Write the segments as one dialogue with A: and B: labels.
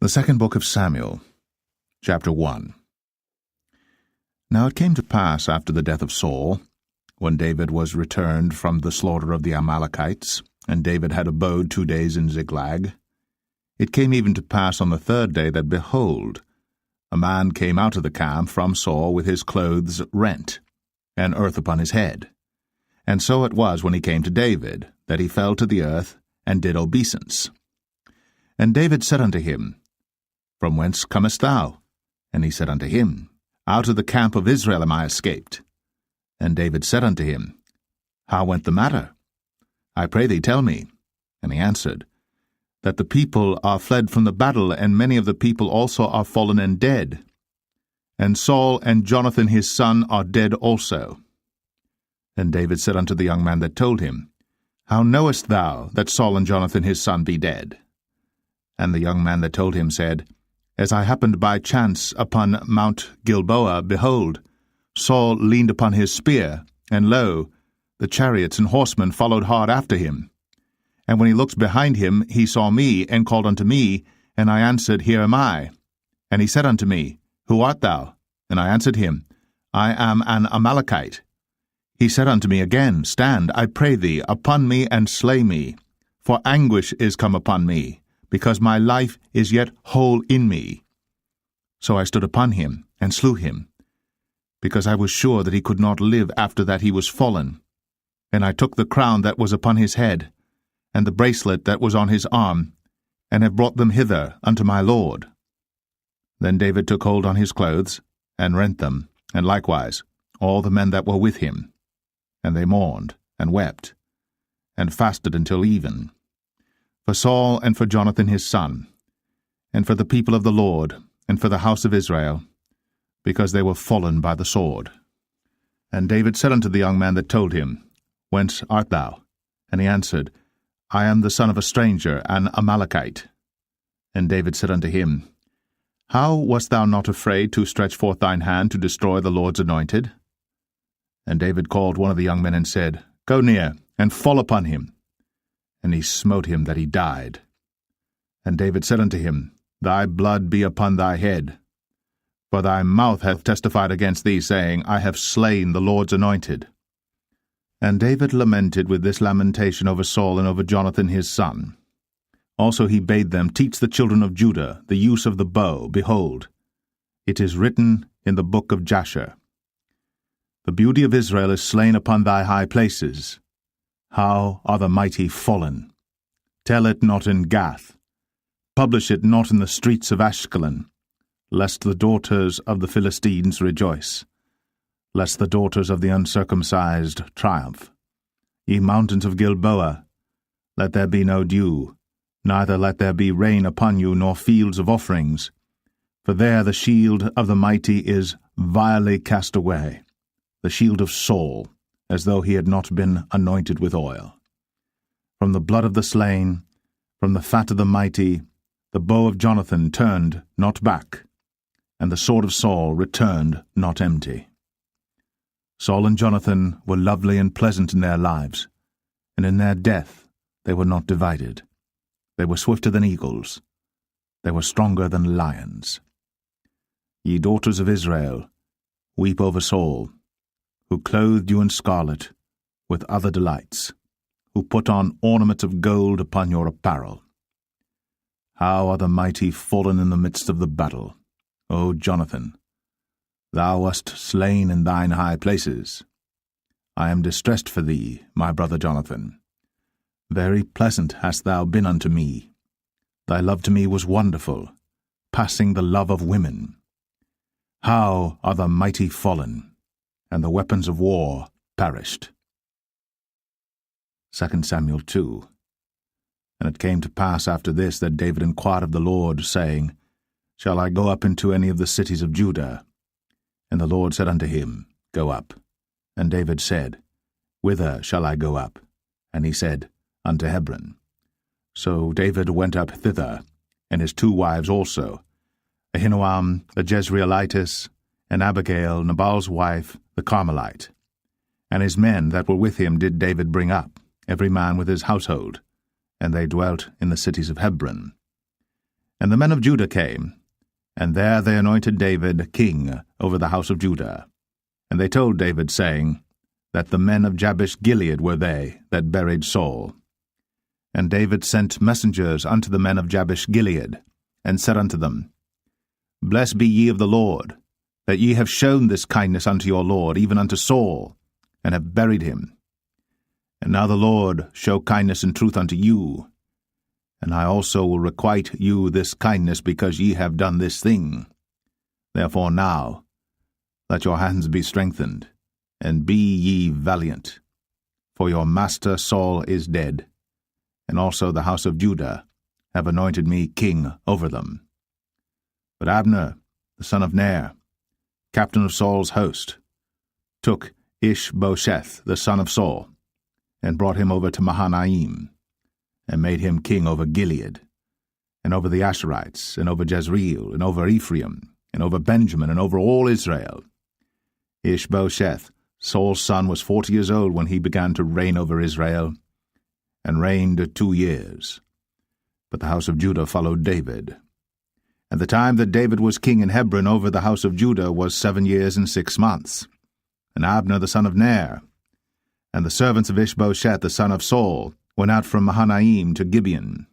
A: The second book of Samuel, chapter 1. Now it came to pass after the death of Saul, when David was returned from the slaughter of the Amalekites, and David had abode 2 days in Ziklag, it came even to pass on the third day that, behold, a man came out of the camp from Saul with his clothes rent, and earth upon his head. And so it was when he came to David, that he fell to the earth, and did obeisance. And David said unto him, From whence comest thou? And he said unto him, Out of the camp of Israel am I escaped. And David said unto him, How went the matter? I pray thee, tell me. And he answered, That the people are fled from the battle, and many of the people also are fallen and dead. And Saul and Jonathan his son are dead also. And David said unto the young man that told him, How knowest thou that Saul and Jonathan his son be dead? And the young man that told him said, As I happened by chance upon Mount Gilboa, behold, Saul leaned upon his spear, and lo, the chariots and horsemen followed hard after him. And when he looked behind him, he saw me, and called unto me, and I answered, Here am I. And he said unto me, Who art thou? And I answered him, I am an Amalekite. He said unto me again, Stand, I pray thee, upon me, and slay me, for anguish is come upon me, because my life is yet whole in me. So I stood upon him, and slew him, because I was sure that he could not live after that he was fallen. And I took the crown that was upon his head, and the bracelet that was on his arm, and have brought them hither unto my lord. Then David took hold on his clothes, and rent them, and likewise all the men that were with him. And they mourned, and wept, and fasted until even, for Saul and for Jonathan his son, and for the people of the Lord, and for the house of Israel, because they were fallen by the sword. And David said unto the young man that told him, Whence art thou? And he answered, I am the son of a stranger, an Amalekite. And David said unto him, How wast thou not afraid to stretch forth thine hand to destroy the Lord's anointed? And David called one of the young men and said, Go near, and fall upon him. And he smote him that he died. And David said unto him, Thy blood be upon thy head. For thy mouth hath testified against thee, saying, I have slain the Lord's anointed. And David lamented with this lamentation over Saul and over Jonathan his son. Also he bade them teach the children of Judah the use of the bow. Behold, it is written in the book of Jasher, The beauty of Israel is slain upon thy high places. How are the mighty fallen? Tell it not in Gath. Publish it not in the streets of Ashkelon, lest the daughters of the Philistines rejoice, lest the daughters of the uncircumcised triumph. Ye mountains of Gilboa, let there be no dew, neither let there be rain upon you, nor fields of offerings. For there the shield of the mighty is vilely cast away, the shield of Saul, as though he had not been anointed with oil. From the blood of the slain, from the fat of the mighty, the bow of Jonathan turned not back, and the sword of Saul returned not empty. Saul and Jonathan were lovely and pleasant in their lives, and in their death they were not divided. They were swifter than eagles. They were stronger than lions. Ye daughters of Israel, weep over Saul, who clothed you in scarlet with other delights, who put on ornaments of gold upon your apparel. How are the mighty fallen in the midst of the battle, O Jonathan! Thou wast slain in thine high places. I am distressed for thee, my brother Jonathan. Very pleasant hast thou been unto me. Thy love to me was wonderful, passing the love of women. How are the mighty fallen, and the weapons of war perished. 2 Samuel 2. And it came to pass after this that David inquired of the Lord, saying, Shall I go up into any of the cities of Judah? And the Lord said unto him, Go up. And David said, Whither shall I go up? And he said, Unto Hebron. So David went up thither, and his 2 wives also, Ahinoam the Jezreelitess, and Abigail, Nabal's wife, the Carmelite. And his men that were with him did David bring up, every man with his household, and they dwelt in the cities of Hebron. And the men of Judah came, and there they anointed David king over the house of Judah. And they told David, saying, that the men of Jabesh-Gilead were they that buried Saul. And David sent messengers unto the men of Jabesh-Gilead, and said unto them, Blessed be ye of the Lord, that ye have shown this kindness unto your Lord, even unto Saul, and have buried him. And now the Lord show kindness and truth unto you, and I also will requite you this kindness, because ye have done this thing. Therefore now let your hands be strengthened, and be ye valiant. For your master Saul is dead, and also the house of Judah have anointed me king over them. But Abner, the son of Ner, captain of Saul's host, took Ishbosheth, the son of Saul, and brought him over to Mahanaim, and made him king over Gilead, and over the Asherites, and over Jezreel, and over Ephraim, and over Benjamin, and over all Israel. Ishbosheth, Saul's son, was 40 years old when he began to reign over Israel, and reigned 2 years. But the house of Judah followed David. And the time that David was king in Hebron over the house of Judah was 7 years and 6 months. And Abner the son of Ner, and the servants of Ishbosheth the son of Saul, went out from Mahanaim to Gibeon.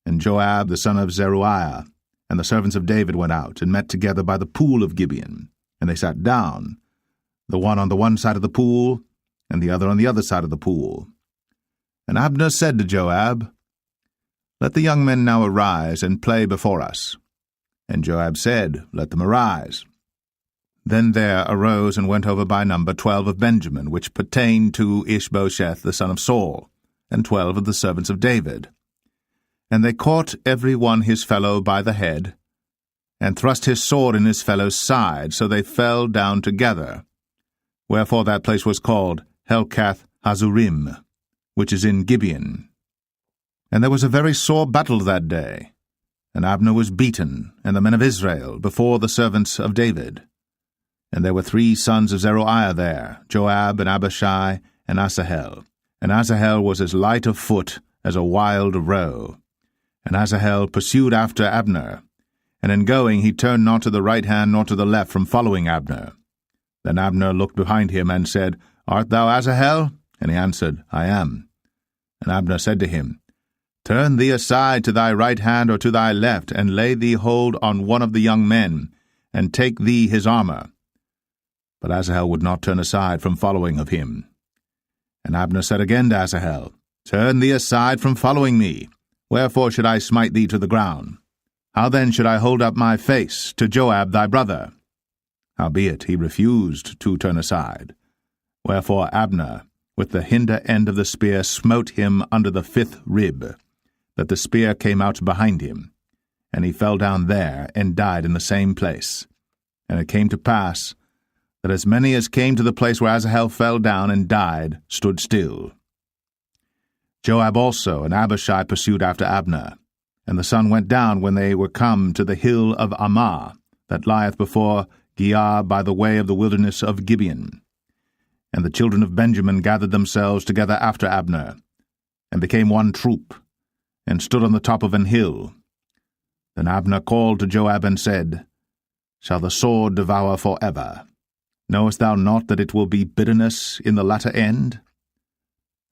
A: And Joab the son of Zeruiah, and the servants of David went out, and met together by the pool of Gibeon. And they sat down, the one on the one side of the pool, and the other on the other side of the pool. And Abner said to Joab, Let the young men now arise, and play before us. And Joab said, Let them arise. Then there arose and went over by number 12 of Benjamin, which pertained to Ishbosheth the son of Saul, and 12 of the servants of David. And they caught every one his fellow by the head, and thrust his sword in his fellow's side, so they fell down together. Wherefore that place was called Helkath Hazurim, which is in Gibeon. And there was a very sore battle that day, and Abner was beaten, and the men of Israel, before the servants of David. And there were 3 sons of Zeruiah there, Joab, and Abishai, and Asahel. And Asahel was as light of foot as a wild roe. And Asahel pursued after Abner, and in going he turned not to the right hand nor to the left from following Abner. Then Abner looked behind him, and said, Art thou Asahel? And he answered, I am. And Abner said to him, Turn thee aside to thy right hand or to thy left, and lay thee hold on one of the young men, and take thee his armor. But Asahel would not turn aside from following of him. And Abner said again to Asahel, Turn thee aside from following me. Wherefore should I smite thee to the ground? How then should I hold up my face to Joab thy brother? Howbeit he refused to turn aside. Wherefore Abner, with the hinder end of the spear, smote him under the 5th rib, that the spear came out behind him. And he fell down there, and died in the same place. And it came to pass, that as many as came to the place where Asahel fell down and died stood still. Joab also and Abishai pursued after Abner. And the sun went down when they were come to the hill of Ammah, that lieth before Giah by the way of the wilderness of Gibeon. And the children of Benjamin gathered themselves together after Abner, and became one troop, and stood on the top of an hill. Then Abner called to Joab and said, Shall the sword devour for ever? Knowest thou not that it will be bitterness in the latter end?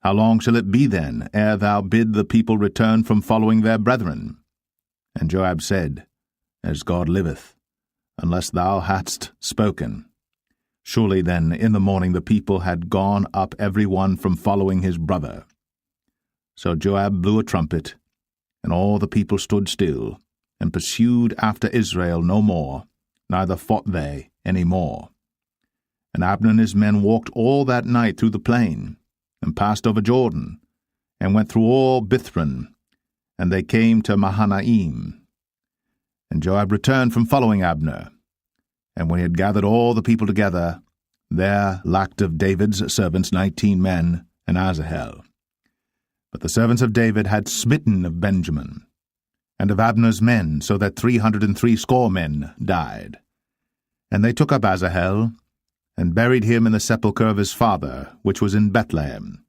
A: How long shall it be then, ere thou bid the people return from following their brethren? And Joab said, As God liveth, unless thou hadst spoken. Surely then in the morning the people had gone up every one from following his brother. So Joab blew a trumpet, and all the people stood still, and pursued after Israel no more, neither fought they any more. And Abner and his men walked all that night through the plain, and passed over Jordan, and went through all Bithron, and they came to Mahanaim. And Joab returned from following Abner. And when he had gathered all the people together, there lacked of David's servants 19 men, and Asahel. But the servants of David had smitten of Benjamin, and of Abner's men, so that 360 men died. And they took up Asahel, and buried him in the sepulchre of his father, which was in Bethlehem.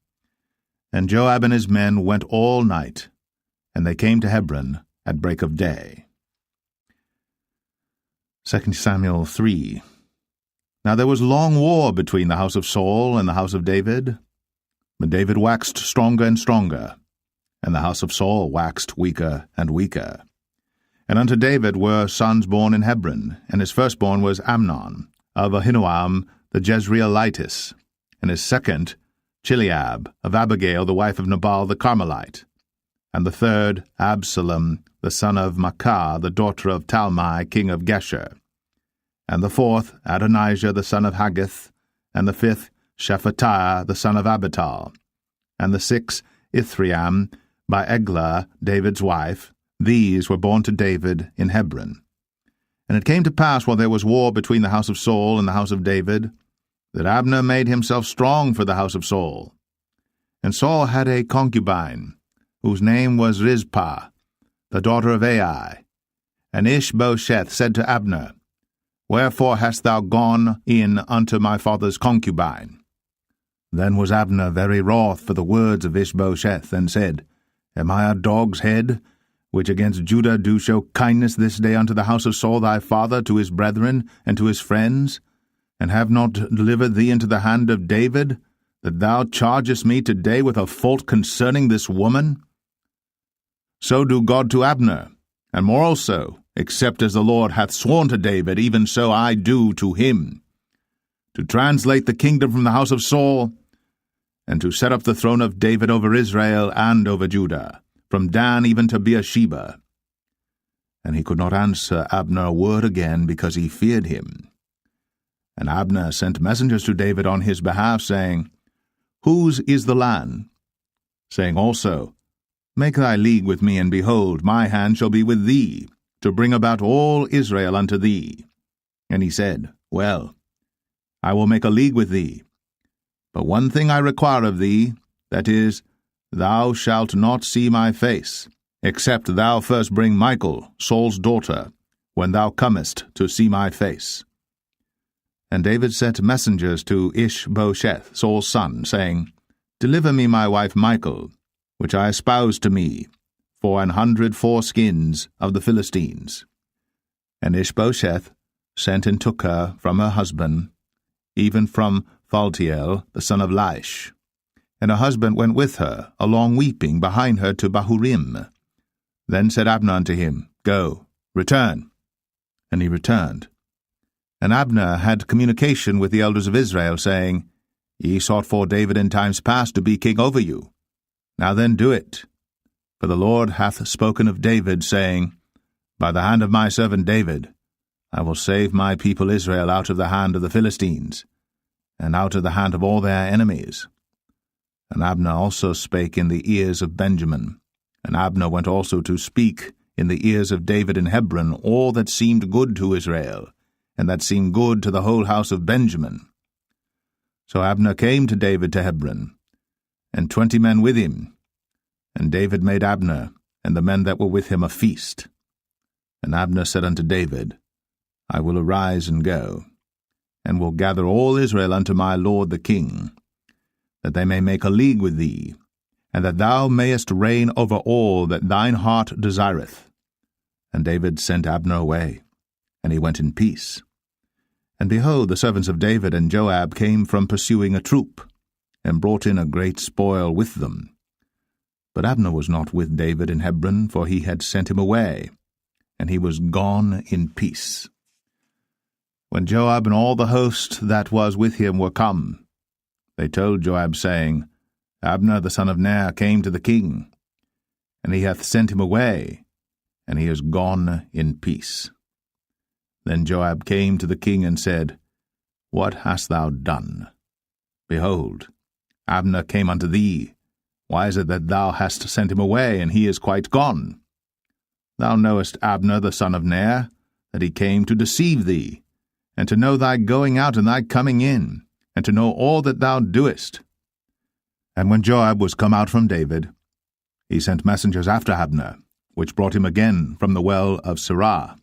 A: And Joab and his men went all night, and they came to Hebron at break of day. 2 Samuel 3. Now there was long war between the house of Saul and the house of David. But David waxed stronger and stronger, and the house of Saul waxed weaker and weaker. And unto David were sons born in Hebron, and his firstborn was Amnon, of Ahinoam the Jezreelitess, and his second Chileab, of Abigail the wife of Nabal the Carmelite, and the third Absalom the son of Maacah the daughter of Talmai king of Geshur, and the fourth Adonijah the son of Haggith, and the fifth Shephatiah the son of Abital, and the sixth Ithream by Eglah David's wife. These were born to David in Hebron. And it came to pass, while there was war between the house of Saul and the house of David, that Abner made himself strong for the house of Saul. And Saul had a concubine, whose name was Rizpah, the daughter of Ai. And Ishbosheth said to Abner, Wherefore hast thou gone in unto my father's concubine? Then was Abner very wroth for the words of Ishbosheth, and said, Am I a dog's head, which against Judah do show kindness this day unto the house of Saul thy father, to his brethren, and to his friends, and have not delivered thee into the hand of David, that thou chargest me today with a fault concerning this woman? So do God to Abner, and more also, except as the Lord hath sworn to David, even so I do to him, to translate the kingdom from the house of Saul, and to set up the throne of David over Israel and over Judah, from Dan even to Beersheba. And he could not answer Abner a word again, because he feared him. And Abner sent messengers to David on his behalf, saying, Whose is the land? Saying also, Make thy league with me, and behold, my hand shall be with thee, to bring about all Israel unto thee. And he said, Well, I will make a league with thee. But one thing I require of thee, that is, thou shalt not see my face, except thou first bring Michal, Saul's daughter, when thou comest to see my face. And David sent messengers to Ishbosheth, Saul's son, saying, Deliver me my wife Michal, which I espoused to me, for 100 foreskins of the Philistines. And Ishbosheth sent and took her from her husband, even from Phaltiel, the son of Laish. And her husband went with her, along weeping, behind her to Bahurim. Then said Abner unto him, Go, return. And he returned. And Abner had communication with the elders of Israel, saying, Ye sought for David in times past to be king over you. Now then do it. For the Lord hath spoken of David, saying, By the hand of my servant David, I will save my people Israel out of the hand of the Philistines, and out of the hand of all their enemies. And Abner also spake in the ears of Benjamin. And Abner went also to speak in the ears of David in Hebron all that seemed good to Israel, and that seemed good to the whole house of Benjamin. So Abner came to David to Hebron, and 20 men with him. And David made Abner and the men that were with him a feast. And Abner said unto David, I will arise and go, and will gather all Israel unto my lord the king, that they may make a league with thee, and that thou mayest reign over all that thine heart desireth. And David sent Abner away, and he went in peace. And behold, the servants of David and Joab came from pursuing a troop, and brought in a great spoil with them. But Abner was not with David in Hebron, for he had sent him away, and he was gone in peace. When Joab and all the host that was with him were come, they told Joab, saying, Abner the son of Ner came to the king, and he hath sent him away, and he is gone in peace. Then Joab came to the king and said, What hast thou done? Behold, Abner came unto thee. Why is it that thou hast sent him away, and he is quite gone? Thou knowest Abner the son of Ner, that he came to deceive thee, and to know thy going out and thy coming in, and to know all that thou doest. And when Joab was come out from David, he sent messengers after Abner, which brought him again from the well of Sirah.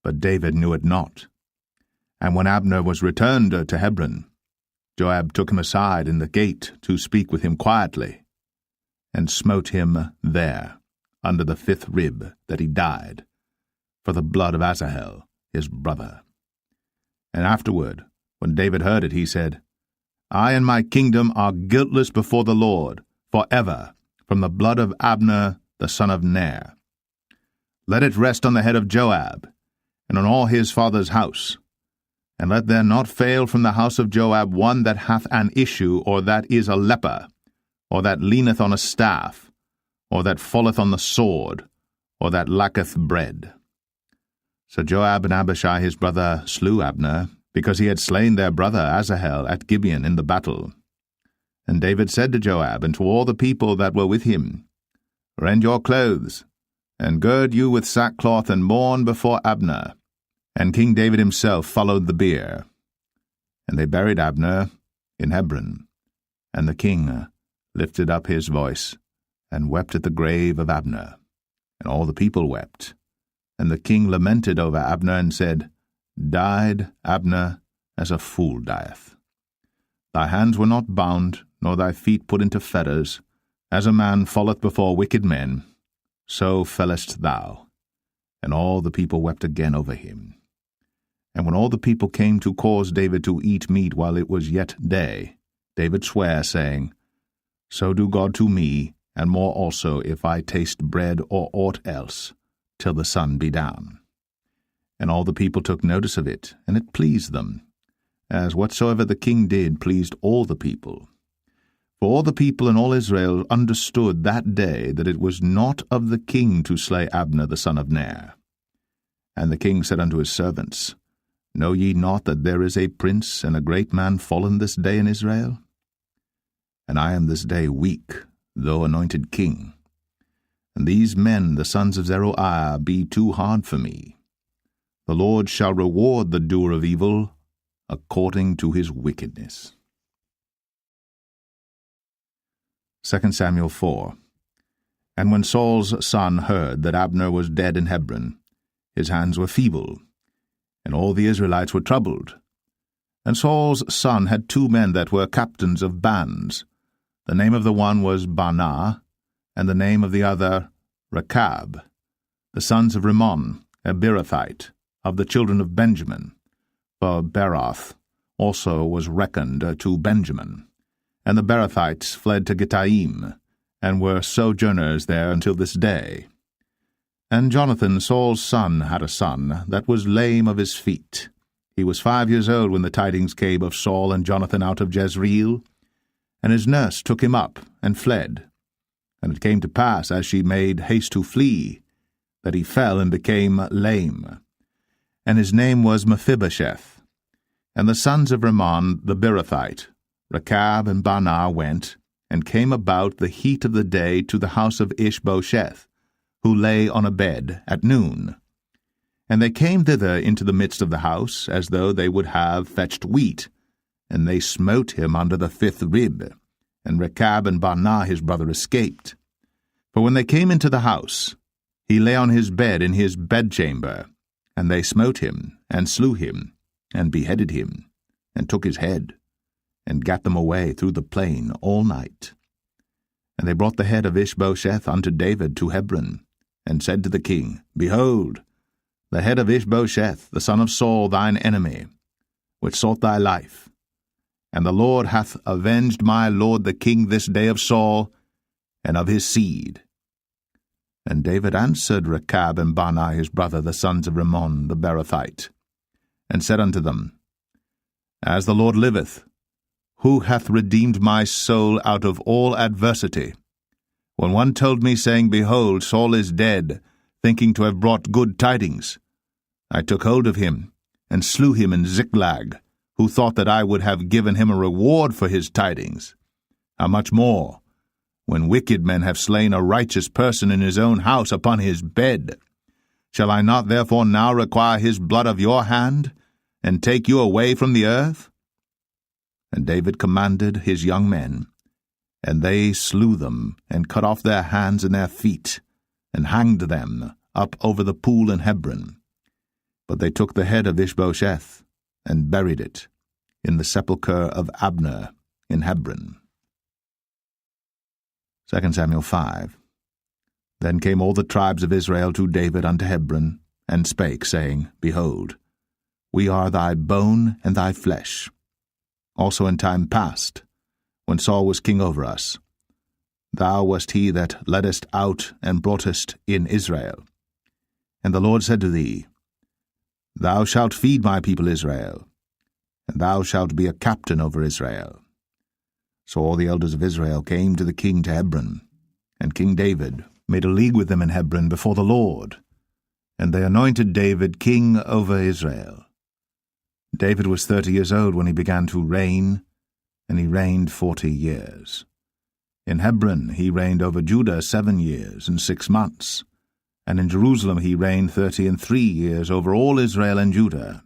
A: But David knew it not. And when Abner was returned to Hebron, Joab took him aside in the gate to speak with him quietly, and smote him there, under the 5th rib, that he died, for the blood of Asahel, his brother. And afterward, when David heard it, he said, I and my kingdom are guiltless before the Lord, forever, from the blood of Abner the son of Ner. Let it rest on the head of Joab, and on all his father's house. And let there not fail from the house of Joab one that hath an issue, or that is a leper, or that leaneth on a staff, or that falleth on the sword, or that lacketh bread. So Joab and Abishai his brother slew Abner, because he had slain their brother Asahel at Gibeon in the battle. And David said to Joab and to all the people that were with him, Rend your clothes, and gird you with sackcloth, and mourn before Abner. And King David himself followed the bier. And they buried Abner in Hebron. And the king lifted up his voice, and wept at the grave of Abner. And all the people wept. And the king lamented over Abner, and said, Died Abner as a fool dieth. Thy hands were not bound, nor thy feet put into fetters. As a man falleth before wicked men, so fellest thou. And all the people wept again over him. And when all the people came to cause David to eat meat while it was yet day, David sware, saying, So do God to me, and more also, if I taste bread or aught else, till the sun be down. And all the people took notice of it, and it pleased them, as whatsoever the king did pleased all the people. For all the people and all Israel understood that day that it was not of the king to slay Abner the son of Ner. And the king said unto his servants, Know ye not that there is a prince and a great man fallen this day in Israel? And I am this day weak, though anointed king. And these men, the sons of Zeruiah, be too hard for me. The Lord shall reward the doer of evil according to his wickedness. 2 Samuel 4. And when Saul's son heard that Abner was dead in Hebron, his hands were feeble, and all the Israelites were troubled. And Saul's son had 2 men that were captains of bands. The name of the one was Baanah, and the name of the other Rechab, the sons of Rimmon, a Beerothite, of the children of Benjamin. For Beeroth also was reckoned to Benjamin. And the Beerothites fled to Gittaim, and were sojourners there until this day. And Jonathan, Saul's son, had a son that was lame of his feet. He was 5 years old when the tidings came of Saul and Jonathan out of Jezreel. And his nurse took him up, and fled. And it came to pass, as she made haste to flee, that he fell and became lame. And his name was Mephibosheth. And the sons of Rimmon the Beerothite, Rechab and Baanah, went, and came about the heat of the day to the house of Ishbosheth, who lay on a bed at noon. And they came thither into the midst of the house, as though they would have fetched wheat, and they smote him under the 5th rib, and Rechab and Baanah his brother escaped. For when they came into the house, he lay on his bed in his bedchamber, and they smote him, and slew him, and beheaded him, and took his head, and gat them away through the plain all night. And they brought the head of Ishbosheth unto David to Hebron, and said to the king, Behold, the head of Ishbosheth, the son of Saul, thine enemy, which sought thy life. And the Lord hath avenged my lord the king this day of Saul, and of his seed. And David answered Rechab and Baanah his brother, the sons of Rimmon the Beerothite, and said unto them, As the Lord liveth, who hath redeemed my soul out of all adversity? When one told me, saying, Behold, Saul is dead, thinking to have brought good tidings, I took hold of him, and slew him in Ziklag, who thought that I would have given him a reward for his tidings. How much more, when wicked men have slain a righteous person in his own house upon his bed? Shall I not therefore now require his blood of your hand, and take you away from the earth? And David commanded his young men, and they slew them, and cut off their hands and their feet, and hanged them up over the pool in Hebron. But they took the head of Ishbosheth, and buried it in the sepulchre of Abner in Hebron. 2 Samuel 5. Then came all the tribes of Israel to David unto Hebron, and spake, saying, Behold, We are thy bone and thy flesh. Also in time past, when Saul was king over us, thou wast he that leddest out and broughtest in Israel. And the Lord said to thee, Thou shalt feed my people Israel, and thou shalt be a captain over Israel. So all the elders of Israel came to the king to Hebron, and King David made a league with them in Hebron before the Lord, and they anointed David king over Israel. David was 30 years old when he began to reign, and he reigned 40 years. In Hebron he reigned over Judah 7 years and 6 months, and in Jerusalem he reigned 33 years over all Israel and Judah.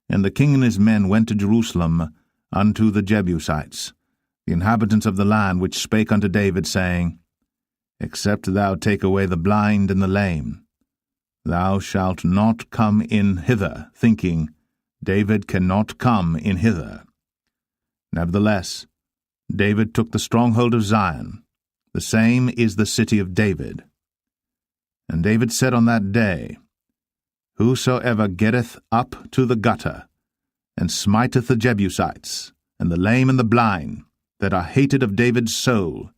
A: And the king and his men went to Jerusalem unto the Jebusites, the inhabitants of the land, which spake unto David, saying, Except thou take away the blind and the lame, thou shalt not come in hither, thinking, David cannot come in hither. Nevertheless, David took the stronghold of Zion, the same is the city of David. And David said on that day, Whosoever getteth up to the gutter, and smiteth the Jebusites, and the lame and the blind, that are hated of David's soul,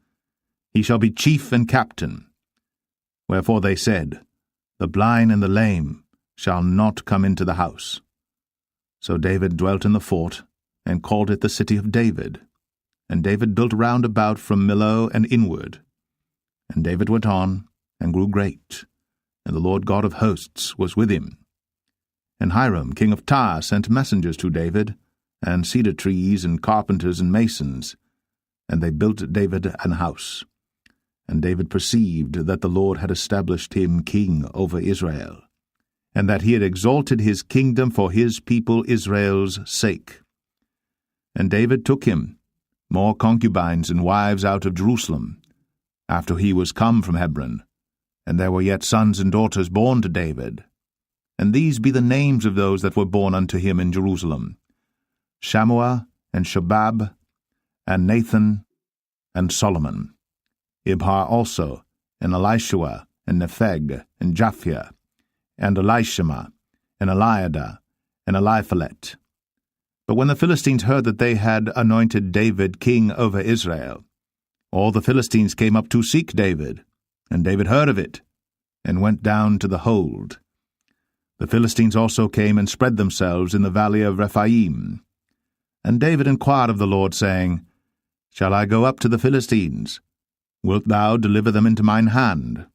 A: he shall be chief and captain. Wherefore they said, The blind and the lame shall not come into the house. So David dwelt in the fort, and called it the city of David. And David built round about from Millo and inward. And David went on, and grew great, and the Lord God of hosts was with him. And Hiram king of Tyre sent messengers to David, and cedar trees, and carpenters, and masons, and they built David an house. And David perceived that the Lord had established him king over Israel, and that he had exalted his kingdom for his people Israel's sake. And David took him more concubines and wives out of Jerusalem, after he was come from Hebron, and there were yet sons and daughters born to David. And these be the names of those that were born unto him in Jerusalem, Shammua, and Shobab, and Nathan, and Solomon, Ibhar also, and Elishua, and Nepheg, and Japhia, and Elishama, and Eliada, and Eliphalet. But when the Philistines heard that they had anointed David king over Israel, all the Philistines came up to seek David, and David heard of it, and went down to the hold. The Philistines also came and spread themselves in the valley of Rephaim. And David inquired of the Lord, saying, Shall I go up to the Philistines? Wilt thou deliver them into mine hand?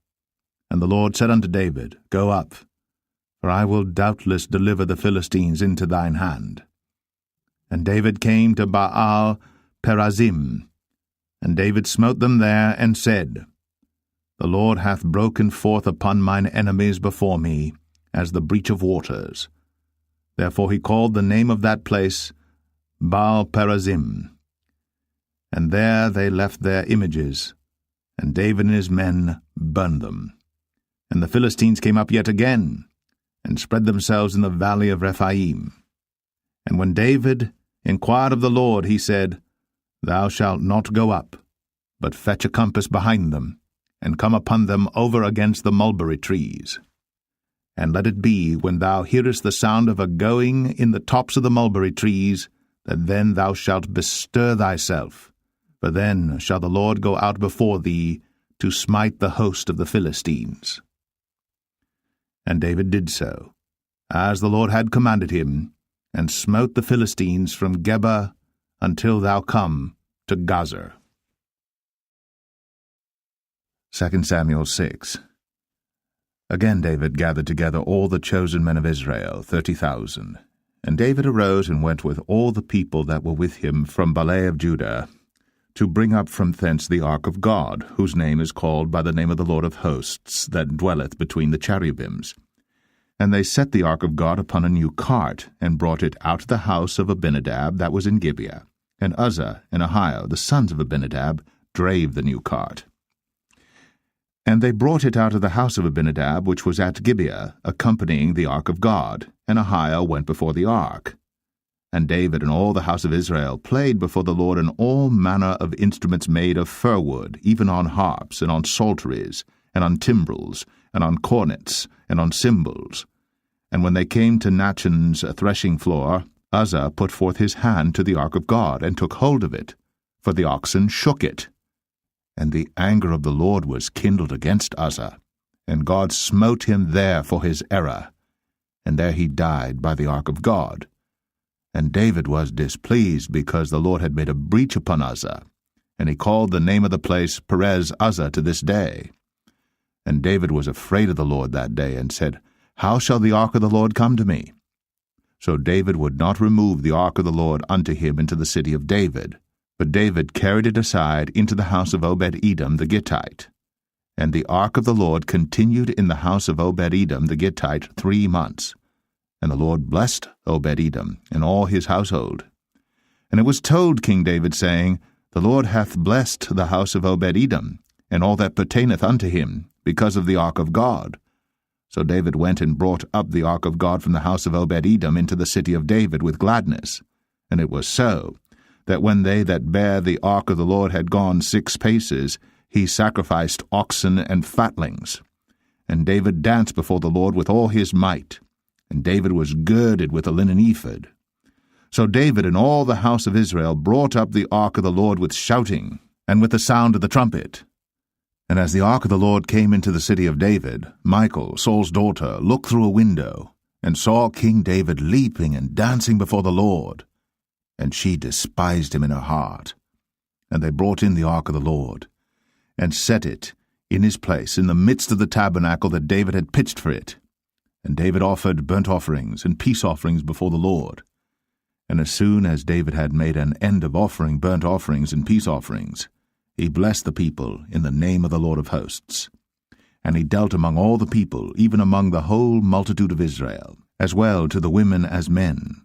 A: And the Lord said unto David, Go up, for I will doubtless deliver the Philistines into thine hand. And David came to Baal Perazim, and David smote them there, and said, The Lord hath broken forth upon mine enemies before me, as the breach of waters. Therefore he called the name of that place Baal Perazim. And there they left their images, and David and his men burned them. And the Philistines came up yet again, and spread themselves in the valley of Rephaim. And when David inquired of the Lord, he said, Thou shalt not go up, but fetch a compass behind them, and come upon them over against the mulberry trees. And let it be, when thou hearest the sound of a going in the tops of the mulberry trees, that then thou shalt bestir thyself, for then shall the Lord go out before thee to smite the host of the Philistines. And David did so, as the Lord had commanded him, and smote the Philistines from Geba until thou come to Gazer. 2 Samuel 6. Again David gathered together all the chosen men of Israel, 30,000. And David arose and went with all the people that were with him from Baalah of Judah, to bring up from thence the ark of God, whose name is called by the name of the Lord of hosts, that dwelleth between the cherubims. And they set the ark of God upon a new cart, and brought it out of the house of Abinadab that was in Gibeah. And Uzzah and Ahio, the sons of Abinadab, drave the new cart. And they brought it out of the house of Abinadab, which was at Gibeah, accompanying the ark of God, and Ahio went before the ark. And David and all the house of Israel played before the Lord in all manner of instruments made of fir wood, even on harps, and on psalteries, and on timbrels, and on cornets, and on cymbals. And when they came to Nachon's threshing floor, Uzzah put forth his hand to the ark of God, and took hold of it, for the oxen shook it. And the anger of the Lord was kindled against Uzzah, and God smote him there for his error, and there he died by the ark of God. And David was displeased, because the Lord had made a breach upon Uzzah, and he called the name of the place Perez Uzzah to this day. And David was afraid of the Lord that day, and said, How shall the ark of the Lord come to me? So David would not remove the ark of the Lord unto him into the city of David, but David carried it aside into the house of Obed-Edom the Gittite. And the ark of the Lord continued in the house of Obed-Edom the Gittite 3 months. And the Lord blessed Obed-Edom and all his household. And it was told King David, saying, The Lord hath blessed the house of Obed-Edom, and all that pertaineth unto him, because of the ark of God. So David went and brought up the ark of God from the house of Obed-Edom into the city of David with gladness. And it was so, that when they that bare the ark of the Lord had gone 6 paces, he sacrificed oxen and fatlings. And David danced before the Lord with all his might, and David was girded with a linen ephod. So David and all the house of Israel brought up the ark of the Lord with shouting, and with the sound of the trumpet. And as the ark of the Lord came into the city of David, Michal, Saul's daughter, looked through a window, and saw King David leaping and dancing before the Lord. And she despised him in her heart. And they brought in the ark of the Lord, and set it in his place in the midst of the tabernacle that David had pitched for it. And David offered burnt offerings and peace offerings before the Lord. And as soon as David had made an end of offering burnt offerings and peace offerings, he blessed the people in the name of the Lord of hosts. And he dealt among all the people, even among the whole multitude of Israel, as well to the women as men,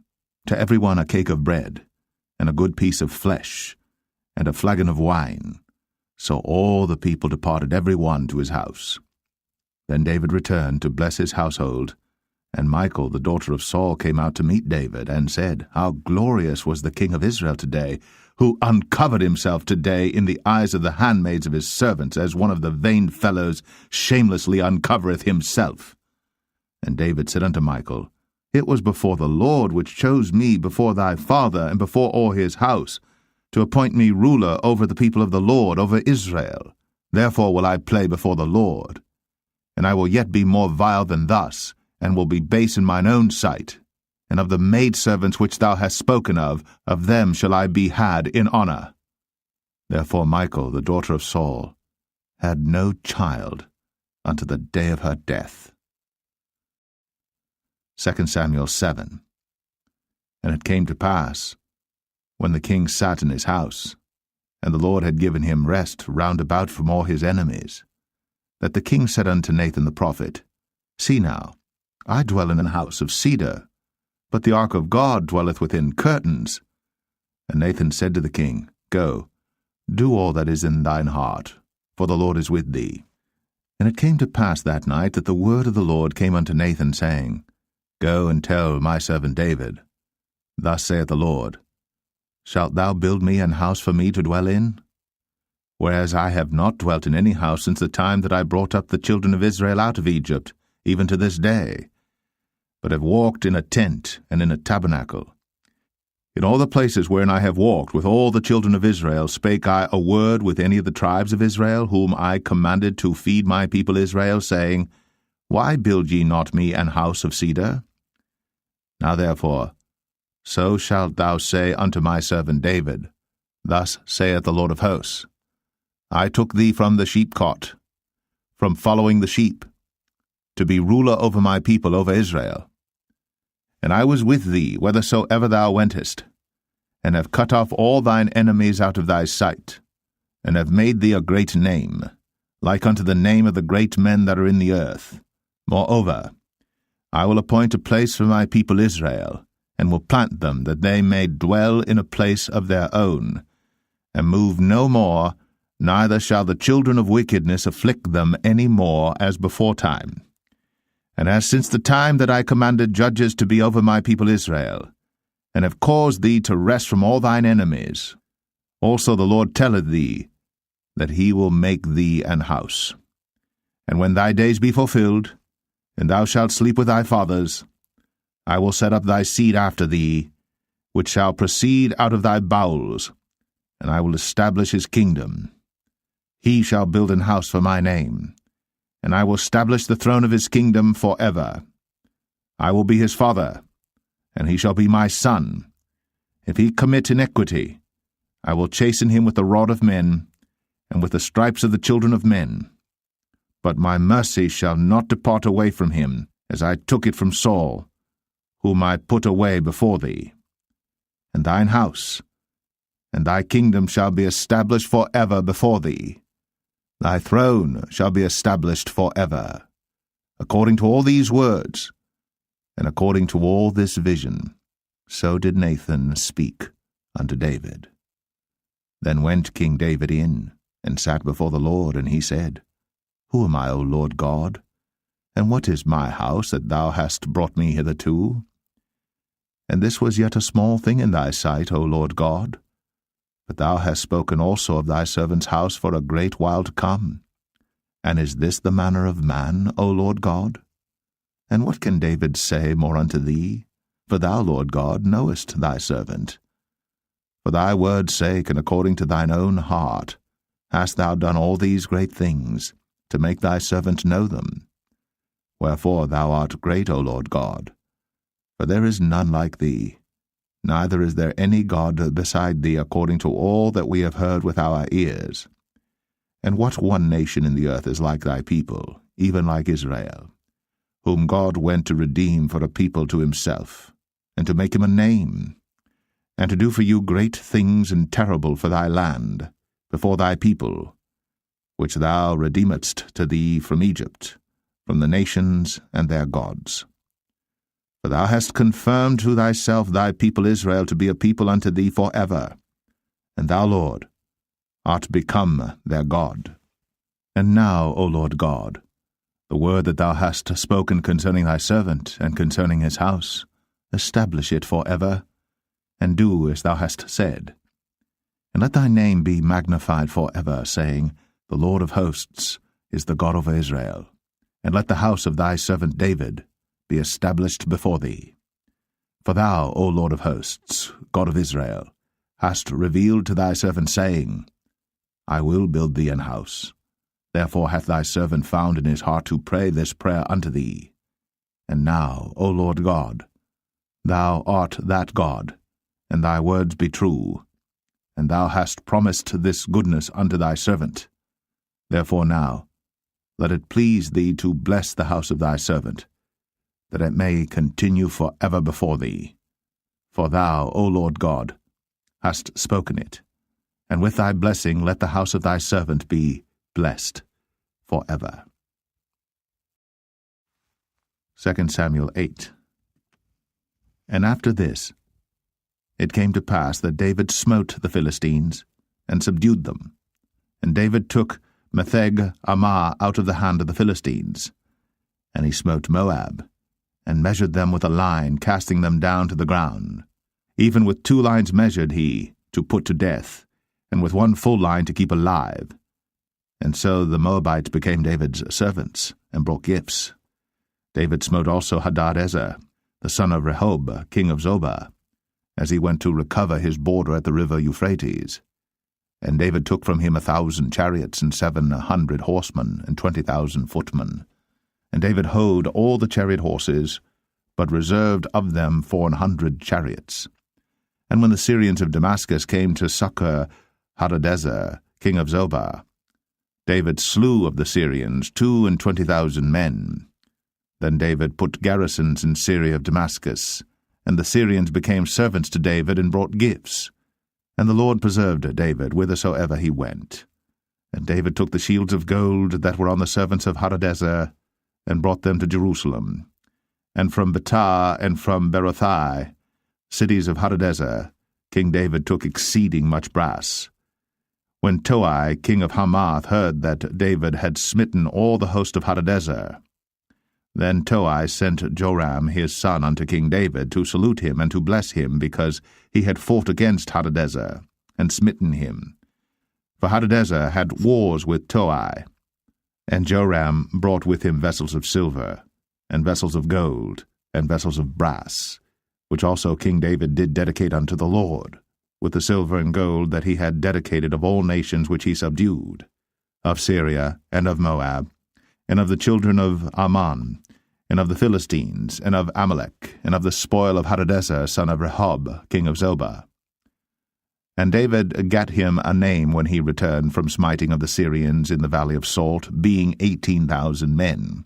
A: to every one a cake of bread, and a good piece of flesh, and a flagon of wine. So all the people departed every one to his house. Then David returned to bless his household, and Michal, the daughter of Saul, came out to meet David, and said, How glorious was the king of Israel today, who uncovered himself today in the eyes of the handmaids of his servants, as one of the vain fellows shamelessly uncovereth himself. And David said unto Michal, It was before the Lord which chose me before thy father and before all his house, to appoint me ruler over the people of the Lord, over Israel. Therefore will I play before the Lord. And I will yet be more vile than thus, and will be base in mine own sight. And of the maidservants which thou hast spoken of them shall I be had in honor. Therefore Michal, the daughter of Saul, had no child unto the day of her death. 2 Samuel 7. And it came to pass, when the king sat in his house, and the Lord had given him rest round about from all his enemies, that the king said unto Nathan the prophet, See now, I dwell in an house of cedar, but the ark of God dwelleth within curtains. And Nathan said to the king, Go, do all that is in thine heart, for the Lord is with thee. And it came to pass that night that the word of the Lord came unto Nathan, saying, Go and tell my servant David, Thus saith the Lord, Shalt thou build me an house for me to dwell in? Whereas I have not dwelt in any house since the time that I brought up the children of Israel out of Egypt, even to this day, but have walked in a tent and in a tabernacle. In all the places wherein I have walked with all the children of Israel spake I a word with any of the tribes of Israel, whom I commanded to feed my people Israel, saying, Why build ye not me an house of cedar? Now therefore, so shalt thou say unto my servant David, Thus saith the Lord of hosts, I took thee from the sheepcot, from following the sheep, to be ruler over my people, over Israel. And I was with thee whithersoever thou wentest, and have cut off all thine enemies out of thy sight, and have made thee a great name, like unto the name of the great men that are in the earth. Moreover, I will appoint a place for my people Israel, and will plant them, that they may dwell in a place of their own, and move no more, neither shall the children of wickedness afflict them any more as beforetime. And as since the time that I commanded judges to be over my people Israel, and have caused thee to rest from all thine enemies, also the Lord telleth thee, that he will make thee an house. And when thy days be fulfilled, and thou shalt sleep with thy fathers, I will set up thy seed after thee, which shall proceed out of thy bowels, and I will establish his kingdom. He shall build an house for my name, and I will establish the throne of his kingdom forever. I will be his father, and he shall be my son. If he commit iniquity, I will chasten him with the rod of men, and with the stripes of the children of men. But my mercy shall not depart away from him, as I took it from Saul, whom I put away before thee. And thine house, and thy kingdom shall be established for ever before thee. Thy throne shall be established for ever. According to all these words, and according to all this vision, so did Nathan speak unto David. Then went King David in, and sat before the Lord, and he said, Who am I, O Lord God? And what is my house that thou hast brought me hitherto? And this was yet a small thing in thy sight, O Lord God. But thou hast spoken also of thy servant's house for a great while to come. And is this the manner of man, O Lord God? And what can David say more unto thee? For thou, Lord God, knowest thy servant. For thy word's sake, and according to thine own heart, hast thou done all these great things, to make thy servant know them. Wherefore thou art great, O Lord God. For there is none like thee, neither is there any God beside thee, according to all that we have heard with our ears. And what one nation in the earth is like thy people, even like Israel, whom God went to redeem for a people to himself, and to make him a name, and to do for you great things and terrible for thy land, before thy people, which thou redeemedst to thee from Egypt, from the nations and their gods. For thou hast confirmed to thyself thy people Israel to be a people unto thee for ever, and thou, Lord, art become their God. And now, O Lord God, the word that thou hast spoken concerning thy servant and concerning his house, establish it for ever, and do as thou hast said. And let thy name be magnified for ever, saying, The Lord of hosts is the God of Israel. And let the house of thy servant David be established before thee. For thou, O Lord of hosts, God of Israel, hast revealed to thy servant, saying, I will build thee an house. Therefore hath thy servant found in his heart to pray this prayer unto thee. And now, O Lord God, thou art that God, and thy words be true, and thou hast promised this goodness unto thy servant. Therefore now, let it please thee to bless the house of thy servant, that it may continue for ever before thee. For thou, O Lord God, hast spoken it, and with thy blessing let the house of thy servant be blessed for ever. 2 Samuel 8. And after this, it came to pass that David smote the Philistines, and subdued them. And David took Metheg-Ammah out of the hand of the Philistines. And he smote Moab, and measured them with a line, casting them down to the ground. Even with 2 lines measured he, to put to death, and with 1 full line to keep alive. And so the Moabites became David's servants, and brought gifts. David smote also Hadadezer, the son of Rehob, king of Zobah, as he went to recover his border at the river Euphrates. And David took from him 1,000 chariots, and 700 horsemen, and 20,000 footmen. And David houghed all the chariot horses, but reserved of them 400 chariots. And when the Syrians of Damascus came to succor Hadadezer, king of Zobah, David slew of the Syrians 22,000 men. Then David put garrisons in Syria of Damascus, and the Syrians became servants to David and brought gifts. And the Lord preserved David whithersoever he went. And David took the shields of gold that were on the servants of Hadadezer, and brought them to Jerusalem. And from Betah and from Berothai, cities of Hadadezer, King David took exceeding much brass. When Toi, king of Hamath, heard that David had smitten all the host of Hadadezer, then Toi sent Joram his son unto King David to salute him and to bless him, because he had fought against Hadadezer, and smitten him. For Hadadezer had wars with Toi. And Joram brought with him vessels of silver, and vessels of gold, and vessels of brass, which also King David did dedicate unto the Lord, with the silver and gold that he had dedicated of all nations which he subdued, of Syria, and of Moab, and of the children of Ammon, and of the Philistines, and of Amalek, and of the spoil of Hadadezer son of Rehob, king of Zobah. And David gat him a name when he returned from smiting of the Syrians in the valley of Salt, being 18,000 men.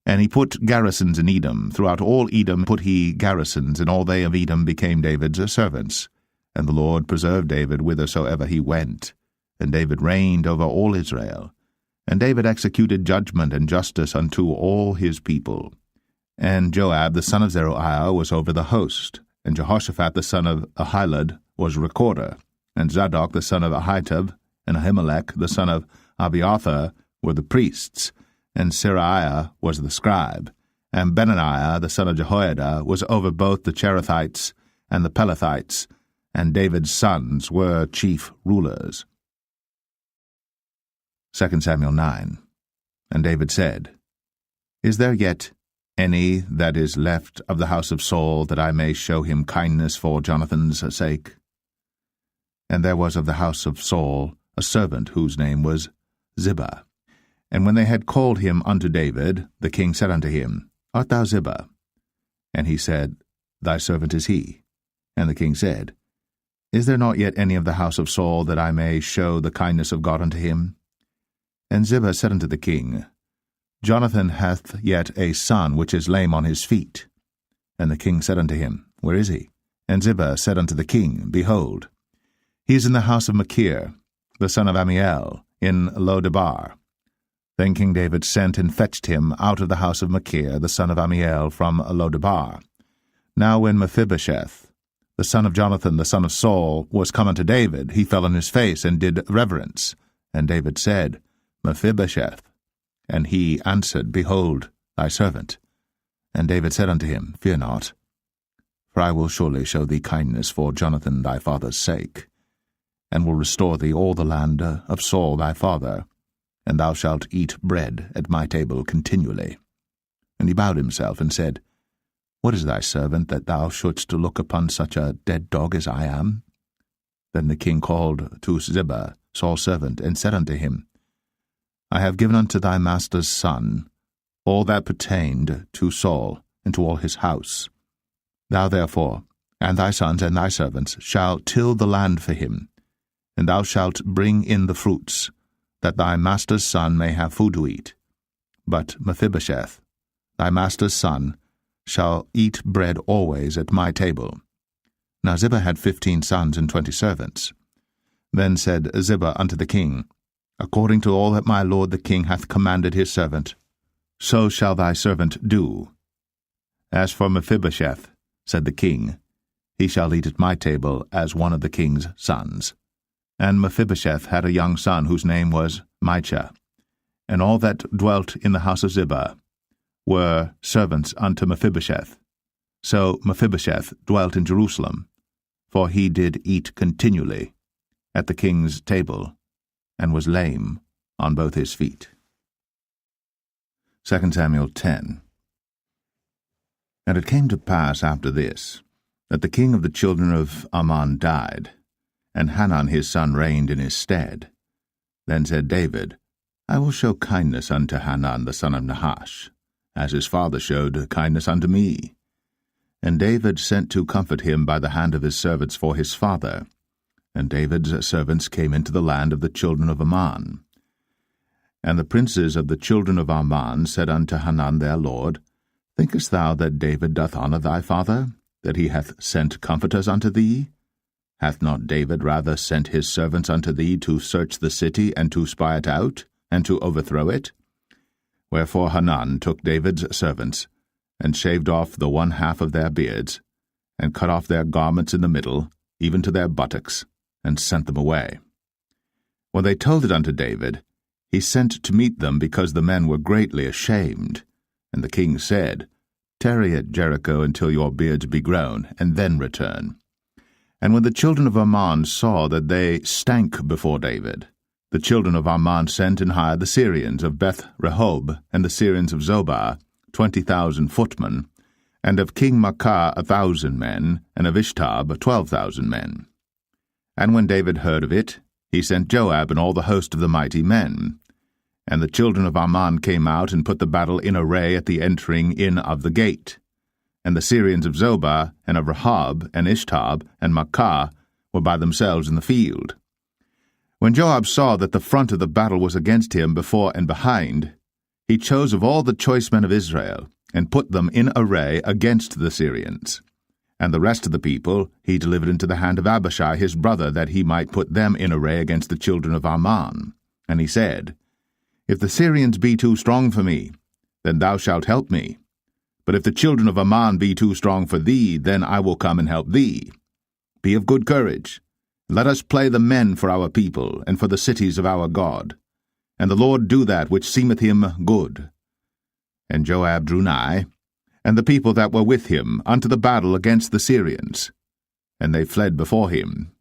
A: And he put garrisons in Edom. Throughout all Edom put he garrisons, and all they of Edom became David's servants. And the Lord preserved David whithersoever he went. And David reigned over all Israel. And David executed judgment and justice unto all his people. And Joab the son of Zeruiah was over the host, and Jehoshaphat the son of Ahilud was recorder, and Zadok the son of Ahitub, and Ahimelech the son of Abiathar were the priests, and Seraiah was the scribe, and Benaniah the son of Jehoiada was over both the Cherethites and the Pelethites, and David's sons were chief rulers. 2 Samuel 9. And David said, Is there yet any that is left of the house of Saul, that I may show him kindness for Jonathan's sake? And there was of the house of Saul a servant whose name was Ziba. And when they had called him unto David, the king said unto him, Art thou Ziba? And he said, Thy servant is he. And the king said, Is there not yet any of the house of Saul, that I may show the kindness of God unto him? And Ziba said unto the king, Jonathan hath yet a son which is lame on his feet. And the king said unto him, Where is he? And Ziba said unto the king, Behold, he is in the house of Machir, the son of Ammiel, in Lo-debar. Then King David sent and fetched him out of the house of Machir, the son of Ammiel, from Lo-debar. Now when Mephibosheth, the son of Jonathan, the son of Saul, was come unto David, he fell on his face and did reverence. And David said, Mephibosheth. And he answered, Behold, thy servant. And David said unto him, Fear not, for I will surely show thee kindness for Jonathan thy father's sake, and will restore thee all the land of Saul thy father, and thou shalt eat bread at my table continually. And he bowed himself and said, What is thy servant, that thou shouldst look upon such a dead dog as I am? Then the king called to Ziba, Saul's servant, and said unto him, I have given unto thy master's son all that pertained to Saul, and to all his house. Thou therefore, and thy sons and thy servants, shall till the land for him, and thou shalt bring in the fruits, that thy master's son may have food to eat. But Mephibosheth, thy master's son, shall eat bread always at my table. Now Ziba had 15 sons and 20 servants. Then said Ziba unto the king, According to all that my lord the king hath commanded his servant, so shall thy servant do. As for Mephibosheth, said the king, he shall eat at my table as one of the king's sons. And Mephibosheth had a young son whose name was Micah. And all that dwelt in the house of Ziba were servants unto Mephibosheth. So Mephibosheth dwelt in Jerusalem, for he did eat continually at the king's table, and was lame on both his feet. 2 Samuel 10. And it came to pass after this, that the king of the children of Ammon died, and Hanan his son reigned in his stead. Then said David, I will show kindness unto Hanan the son of Nahash, as his father showed kindness unto me. And David sent to comfort him by the hand of his servants for his father. And David's servants came into the land of the children of Ammon. And the princes of the children of Ammon said unto Hanan their lord, Thinkest thou that David doth honour thy father, that he hath sent comforters unto thee? Hath not David rather sent his servants unto thee to search the city, and to spy it out, and to overthrow it? Wherefore Hanan took David's servants, and shaved off the one half of their beards, and cut off their garments in the middle, even to their buttocks, and sent them away. When they told it unto David, he sent to meet them, because the men were greatly ashamed. And the king said, Tarry at Jericho until your beards be grown, and then return. And when the children of Ammon saw that they stank before David, the children of Ammon sent and hired the Syrians of Beth Rehob and the Syrians of Zobah, 20,000 footmen, and of King Maacah 1,000 men, and of Ishtab 12,000 men. And when David heard of it, he sent Joab and all the host of the mighty men. And the children of Ammon came out and put the battle in array at the entering in of the gate. And the Syrians of Zobah, and of Rehob, and Ishtab, and Maacah were by themselves in the field. When Joab saw that the front of the battle was against him before and behind, he chose of all the choice men of Israel, and put them in array against the Syrians. And the rest of the people he delivered into the hand of Abishai his brother, that he might put them in array against the children of Ammon. And he said, If the Syrians be too strong for me, then thou shalt help me. But if the children of Ammon be too strong for thee, then I will come and help thee. Be of good courage. Let us play the men for our people, and for the cities of our God. And the Lord do that which seemeth him good. And Joab drew nigh, and the people that were with him, unto the battle against the Syrians. And they fled before him.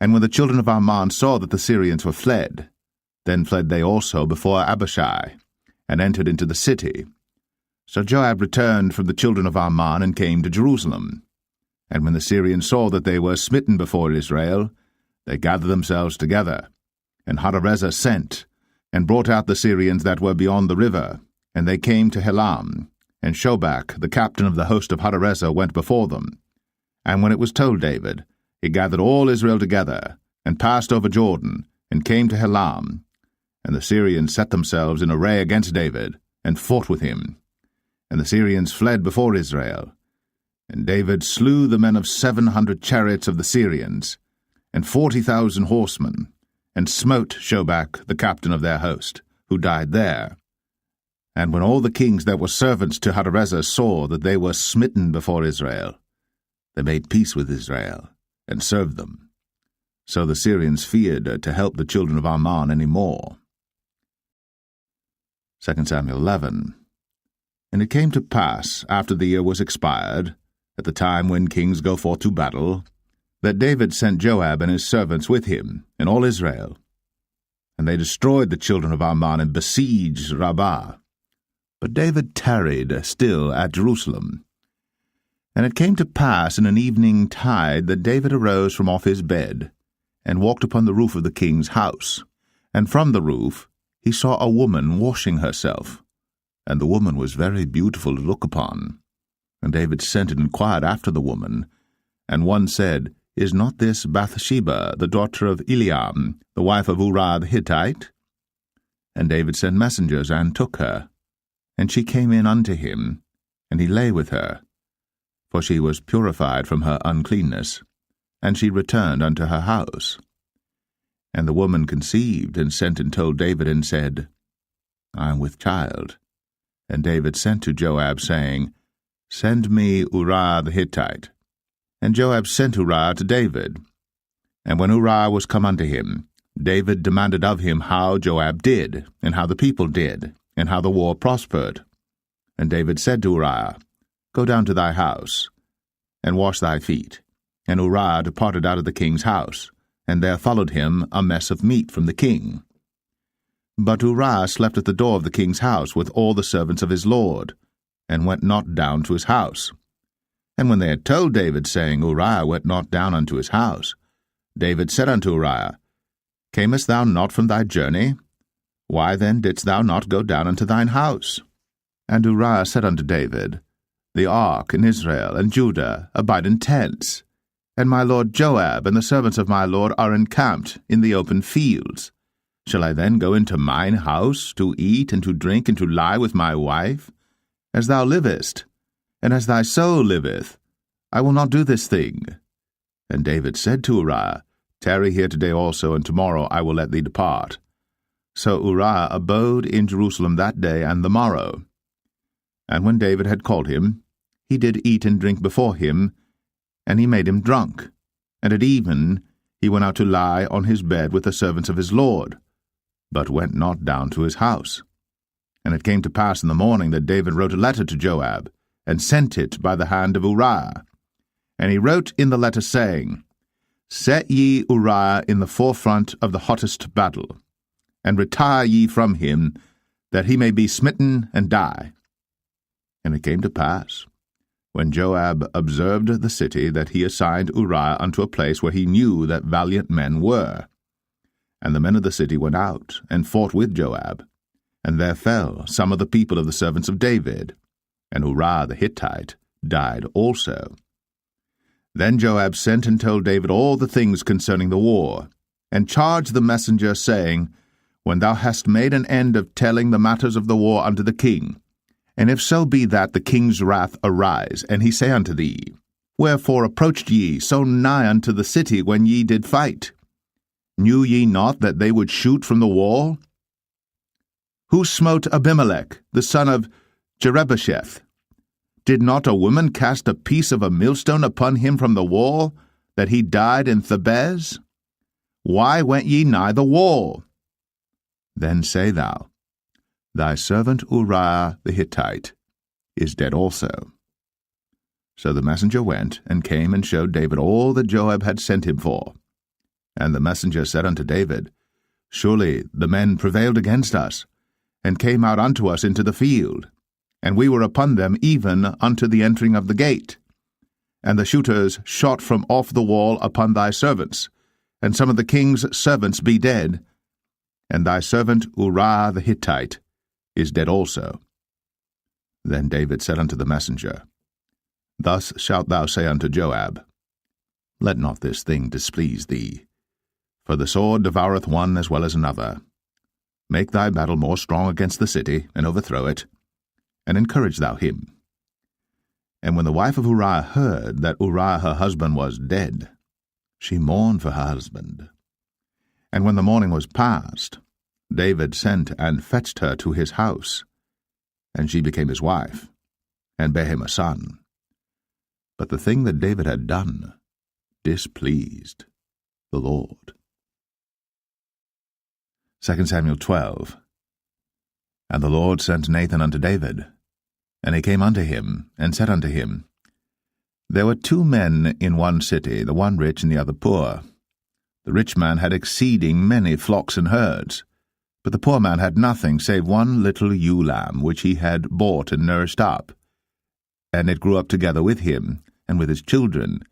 A: And when the children of Ammon saw that the Syrians were fled, then fled they also before Abishai, and entered into the city. So Joab returned from the children of Ammon, and came to Jerusalem. And when the Syrians saw that they were smitten before Israel, they gathered themselves together. And Hadarezer sent, and brought out the Syrians that were beyond the river, and they came to Helam. And Shobach, the captain of the host of Hadarezer, went before them. And when it was told David, he gathered all Israel together, and passed over Jordan, and came to Helam. And the Syrians set themselves in array against David, and fought with him. And the Syrians fled before Israel. And David slew the men of 700 chariots of the Syrians, and 40,000 horsemen, and smote Shobach, the captain of their host, who died there. And when all the kings that were servants to Hadarezer saw that they were smitten before Israel, they made peace with Israel, and served them. So the Syrians feared to help the children of Ammon any more. 2 Samuel 11. And it came to pass, after the year was expired, at the time when kings go forth to battle, that David sent Joab and his servants with him, and all Israel. And they destroyed the children of Ammon, and besieged Rabbah. But David tarried still at Jerusalem. And it came to pass in an evening tide that David arose from off his bed, and walked upon the roof of the king's house. And from the roof he saw a woman washing herself, and the woman was very beautiful to look upon. And David sent and inquired after the woman. And one said, Is not this Bathsheba, the daughter of Eliam, the wife of Uriah the Hittite? And David sent messengers, and took her. And she came in unto him, and he lay with her. For she was purified from her uncleanness, and she returned unto her house. And the woman conceived, and sent and told David, and said, I am with child. And David sent to Joab, saying, Send me Uriah the Hittite. And Joab sent Uriah to David. And when Uriah was come unto him, David demanded of him how Joab did, and how the people did, and how the war prospered. And David said to Uriah, Go down to thy house, and wash thy feet. And Uriah departed out of the king's house, and there followed him a mess of meat from the king. But Uriah slept at the door of the king's house with all the servants of his lord, and went not down to his house. And when they had told David, saying, Uriah went not down unto his house, David said unto Uriah, Camest thou not from thy journey? Why then didst thou not go down unto thine house? And Uriah said unto David, The ark and Israel and Judah abide in tents, and my lord Joab and the servants of my lord are encamped in the open fields. Shall I then go into mine house to eat and to drink and to lie with my wife? As thou livest, and as thy soul liveth, I will not do this thing. And David said to Uriah, Tarry here today also, and tomorrow I will let thee depart. So Uriah abode in Jerusalem that day and the morrow. And when David had called him, he did eat and drink before him, and he made him drunk. And at even he went out to lie on his bed with the servants of his lord, but went not down to his house. And it came to pass in the morning that David wrote a letter to Joab, and sent it by the hand of Uriah. And he wrote in the letter, saying, Set ye Uriah in the forefront of the hottest battle, and retire ye from him, that he may be smitten and die. And it came to pass, when Joab observed the city, that he assigned Uriah unto a place where he knew that valiant men were. And the men of the city went out, and fought with Joab. And there fell some of the people of the servants of David, and Uriah the Hittite died also. Then Joab sent and told David all the things concerning the war, and charged the messenger, saying, When thou hast made an end of telling the matters of the war unto the king, and if so be that the king's wrath arise, and he say unto thee, Wherefore approached ye so nigh unto the city when ye did fight? Knew ye not that they would shoot from the wall? Who smote Abimelech, the son of Jerubbesheth? Did not a woman cast a piece of a millstone upon him from the wall, that he died in Thebez? Why went ye nigh the wall? Then say thou, Thy servant Uriah the Hittite is dead also. So the messenger went, and came and showed David all that Joab had sent him for. And the messenger said unto David, Surely the men prevailed against us, and came out unto us into the field, and we were upon them even unto the entering of the gate. And the shooters shot from off the wall upon thy servants, and some of the king's servants be dead, and thy servant Uriah the Hittite is dead also. Then David said unto the messenger, Thus shalt thou say unto Joab, Let not this thing displease thee, for the sword devoureth one as well as another. Make thy battle more strong against the city, and overthrow it, and encourage thou him. And when the wife of Uriah heard that Uriah her husband was dead, she mourned for her husband. And when the morning was past, David sent and fetched her to his house, and she became his wife, and bare him a son. But the thing that David had done displeased the Lord. 2 Samuel 12. And the Lord sent Nathan unto David, and he came unto him, and said unto him, There were 2 men in one city, the one rich and the other poor. The rich man had exceeding many flocks and herds, but the poor man had nothing save one little ewe lamb, which he had bought and nursed up. And it grew up together with him, and with his children.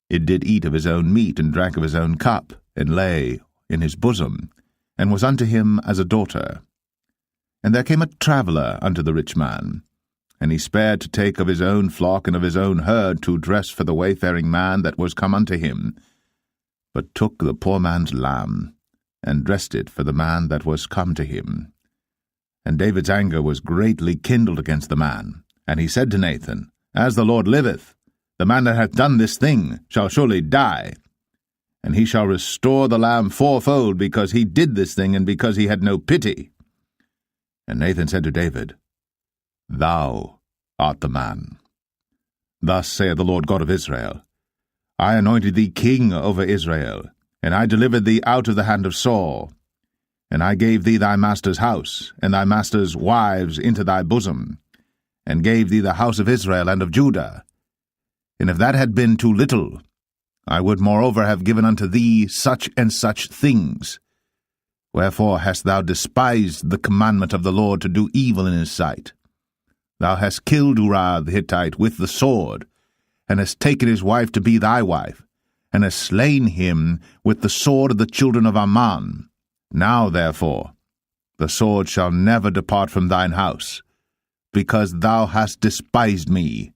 A: It did eat of his own meat, and drank of his own cup, and lay in his bosom, and was unto him as a daughter. And there came a traveller unto the rich man, and he spared to take of his own flock and of his own herd to dress for the wayfaring man that was come unto him, but took the poor man's lamb, and dressed it for the man that was come to him. And David's anger was greatly kindled against the man, and he said to Nathan, As the Lord liveth, the man that hath done this thing shall surely die, and he shall restore the lamb 4-fold, because he did this thing, and because he had no pity. And Nathan said to David, Thou art the man. Thus saith the Lord God of Israel, I anointed thee king over Israel, and I delivered thee out of the hand of Saul. And I gave thee thy master's house, and thy master's wives into thy bosom, and gave thee the house of Israel and of Judah. And if that had been too little, I would moreover have given unto thee such and such things. Wherefore hast thou despised the commandment of the Lord to do evil in his sight? Thou hast killed Uriah the Hittite with the sword, and hast taken his wife to be thy wife, and hast slain him with the sword of the children of Ammon. Now, therefore, the sword shall never depart from thine house, because thou hast despised me,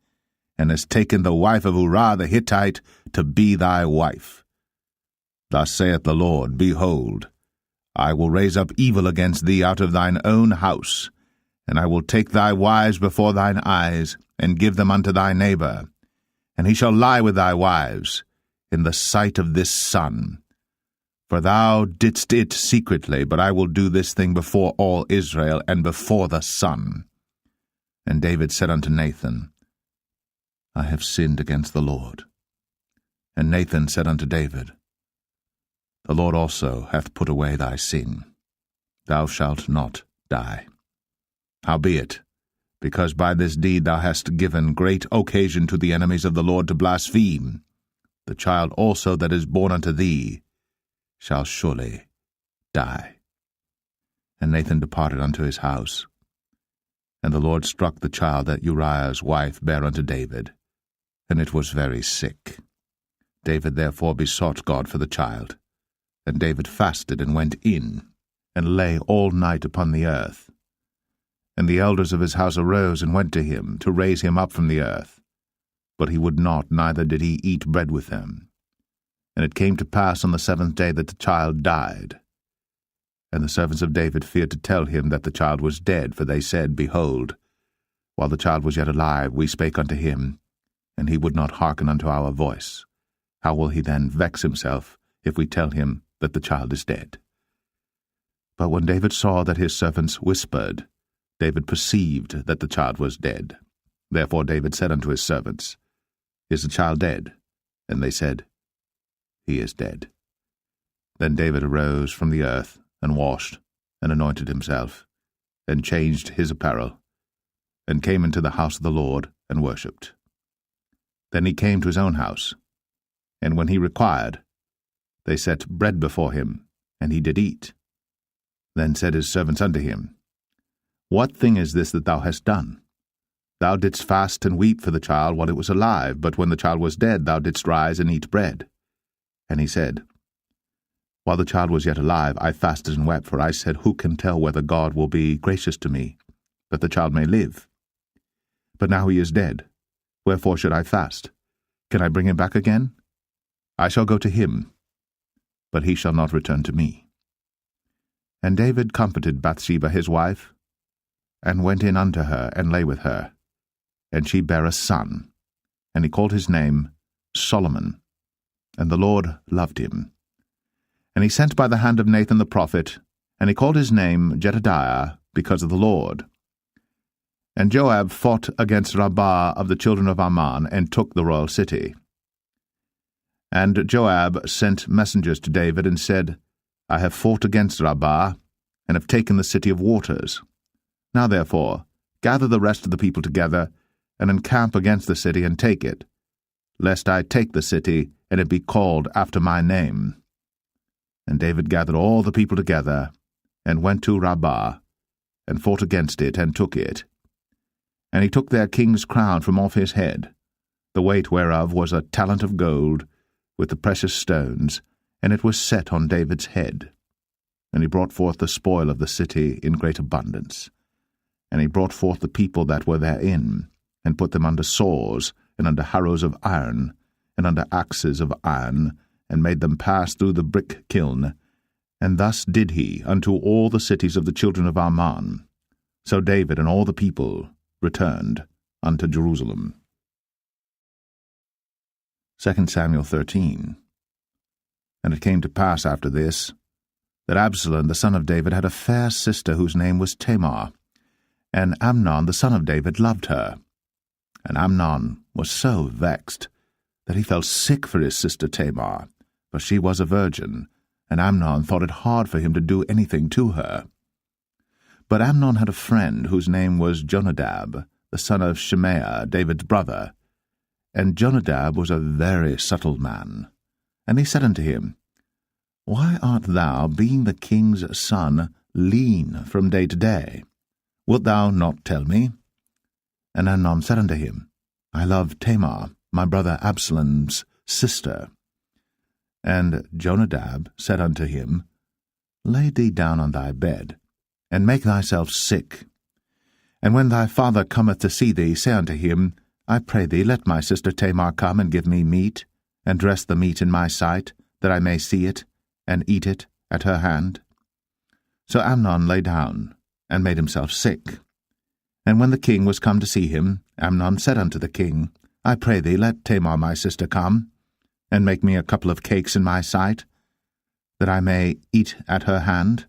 A: and hast taken the wife of Uriah the Hittite to be thy wife. Thus saith the Lord, Behold, I will raise up evil against thee out of thine own house, and I will take thy wives before thine eyes, and give them unto thy neighbor, and he shall lie with thy wives in the sight of this sun. For thou didst it secretly, but I will do this thing before all Israel, and before the sun. And David said unto Nathan, I have sinned against the Lord. And Nathan said unto David, The Lord also hath put away thy sin. Thou shalt not die. Howbeit, because by this deed thou hast given great occasion to the enemies of the Lord to blaspheme, the child also that is born unto thee shall surely die. And Nathan departed unto his house. And the Lord struck the child that Uriah's wife bare unto David, and it was very sick. David therefore besought God for the child. And David fasted and went in, and lay all night upon the earth. And the elders of his house arose and went to him, to raise him up from the earth. But he would not, neither did he eat bread with them. And it came to pass on the 7th day that the child died. And the servants of David feared to tell him that the child was dead, for they said, Behold, while the child was yet alive, we spake unto him, and he would not hearken unto our voice. How will he then vex himself, if we tell him that the child is dead? But when David saw that his servants whispered, David perceived that the child was dead. Therefore David said unto his servants, Is the child dead? And they said, He is dead. Then David arose from the earth, and washed, and anointed himself, and changed his apparel, and came into the house of the Lord, and worshipped. Then he came to his own house, and when he required, they set bread before him, and he did eat. Then said his servants unto him, What thing is this that thou hast done? Thou didst fast and weep for the child while it was alive, but when the child was dead thou didst rise and eat bread. And he said, While the child was yet alive, I fasted and wept, for I said, Who can tell whether God will be gracious to me, that the child may live? But now he is dead. Wherefore should I fast? Can I bring him back again? I shall go to him, but he shall not return to me. And David comforted Bathsheba his wife, and went in unto her, and lay with her. And she bare a son, and he called his name Solomon. And the Lord loved him. And he sent by the hand of Nathan the prophet, and he called his name Jedediah, because of the Lord. And Joab fought against Rabbah of the children of Ammon, and took the royal city. And Joab sent messengers to David, and said, I have fought against Rabbah, and have taken the city of waters. Now therefore, gather the rest of the people together, and encamp against the city, and take it, lest I take the city, and it be called after my name. And David gathered all the people together, and went to Rabbah, and fought against it, and took it. And he took their king's crown from off his head, the weight whereof was a talent of gold, with the precious stones, and it was set on David's head. And he brought forth the spoil of the city in great abundance. And he brought forth the people that were therein, and put them under saws, and under harrows of iron, and under axes of iron, and made them pass through the brick kiln. And thus did he unto all the cities of the children of Ammon. So David and all the people returned unto Jerusalem. 2 Samuel 13. And it came to pass after this, that Absalom the son of David had a fair sister whose name was Tamar, and Amnon the son of David loved her. And Amnon was so vexed that he felt sick for his sister Tamar, for she was a virgin, and Amnon thought it hard for him to do anything to her. But Amnon had a friend whose name was Jonadab, the son of Shimea, David's brother. And Jonadab was a very subtle man. And he said unto him, Why art thou, being the king's son, lean from day to day? Wilt thou not tell me? And Amnon said unto him, I love Tamar, my brother Absalom's sister. And Jonadab said unto him, Lay thee down on thy bed, and make thyself sick. And when thy father cometh to see thee, say unto him, I pray thee, let my sister Tamar come and give me meat, and dress the meat in my sight, that I may see it, and eat it at her hand. So Amnon lay down, and made himself sick. And when the king was come to see him, Amnon said unto the king, I pray thee, let Tamar my sister come, and make me a couple of cakes in my sight, that I may eat at her hand.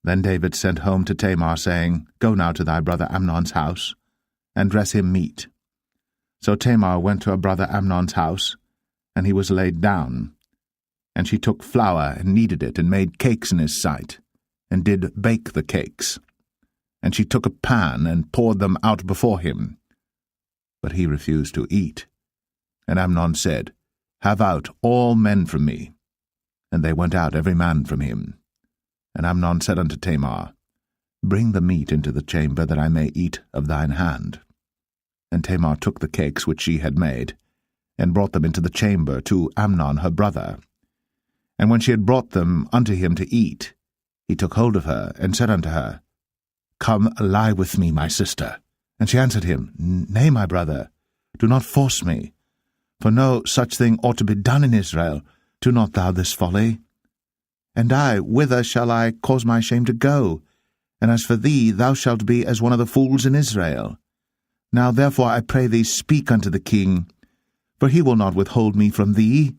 A: Then David sent home to Tamar, saying, Go now to thy brother Amnon's house, and dress him meat. So Tamar went to her brother Amnon's house, and he was laid down. And she took flour, and kneaded it, and made cakes in his sight, and did bake the cakes. And she took a pan, and poured them out before him. But he refused to eat. And Amnon said, Have out all men from me. And they went out every man from him. And Amnon said unto Tamar, Bring the meat into the chamber, that I may eat of thine hand. And Tamar took the cakes which she had made, and brought them into the chamber to Amnon her brother. And when she had brought them unto him to eat, he took hold of her, and said unto her, Come, lie with me, my sister. And she answered him, Nay, my brother, do not force me. For no such thing ought to be done in Israel. Do not thou this folly. And I, whither shall I cause my shame to go? And as for thee, thou shalt be as one of the fools in Israel. Now therefore I pray thee, speak unto the king, for he will not withhold me from thee.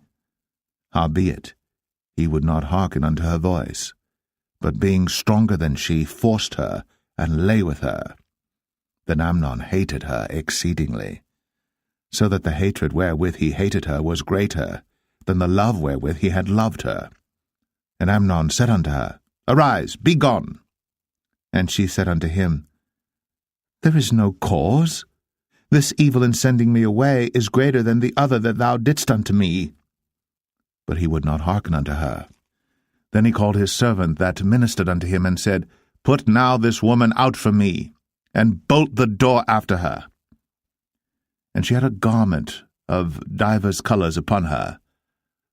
A: Howbeit, he would not hearken unto her voice, but being stronger than she, forced her, and lay with her. Then Amnon hated her exceedingly, so that the hatred wherewith he hated her was greater than the love wherewith he had loved her. And Amnon said unto her, Arise, be gone. And she said unto him, There is no cause. This evil in sending me away is greater than the other that thou didst unto me. But he would not hearken unto her. Then he called his servant that ministered unto him, and said, Put now this woman out from me, and bolt the door after her. And she had a garment of divers colours upon her,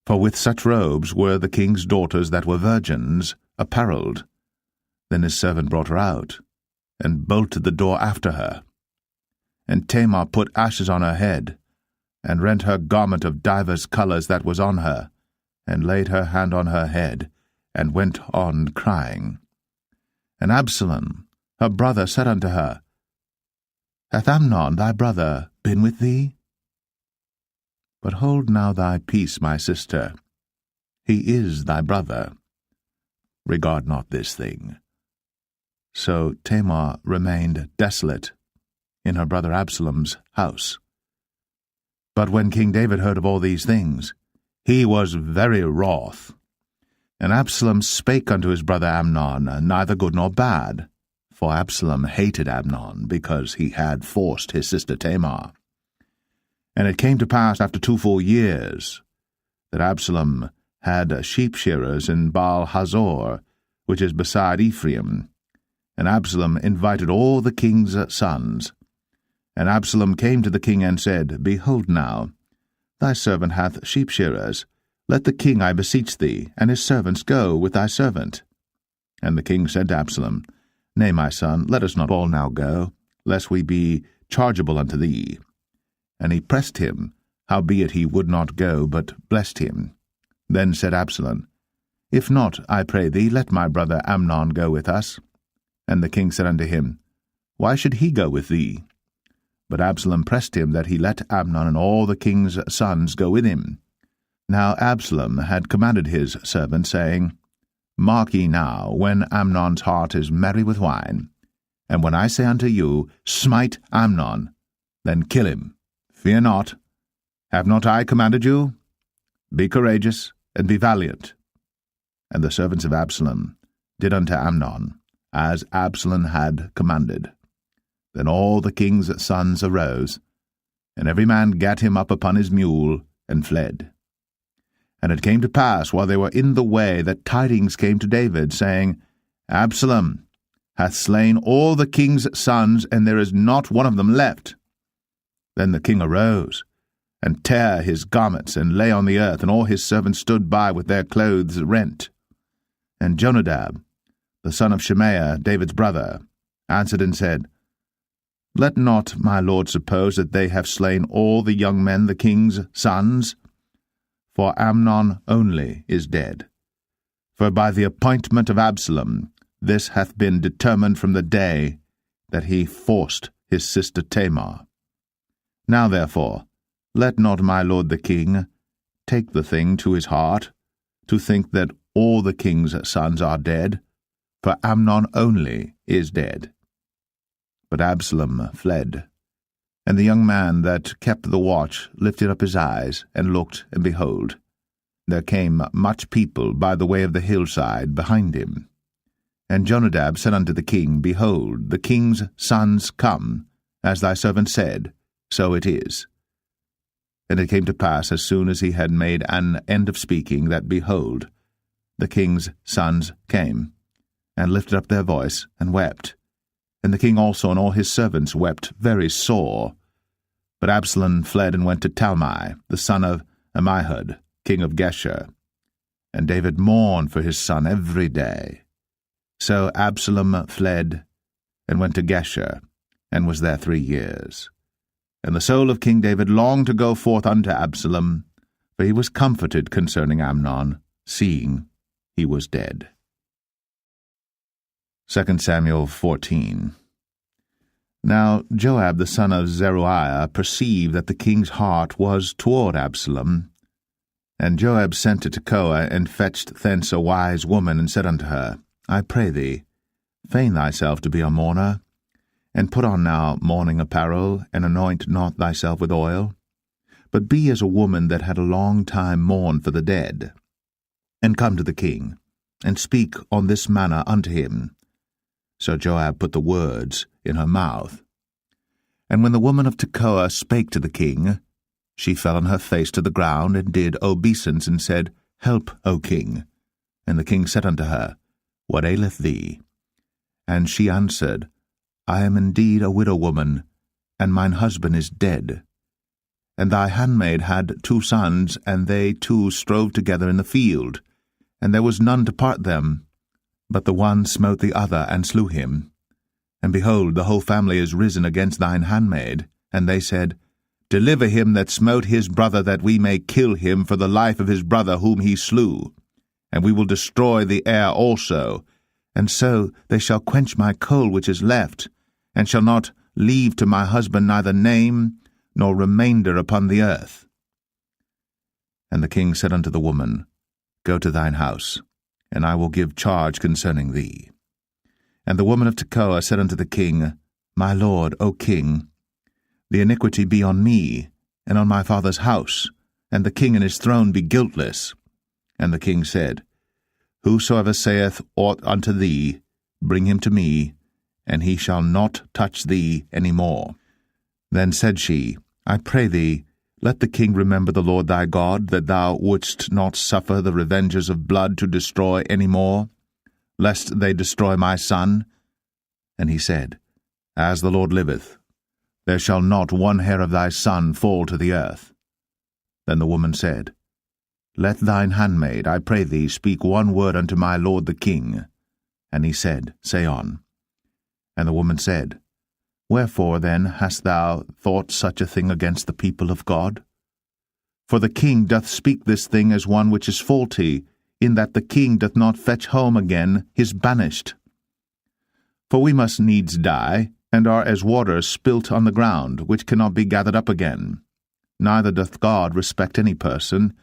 A: for with such robes were the king's daughters that were virgins apparelled. Then his servant brought her out, and bolted the door after her. And Tamar put ashes on her head, and rent her garment of divers colours that was on her, and laid her hand on her head, and went on crying. And Absalom, her brother, said unto her, Hath Amnon thy brother been with thee? But hold now thy peace, my sister. He is thy brother. Regard not this thing. So Tamar remained desolate in her brother Absalom's house. But when King David heard of all these things, he was very wroth. And Absalom spake unto his brother Amnon, neither good nor bad, for Absalom hated Amnon, because he had forced his sister Tamar. And it came to pass after 2 full years, that Absalom had sheep shearers in Baal-Hazor, which is beside Ephraim. And Absalom invited all the king's sons. And Absalom came to the king and said, Behold now, thy servant hath sheep shearers. Let the king, I beseech thee, and his servants go with thy servant. And the king said to Absalom, Nay, my son, let us not all now go, lest we be chargeable unto thee. And he pressed him, howbeit he would not go, but blessed him. Then said Absalom, If not, I pray thee, let my brother Amnon go with us. And the king said unto him, Why should he go with thee? But Absalom pressed him that he let Amnon and all the king's sons go with him. Now Absalom had commanded his servant, saying, Mark ye now, when Amnon's heart is merry with wine, and when I say unto you, Smite Amnon, then kill him. Fear not. Have not I commanded you? Be courageous, and be valiant. And the servants of Absalom did unto Amnon, as Absalom had commanded. Then all the king's sons arose, and every man gat him up upon his mule, and fled. And it came to pass, while they were in the way, that tidings came to David, saying, Absalom hath slain all the king's sons, and there is not one of them left. Then the king arose, and tare his garments, and lay on the earth, and all his servants stood by with their clothes rent. And Jonadab, the son of Shemaiah, David's brother, answered and said, Let not my lord suppose that they have slain all the young men, the king's sons, for Amnon only is dead. For by the appointment of Absalom this hath been determined from the day that he forced his sister Tamar. Now therefore, let not my lord the king take the thing to his heart, to think that all the king's sons are dead, for Amnon only is dead. But Absalom fled. And the young man that kept the watch lifted up his eyes, and looked, and behold, there came much people by the way of the hillside behind him. And Jonadab said unto the king, Behold, the king's sons come, as thy servant said, so it is. And it came to pass, as soon as he had made an end of speaking, that, behold, the king's sons came. and lifted up their voice, and wept. And the king also and all his servants wept very sore. But Absalom fled and went to Talmai, the son of Ammihud, king of Geshur. And David mourned for his son every day. So Absalom fled and went to Geshur, and was there 3 years. And the soul of King David longed to go forth unto Absalom, for he was comforted concerning Amnon, seeing he was dead. 2 Samuel 14. Now Joab the son of Zeruiah perceived that the king's heart was toward Absalom. And Joab sent to Tekoa, and fetched thence a wise woman, and said unto her, I pray thee, feign thyself to be a mourner, and put on now mourning apparel, and anoint not thyself with oil, but be as a woman that had a long time mourned for the dead, and come to the king, and speak on this manner unto him. So Joab put the words in her mouth. And when the woman of Tekoa spake to the king, she fell on her face to the ground, and did obeisance, and said, Help, O king. And the king said unto her, What aileth thee? And she answered, I am indeed a widow woman, and mine husband is dead. And thy handmaid had 2 sons, and they 2 strove together in the field, and there was none to part them. But the one smote the other, and slew him. And behold, the whole family is risen against thine handmaid. And they said, Deliver him that smote his brother, that we may kill him for the life of his brother whom he slew. And we will destroy the heir also. And so they shall quench my coal which is left, and shall not leave to my husband neither name nor remainder upon the earth. And the king said unto the woman, Go to thine house, and I will give charge concerning thee. And the woman of Tekoa said unto the king, My lord, O king, the iniquity be on me, and on my father's house, and the king and his throne be guiltless. And the king said, Whosoever saith aught unto thee, bring him to me, and he shall not touch thee any more. Then said she, I pray thee, let the king remember the Lord thy God, that thou wouldst not suffer the revengers of blood to destroy any more, lest they destroy my son. And he said, As the Lord liveth, there shall not one hair of thy son fall to the earth. Then the woman said, Let thine handmaid, I pray thee, speak one word unto my lord the king. And he said, Say on. And the woman said, Wherefore then hast thou thought such a thing against the people of God? For the king doth speak this thing as one which is faulty, in that the king doth not fetch home again his banished. For we must needs die, and are as water spilt on the ground, which cannot be gathered up again. Neither doth God respect any person,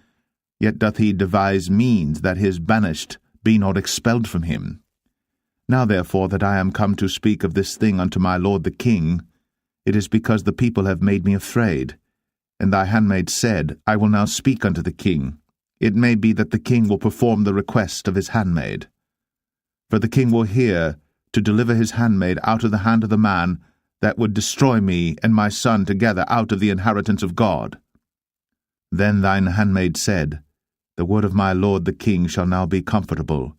A: yet doth he devise means that his banished be not expelled from him. Now therefore that I am come to speak of this thing unto my lord the king, it is because the people have made me afraid. And thy handmaid said, I will now speak unto the king. It may be that the king will perform the request of his handmaid. For the king will hear to deliver his handmaid out of the hand of the man that would destroy me and my son together out of the inheritance of God. Then thine handmaid said, The word of my lord the king shall now be comfortable.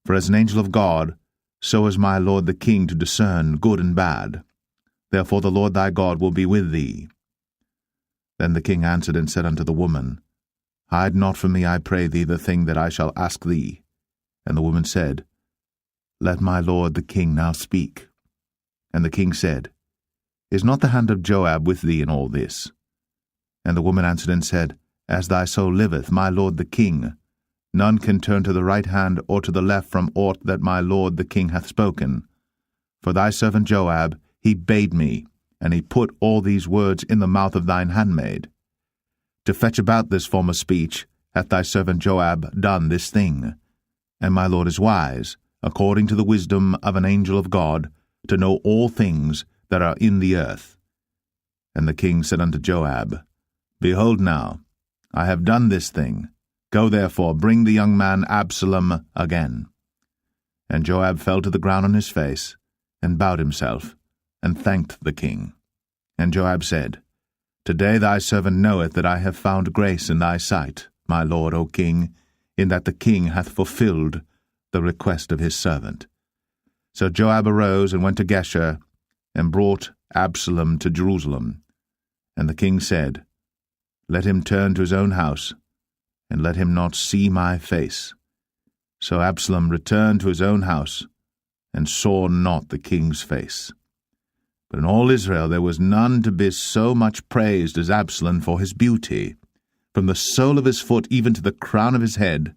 A: For as an angel of God, so is my lord the king to discern good and bad. Therefore the Lord thy God will be with thee. Then the king answered and said unto the woman, Hide not from me, I pray thee, the thing that I shall ask thee. And the woman said, Let my lord the king now speak. And the king said, Is not the hand of Joab with thee in all this? And the woman answered and said, As thy soul liveth, my lord the king, none can turn to the right hand or to the left from aught that my lord the king hath spoken. For thy servant Joab, he bade me, and he put all these words in the mouth of thine handmaid. To fetch about this former speech hath thy servant Joab done this thing. And my lord is wise, according to the wisdom of an angel of God, to know all things that are in the earth. And the king said unto Joab, Behold now, I have done this thing. Go therefore, bring the young man Absalom again. And Joab fell to the ground on his face, and bowed himself, and thanked the king. And Joab said, Today thy servant knoweth that I have found grace in thy sight, my lord, O king, in that the king hath fulfilled the request of his servant. So Joab arose and went to Geshur, and brought Absalom to Jerusalem. And the king said, Let him turn to his own house, and let him not see my face. So Absalom returned to his own house, and saw not the king's face. But in all Israel there was none to be so much praised as Absalom for his beauty. From the sole of his foot even to the crown of his head,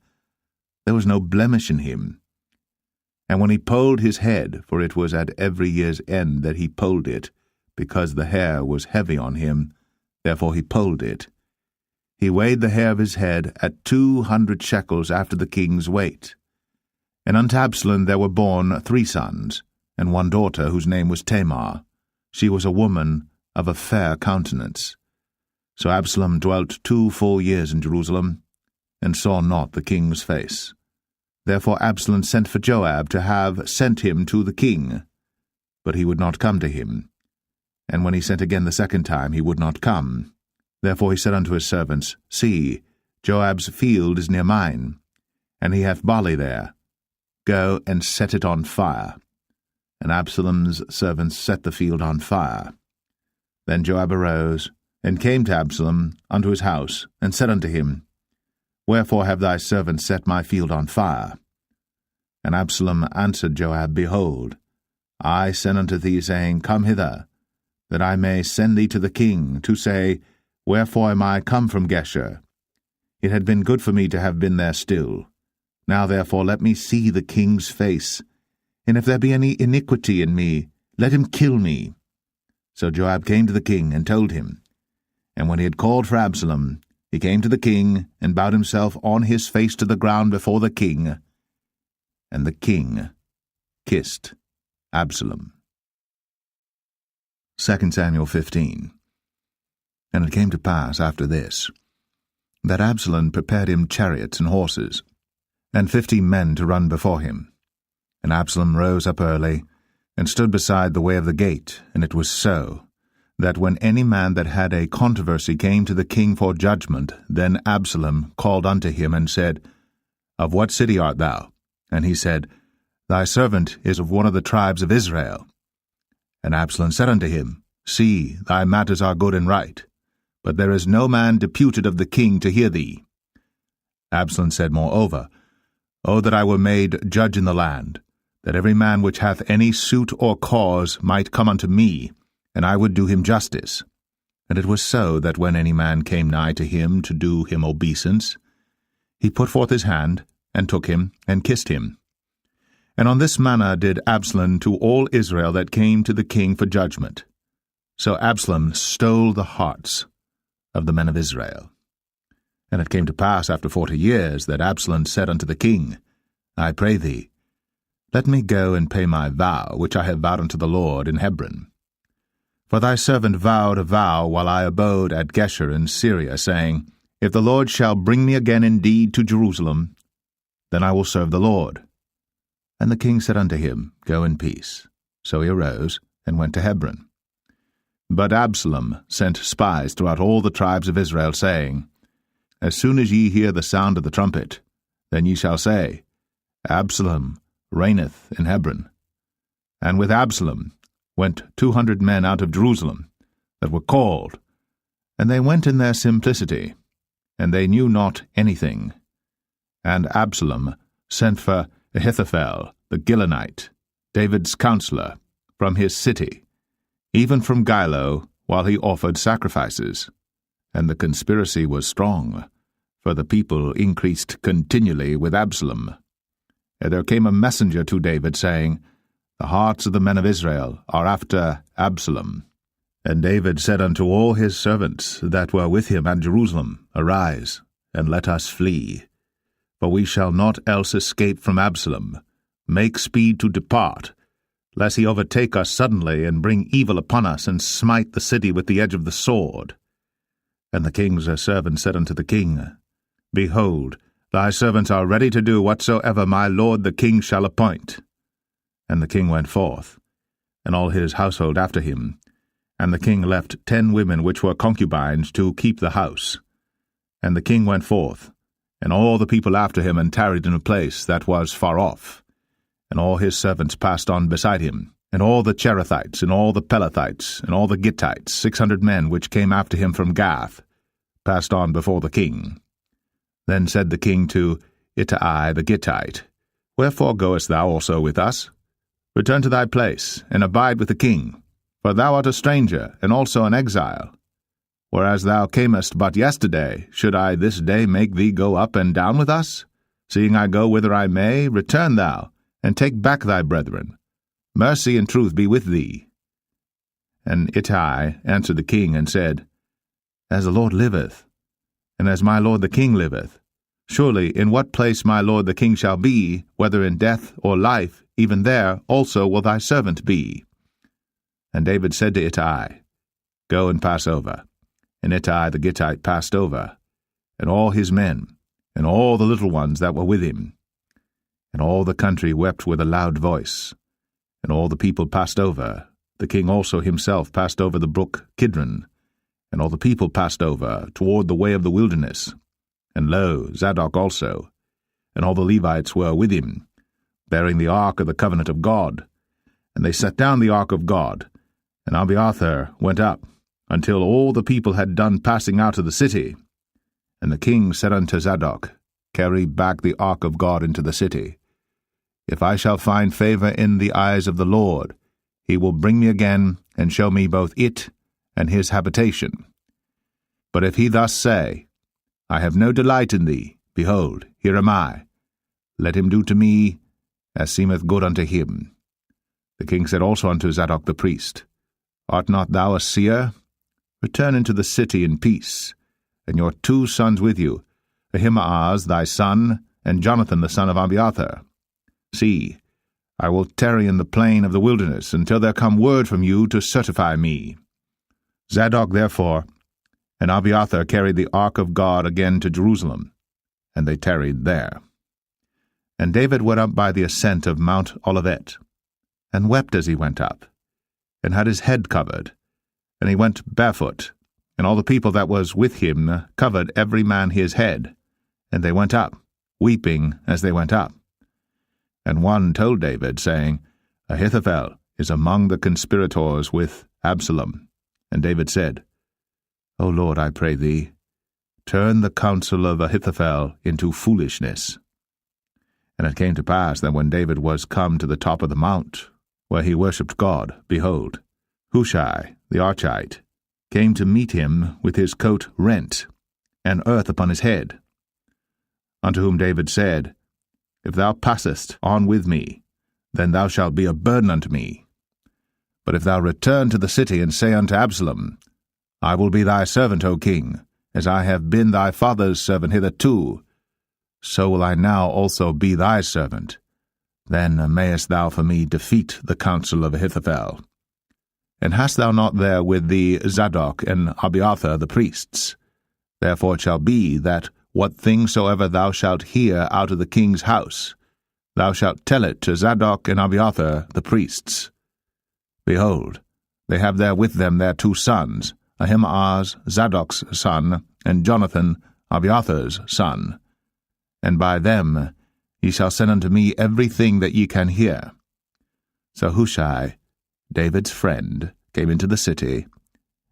A: there was no blemish in him. And when he polled his head, for it was at every year's end that he polled it, because the hair was heavy on him, therefore he polled it, he weighed the hair of his head at 200 shekels after the king's weight. And unto Absalom there were born 3 sons, and 1 daughter, whose name was Tamar. She was a woman of a fair countenance. So Absalom dwelt 2 full years in Jerusalem, and saw not the king's face. Therefore Absalom sent for Joab to have sent him to the king, but he would not come to him. And when he sent again the second time, he would not come. Therefore he said unto his servants, See, Joab's field is near mine, and he hath barley there. Go and set it on fire. And Absalom's servants set the field on fire. Then Joab arose, and came to Absalom unto his house, and said unto him, Wherefore have thy servants set my field on fire? And Absalom answered Joab, Behold, I sent unto thee, saying, Come hither, that I may send thee to the king, to say, Wherefore am I come from Geshur? It had been good for me to have been there still. Now therefore let me see the king's face, and if there be any iniquity in me, let him kill me. So Joab came to the king, and told him. And when he had called for Absalom, he came to the king, and bowed himself on his face to the ground before the king. And the king kissed Absalom. 2 Samuel 15. And it came to pass after this, that Absalom prepared him chariots and horses, and 50 men to run before him. And Absalom rose up early, and stood beside the way of the gate. And it was so, that when any man that had a controversy came to the king for judgment, then Absalom called unto him, and said, Of what city art thou? And he said, Thy servant is of one of the tribes of Israel. And Absalom said unto him, See, thy matters are good and right, but there is no man deputed of the king to hear thee. Absalom said moreover, O that I were made judge in the land, that every man which hath any suit or cause might come unto me, and I would do him justice. And it was so, that when any man came nigh to him to do him obeisance, he put forth his hand, and took him, and kissed him. And on this manner did Absalom to all Israel that came to the king for judgment. So Absalom stole the hearts of the men of Israel. And it came to pass after 40 years, that Absalom said unto the king, I pray thee, let me go and pay my vow, which I have vowed unto the Lord in Hebron. For thy servant vowed a vow while I abode at Geshur in Syria, saying, If the Lord shall bring me again indeed to Jerusalem, then I will serve the Lord. And the king said unto him, Go in peace. So he arose, and went to Hebron. But Absalom sent spies throughout all the tribes of Israel, saying, As soon as ye hear the sound of the trumpet, then ye shall say, Absalom reigneth in Hebron. And with Absalom went 200 men out of Jerusalem, that were called, and they went in their simplicity, and they knew not anything. And Absalom sent for Ahithophel the Gilonite, David's counselor, from his city, even from Gilo, while he offered sacrifices. And the conspiracy was strong, for the people increased continually with Absalom. And there came a messenger to David, saying, The hearts of the men of Israel are after Absalom. And David said unto all his servants that were with him at Jerusalem, Arise, and let us flee. For we shall not else escape from Absalom. Make speed to depart, lest he overtake us suddenly, and bring evil upon us, and smite the city with the edge of the sword. And the king's servant said unto the king, Behold, thy servants are ready to do whatsoever my lord the king shall appoint. And the king went forth, and all his household after him. And the king left 10 women which were concubines to keep the house. And the king went forth, and all the people after him, and tarried in a place that was far off. and all his servants passed on beside him, and all the Cherethites, and all the Pelethites, and all the Gittites, 600 men which came after him from Gath, passed on before the king. Then said the king to Ittai the Gittite, Wherefore goest thou also with us? Return to thy place, and abide with the king, for thou art a stranger, and also an exile. Whereas thou camest but yesterday, should I this day make thee go up and down with us? Seeing I go whither I may, return thou, and take back thy brethren. Mercy and truth be with thee. And Ittai answered the king, and said, As the Lord liveth, and as my lord the king liveth, surely in what place my lord the king shall be, whether in death or life, even there also will thy servant be. And David said to Ittai, Go and pass over. And Ittai the Gittite passed over, and all his men, and all the little ones that were with him. And all the country wept with a loud voice. And all the people passed over. The king also himself passed over the brook Kidron. And all the people passed over toward the way of the wilderness. And lo, Zadok also, and all the Levites were with him, bearing the ark of the covenant of God. And they set down the ark of God, and Abiathar went up, until all the people had done passing out of the city. And the king said unto Zadok, Carry back the ark of God into the city. If I shall find favor in the eyes of the Lord, he will bring me again, and show me both it and his habitation. But if he thus say, I have no delight in thee, behold, here am I. Let him do to me as seemeth good unto him. The king said also unto Zadok the priest, Art not thou a seer? Return into the city in peace, and your 2 sons with you, Ahimaaz thy son, and Jonathan the son of Abiathar. See, I will tarry in the plain of the wilderness until there come word from you to certify me. Zadok therefore and Abiathar carried the ark of God again to Jerusalem, and they tarried there. And David went up by the ascent of Mount Olivet, and wept as he went up, and had his head covered, and he went barefoot, and all the people that was with him covered every man his head, and they went up, weeping as they went up. And one told David, saying, Ahithophel is among the conspirators with Absalom. And David said, O Lord, I pray thee, turn the counsel of Ahithophel into foolishness. And it came to pass that when David was come to the top of the mount, where he worshipped God, behold, Hushai the Archite came to meet him with his coat rent, and earth upon his head. Unto whom David said, If thou passest on with me, then thou shalt be a burden unto me. But if thou return to the city, and say unto Absalom, I will be thy servant, O king, as I have been thy father's servant hitherto, so will I now also be thy servant. Then mayest thou for me defeat the counsel of Ahithophel. And hast thou not there with thee Zadok and Abiathar the priests? Therefore it shall be that what thing soever thou shalt hear out of the king's house, thou shalt tell it to Zadok and Abiathar the priests. Behold, they have there with them their 2 sons, Ahimaaz Zadok's son, and Jonathan Abiathar's son. And by them ye shall send unto me everything that ye can hear. So Hushai, David's friend, came into the city,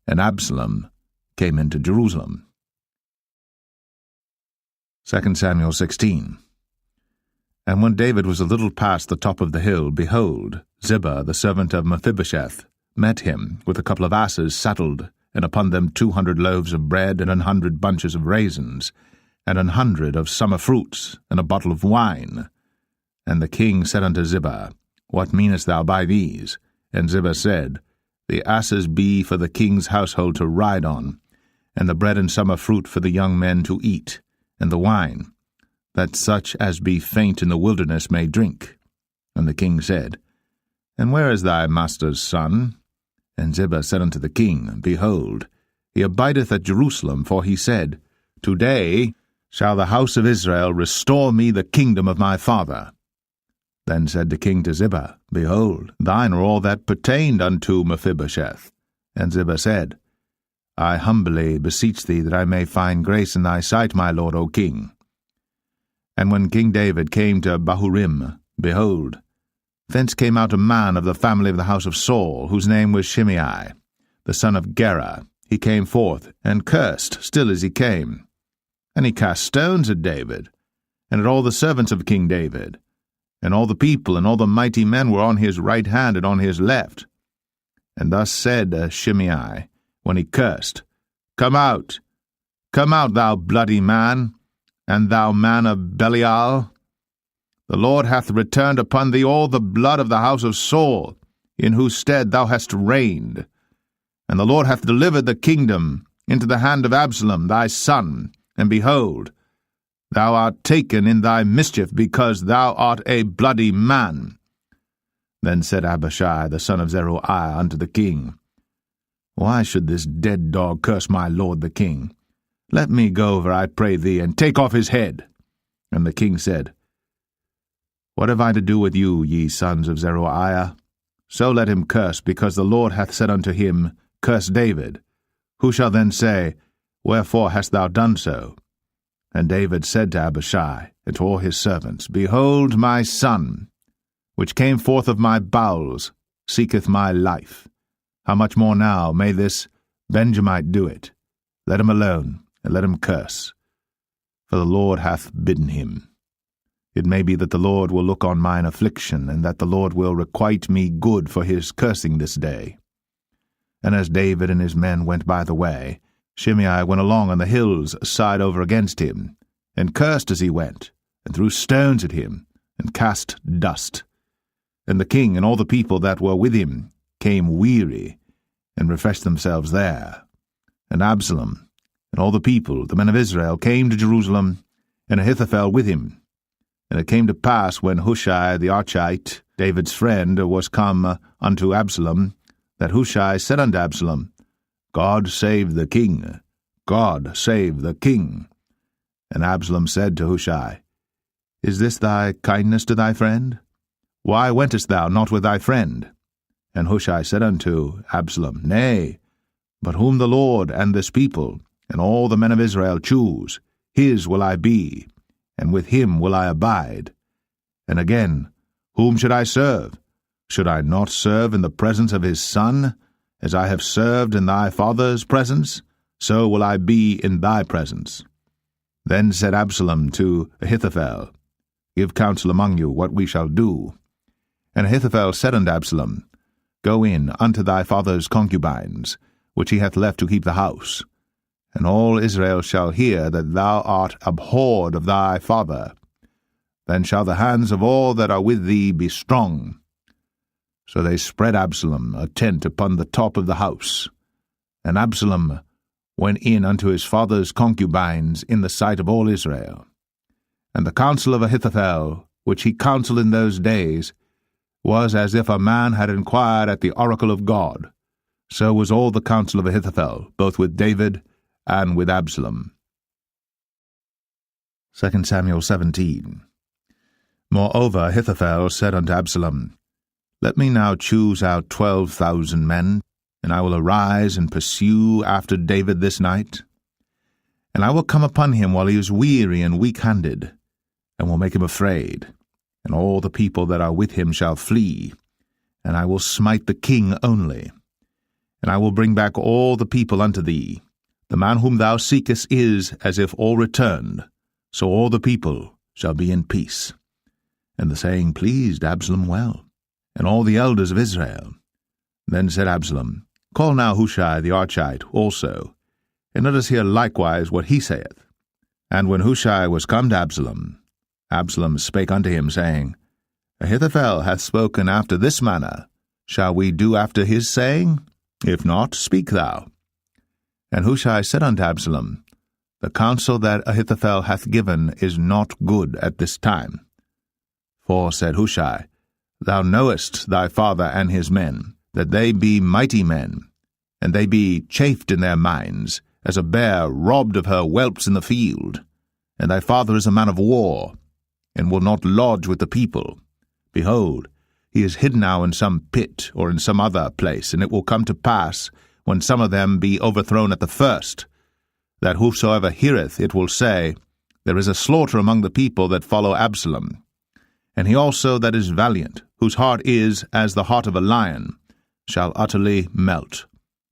A: and Absalom came into Jerusalem. 2 Samuel 16. And when David was a little past the top of the hill, behold, Ziba, the servant of Mephibosheth, met him with a couple of asses saddled, and upon them 200 loaves of bread, and 100 bunches of raisins, and 100 of summer fruits, and a bottle of wine. And the king said unto Ziba, What meanest thou by these? And Ziba said, The asses be for the king's household to ride on, and the bread and summer fruit for the young men to eat, and the wine, that such as be faint in the wilderness may drink. And the king said, And where is thy master's son? And Ziba said unto the king, Behold, he abideth at Jerusalem, for he said, Today shall the house of Israel restore me the kingdom of my father. Then said the king to Ziba, Behold, thine are all that pertained unto Mephibosheth. And Ziba said, I humbly beseech thee that I may find grace in thy sight, my lord, O king. And when King David came to Bahurim, behold, Thence came out a man of the family of the house of Saul, whose name was Shimei, the son of Gera. He came forth, and cursed still as he came. And he cast stones at David, and at all the servants of King David. And all the people and all the mighty men were on his right hand and on his left. And thus said Shimei, when he cursed, come out, thou bloody man, and thou man of Belial. The Lord hath returned upon thee all the blood of the house of Saul, in whose stead thou hast reigned. And the Lord hath delivered the kingdom into the hand of Absalom thy son, and behold, thou art taken in thy mischief, because thou art a bloody man. Then said Abishai the son of Zeruiah unto the king, Why should this dead dog curse my lord the king? Let me go over, I pray thee, and take off his head. And the king said, What have I to do with you, ye sons of Zeruiah? So let him curse, because the Lord hath said unto him, Curse David. Who shall then say, Wherefore hast thou done so? And David said to Abishai and to all his servants, Behold, my son, which came forth of my bowels, seeketh my life. How much more now may this Benjamite do it? Let him alone, and let him curse. For the Lord hath bidden him. It may be that the Lord will look on mine affliction, and that the Lord will requite me good for his cursing this day. And as David and his men went by the way, Shimei went along on the hills side over against him, and cursed as he went, and threw stones at him, and cast dust. And the king and all the people that were with him came weary, and refreshed themselves there. And Absalom and all the people, the men of Israel, came to Jerusalem, and Ahithophel with him. And it came to pass, when Hushai the Archite, David's friend, was come unto Absalom, that Hushai said unto Absalom, God save the king, God save the king. And Absalom said to Hushai, Is this thy kindness to thy friend? Why wentest thou not with thy friend? And Hushai said unto Absalom, Nay, but whom the Lord and this people and all the men of Israel choose, his will I be, and with him will I abide. And again, whom should I serve? Should I not serve in the presence of his son? As I have served in thy father's presence, so will I be in thy presence. Then said Absalom to Ahithophel, Give counsel among you what we shall do. And Ahithophel said unto Absalom, Go in unto thy father's concubines, which he hath left to keep the house. And all Israel shall hear that thou art abhorred of thy father. Then shall the hands of all that are with thee be strong. So they spread Absalom a tent upon the top of the house. And Absalom went in unto his father's concubines in the sight of all Israel. And the counsel of Ahithophel, which he counselled in those days, was as if a man had inquired at the oracle of God. So was all the counsel of Ahithophel, both with David and with Absalom. 2 Samuel 17. Moreover Ahithophel said unto Absalom, Let me now choose out 12,000 men, and I will arise and pursue after David this night. And I will come upon him while he is weary and weak-handed, and will make him afraid, and all the people that are with him shall flee, and I will smite the king only. And I will bring back all the people unto thee. The man whom thou seekest is as if all returned, so all the people shall be in peace. And the saying pleased Absalom well, and all the elders of Israel. Then said Absalom, Call now Hushai the Archite also, and let us hear likewise what he saith. And when Hushai was come to Absalom, Absalom spake unto him, saying, Ahithophel hath spoken after this manner. Shall we do after his saying? If not, speak thou. And Hushai said unto Absalom, The counsel that Ahithophel hath given is not good at this time. For, said Hushai, Thou knowest thy father and his men, that they be mighty men, and they be chafed in their minds, as a bear robbed of her whelps in the field. And thy father is a man of war, and will not lodge with the people. Behold, he is hid now in some pit, or in some other place, and it will come to pass, when some of them be overthrown at the first, that whosoever heareth it will say, There is a slaughter among the people that follow Absalom. And he also that is valiant, whose heart is as the heart of a lion, shall utterly melt.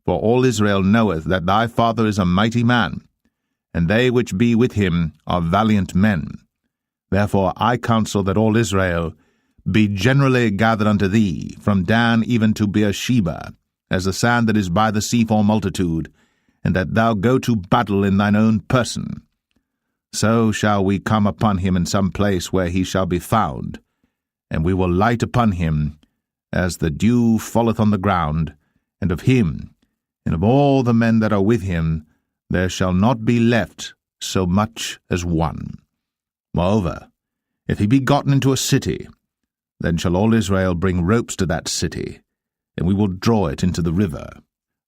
A: For all Israel knoweth that thy father is a mighty man, and they which be with him are valiant men. Therefore I counsel that all Israel be generally gathered unto thee, from Dan even to Beersheba, as the sand that is by the sea for multitude, and that thou go to battle in thine own person. So shall we come upon him in some place where he shall be found, and we will light upon him as the dew falleth on the ground, and of him, and of all the men that are with him, there shall not be left so much as one. Moreover, if he be gotten into a city, then shall all Israel bring ropes to that city, and we will draw it into the river,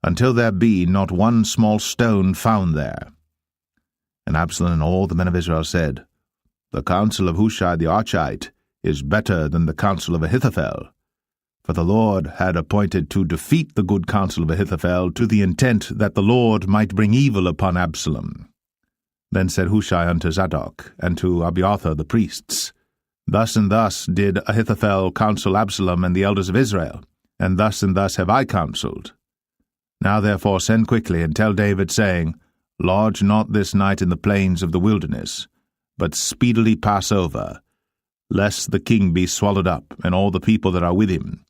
A: until there be not one small stone found there. And Absalom and all the men of Israel said, The counsel of Hushai the Archite is better than the counsel of Ahithophel. For the Lord had appointed to defeat the good counsel of Ahithophel, to the intent that the Lord might bring evil upon Absalom. Then said Hushai unto Zadok, and to Abiathar the priests, Thus and thus did Ahithophel counsel Absalom and the elders of Israel, and thus have I counselled. Now therefore send quickly, and tell David, saying, Lodge not this night in the plains of the wilderness, but speedily pass over, lest the king be swallowed up, and all the people that are with him.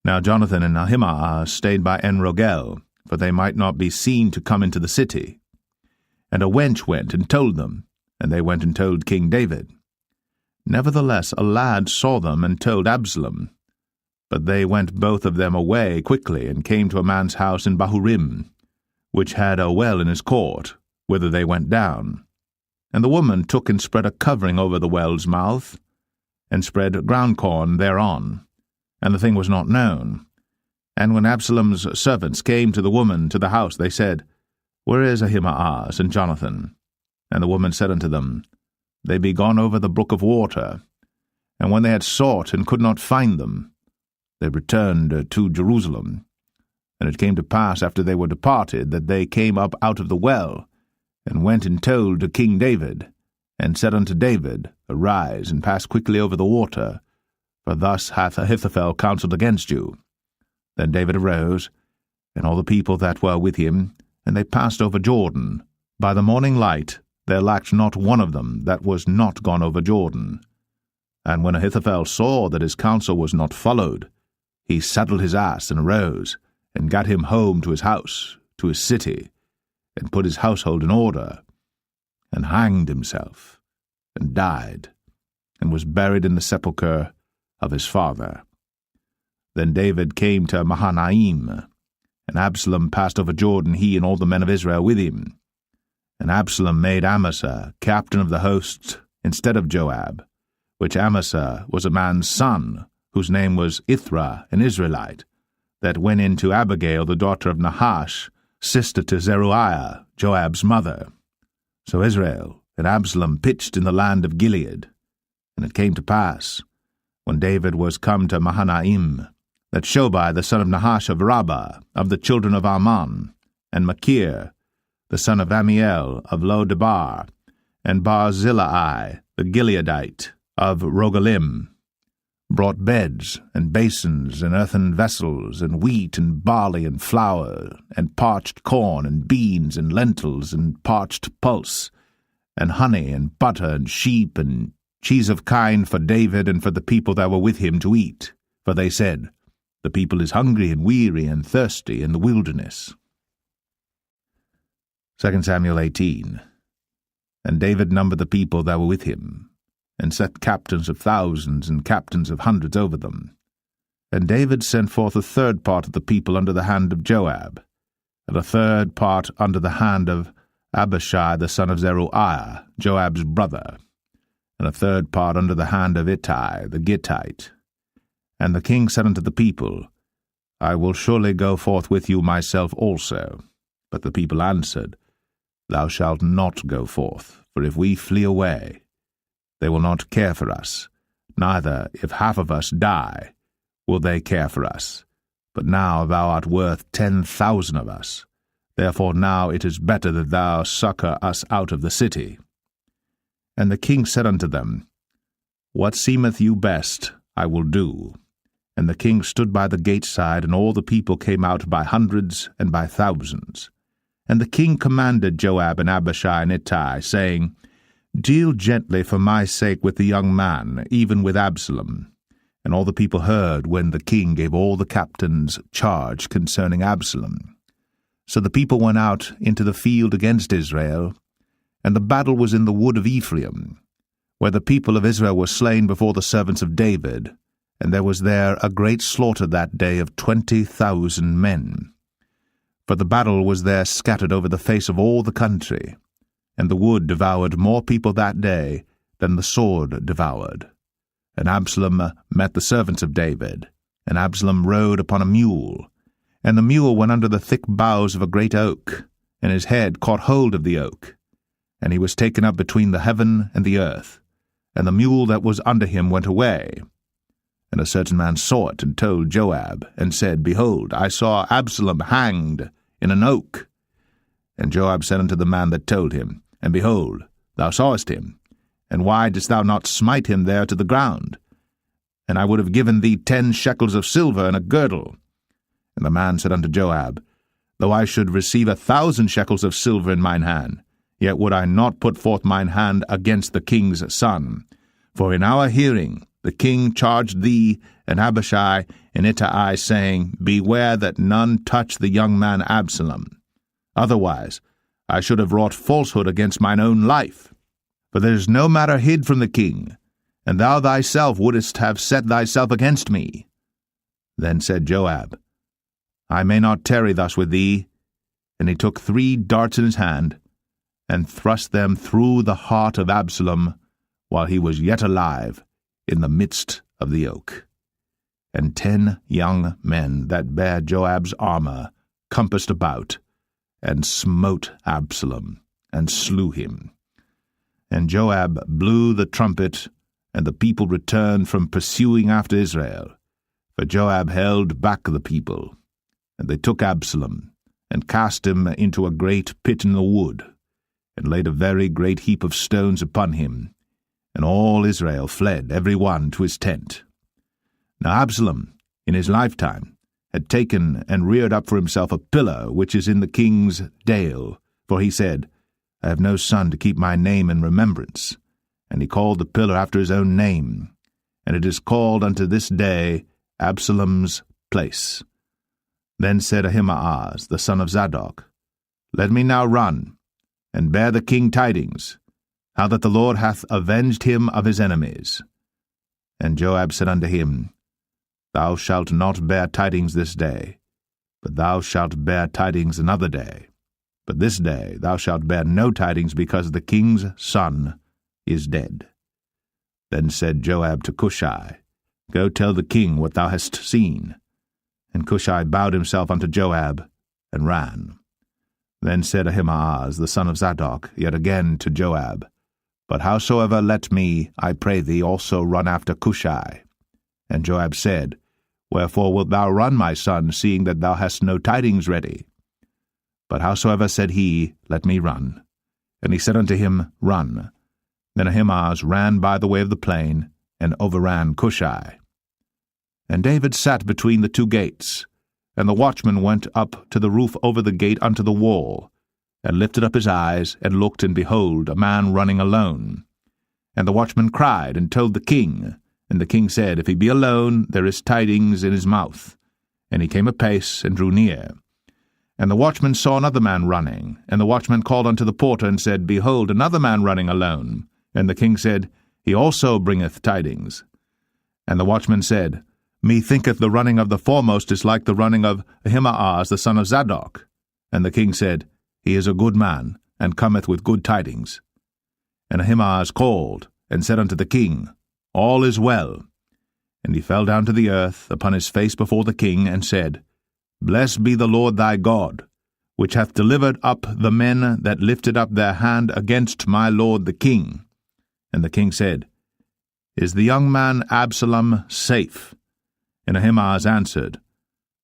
A: Now Jonathan and Ahimaaz stayed by En-rogel, for they might not be seen to come into the city. And a wench went and told them, and they went and told King David. Nevertheless a lad saw them and told Absalom. But they went both of them away quickly, and came to a man's house in Bahurim, which had a well in his court, whither they went down. And the woman took and spread a covering over the well's mouth, and spread ground corn thereon, and the thing was not known. And when Absalom's servants came to the woman to the house, they said, Where is Ahimaaz and Jonathan? And the woman said unto them, They be gone over the brook of water. And when they had sought and could not find them, they returned to Jerusalem. And it came to pass after they were departed, that they came up out of the well, and went and told to King David, and said unto David, Arise, and pass quickly over the water, for thus hath Ahithophel counselled against you. Then David arose, and all the people that were with him, and they passed over Jordan. By the morning light there lacked not one of them that was not gone over Jordan. And when Ahithophel saw that his counsel was not followed, he saddled his ass and arose, and gat him home to his house, to his city, and put his household in order, and hanged himself, and died, and was buried in the sepulchre of his father. Then David came to Mahanaim, and Absalom passed over Jordan, he and all the men of Israel with him. And Absalom made Amasa captain of the host instead of Joab, which Amasa was a man's son, whose name was Ithra, an Israelite, that went in to Abigail the daughter of Nahash, sister to Zeruiah, Joab's mother. So Israel and Absalom pitched in the land of Gilead. And it came to pass, when David was come to Mahanaim, that Shobai the son of Nahash of Rabbah, of the children of Ammon, and Machir the son of Amiel of Lo-debar, and Barzillai the Gileadite of Rogelim, brought beds and basins and earthen vessels, and wheat and barley and flour, and parched corn and beans and lentils and parched pulse, and honey and butter and sheep and cheese of kine for David and for the people that were with him to eat. For they said, The people is hungry and weary and thirsty in the wilderness. 2 Samuel 18. And David numbered the people that were with him, and set captains of thousands and captains of hundreds over them. And David sent forth a third part of the people under the hand of Joab, and a third part under the hand of Abishai the son of Zeruiah, Joab's brother, and a third part under the hand of Ittai the Gittite. And the king said unto the people, I will surely go forth with you myself also. But the people answered, Thou shalt not go forth, for if we flee away, they will not care for us, neither, if half of us die, will they care for us. But now thou art worth 10,000 of us. Therefore now it is better that thou succour us out of the city. And the king said unto them, What seemeth you best, I will do. And the king stood by the gate side, and all the people came out by hundreds and by thousands. And the king commanded Joab and Abishai and Ittai, saying, Deal gently for my sake with the young man, even with Absalom. And all the people heard when the king gave all the captains charge concerning Absalom. So the people went out into the field against Israel, and the battle was in the wood of Ephraim, where the people of Israel were slain before the servants of David, and there was there a great slaughter that day of 20,000 men. For the battle was there scattered over the face of all the country, and the wood devoured more people that day than the sword devoured. And Absalom met the servants of David, and Absalom rode upon a mule, and the mule went under the thick boughs of a great oak, and his head caught hold of the oak, and he was taken up between the heaven and the earth, and the mule that was under him went away. And a certain man saw it, and told Joab, and said, Behold, I saw Absalom hanged in an oak. And Joab said unto the man that told him, And behold, thou sawest him, and why didst thou not smite him there to the ground? And I would have given thee 10 shekels of silver and a girdle. And the man said unto Joab, Though I should receive 1,000 shekels of silver in mine hand, yet would I not put forth mine hand against the king's son. For in our hearing the king charged thee and Abishai and Ittai, saying, Beware that none touch the young man Absalom. Otherwise I should have wrought falsehood against mine own life. For there is no matter hid from the king, and thou thyself wouldest have set thyself against me. Then said Joab, I may not tarry thus with thee. And he took 3 darts in his hand, and thrust them through the heart of Absalom, while he was yet alive, in the midst of the oak. And 10 young men that bare Joab's armor compassed about, and smote Absalom, and slew him. And Joab blew the trumpet, and the people returned from pursuing after Israel. For Joab held back the people. And they took Absalom, and cast him into a great pit in the wood, and laid a very great heap of stones upon him. And all Israel fled, every one to his tent. Now Absalom, in his lifetime, had taken and reared up for himself a pillar which is in the king's dale, for he said, I have no son to keep my name in remembrance. And he called the pillar after his own name, and it is called unto this day Absalom's place. Then said Ahimaaz, the son of Zadok, Let me now run, and bear the king tidings, how that the Lord hath avenged him of his enemies. And Joab said unto him, Thou shalt not bear tidings this day, but thou shalt bear tidings another day. But this day thou shalt bear no tidings, because the king's son is dead. Then said Joab to Cushai, Go tell the king what thou hast seen. And Cushai bowed himself unto Joab, and ran. Then said Ahimaaz, the son of Zadok, yet again to Joab, But howsoever let me, I pray thee, also run after Cushai. And Joab said, Wherefore wilt thou run, my son, seeing that thou hast no tidings ready? But howsoever said he, Let me run. And he said unto him, Run. Then Ahimaaz ran by the way of the plain, and overran Cushai. And David sat between the 2 gates, and the watchman went up to the roof over the gate unto the wall, and lifted up his eyes, and looked, and behold, a man running alone. And the watchman cried, and told the king. And the king said, If he be alone, there is tidings in his mouth. And he came apace, and drew near. And the watchman saw another man running. And the watchman called unto the porter, and said, Behold, another man running alone. And the king said, He also bringeth tidings. And the watchman said, Methinketh the running of the foremost is like the running of Ahimaaz the son of Zadok. And the king said, He is a good man, and cometh with good tidings. And Ahimaaz called, and said unto the king, All is well. And he fell down to the earth upon his face before the king, and said, Blessed be the Lord thy God, which hath delivered up the men that lifted up their hand against my lord the king. And the king said, Is the young man Absalom safe? And Ahimaaz answered,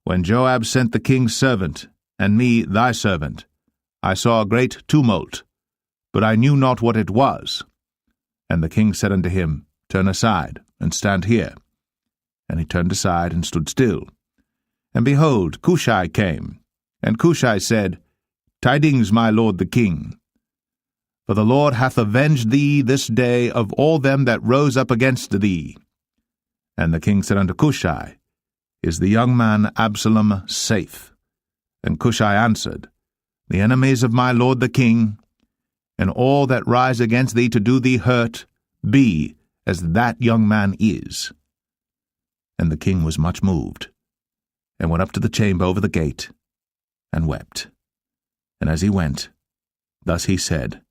A: When Joab sent the king's servant, and me thy servant, I saw a great tumult, but I knew not what it was. And the king said unto him, turn aside, and stand here. And he turned aside and stood still. And behold, Cushai came. And Cushai said, Tidings, my lord the king. For the Lord hath avenged thee this day of all them that rose up against thee. And the king said unto Cushai, Is the young man Absalom safe? And Cushai answered, The enemies of my lord the king, and all that rise against thee to do thee hurt, be as that young man is. And the king was much moved, and went up to the chamber over the gate, and wept. And as he went, thus he said,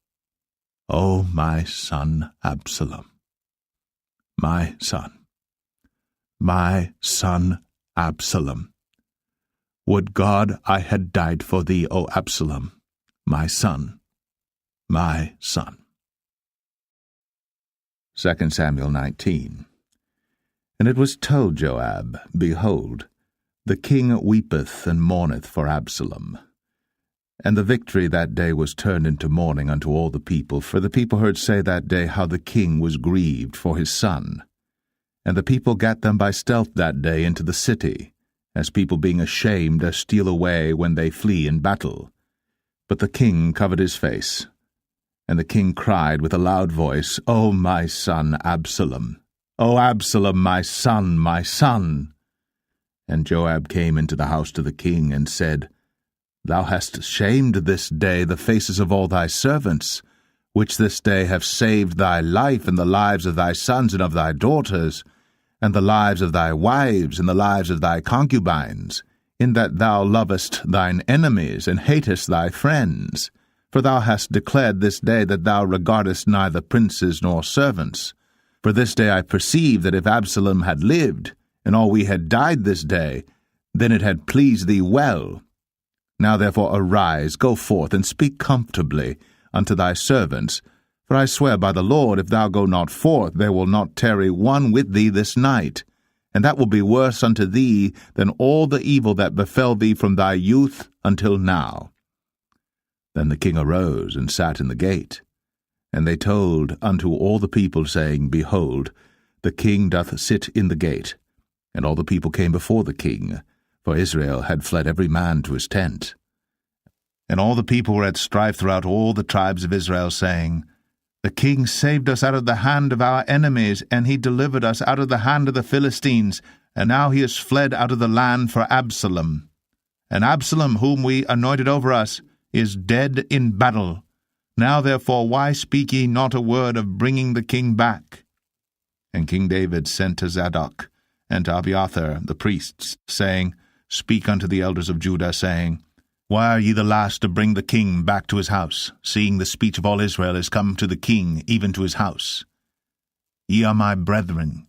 A: O my son Absalom, my son Absalom, would God I had died for thee, O Absalom, my son, my son. 2 Samuel 19. And it was told Joab, Behold, the king weepeth and mourneth for Absalom. And the victory that day was turned into mourning unto all the people, for the people heard say that day how the king was grieved for his son. And the people gat them by stealth that day into the city, as people being ashamed steal away when they flee in battle. But the king covered his face. And the king cried with a loud voice, O my son Absalom, O Absalom, my son, my son. And Joab came into the house to the king, and said, Thou hast shamed this day the faces of all thy servants, which this day have saved thy life and the lives of thy sons and of thy daughters, and the lives of thy wives and the lives of thy concubines, in that thou lovest thine enemies and hatest thy friends. For thou hast declared this day that thou regardest neither princes nor servants. For this day I perceive that if Absalom had lived, and all we had died this day, then it had pleased thee well. Now therefore arise, go forth, and speak comfortably unto thy servants. For I swear by the Lord, if thou go not forth, there will not tarry one with thee this night, and that will be worse unto thee than all the evil that befell thee from thy youth until now. Then the king arose and sat in the gate. And they told unto all the people, saying, Behold, the king doth sit in the gate. And all the people came before the king, for Israel had fled every man to his tent. And all the people were at strife throughout all the tribes of Israel, saying, The king saved us out of the hand of our enemies, and he delivered us out of the hand of the Philistines, and now he is fled out of the land for Absalom. And Absalom, whom we anointed over us, is dead in battle. Now therefore why speak ye not a word of bringing the king back? And King David sent to Zadok and to Abiathar the priests, saying, Speak unto the elders of Judah, saying, Why are ye the last to bring the king back to his house, seeing the speech of all Israel is come to the king, even to his house? Ye are my brethren,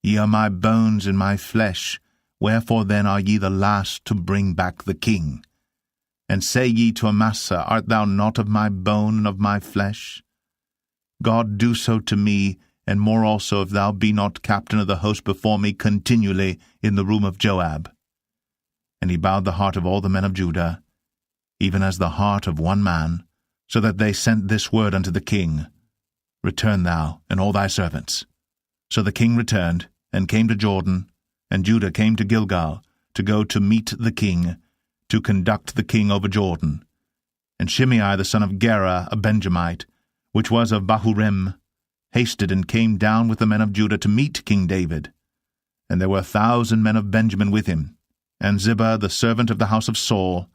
A: ye are my bones and my flesh, wherefore then are ye the last to bring back the king? And say ye to Amasa, Art thou not of my bone and of my flesh? God do so to me, and more also, if thou be not captain of the host before me continually in the room of Joab. And he bowed the heart of all the men of Judah, even as the heart of one man, so that they sent this word unto the king, Return thou, and all thy servants. So the king returned, and came to Jordan, and Judah came to Gilgal, to go to meet the king, to conduct the king over Jordan. And Shimei the son of Gera, a Benjamite, which was of Bahurim, hasted and came down with the men of Judah to meet King David. And there were 1,000 men of Benjamin with him, and Ziba the servant of the house of Saul,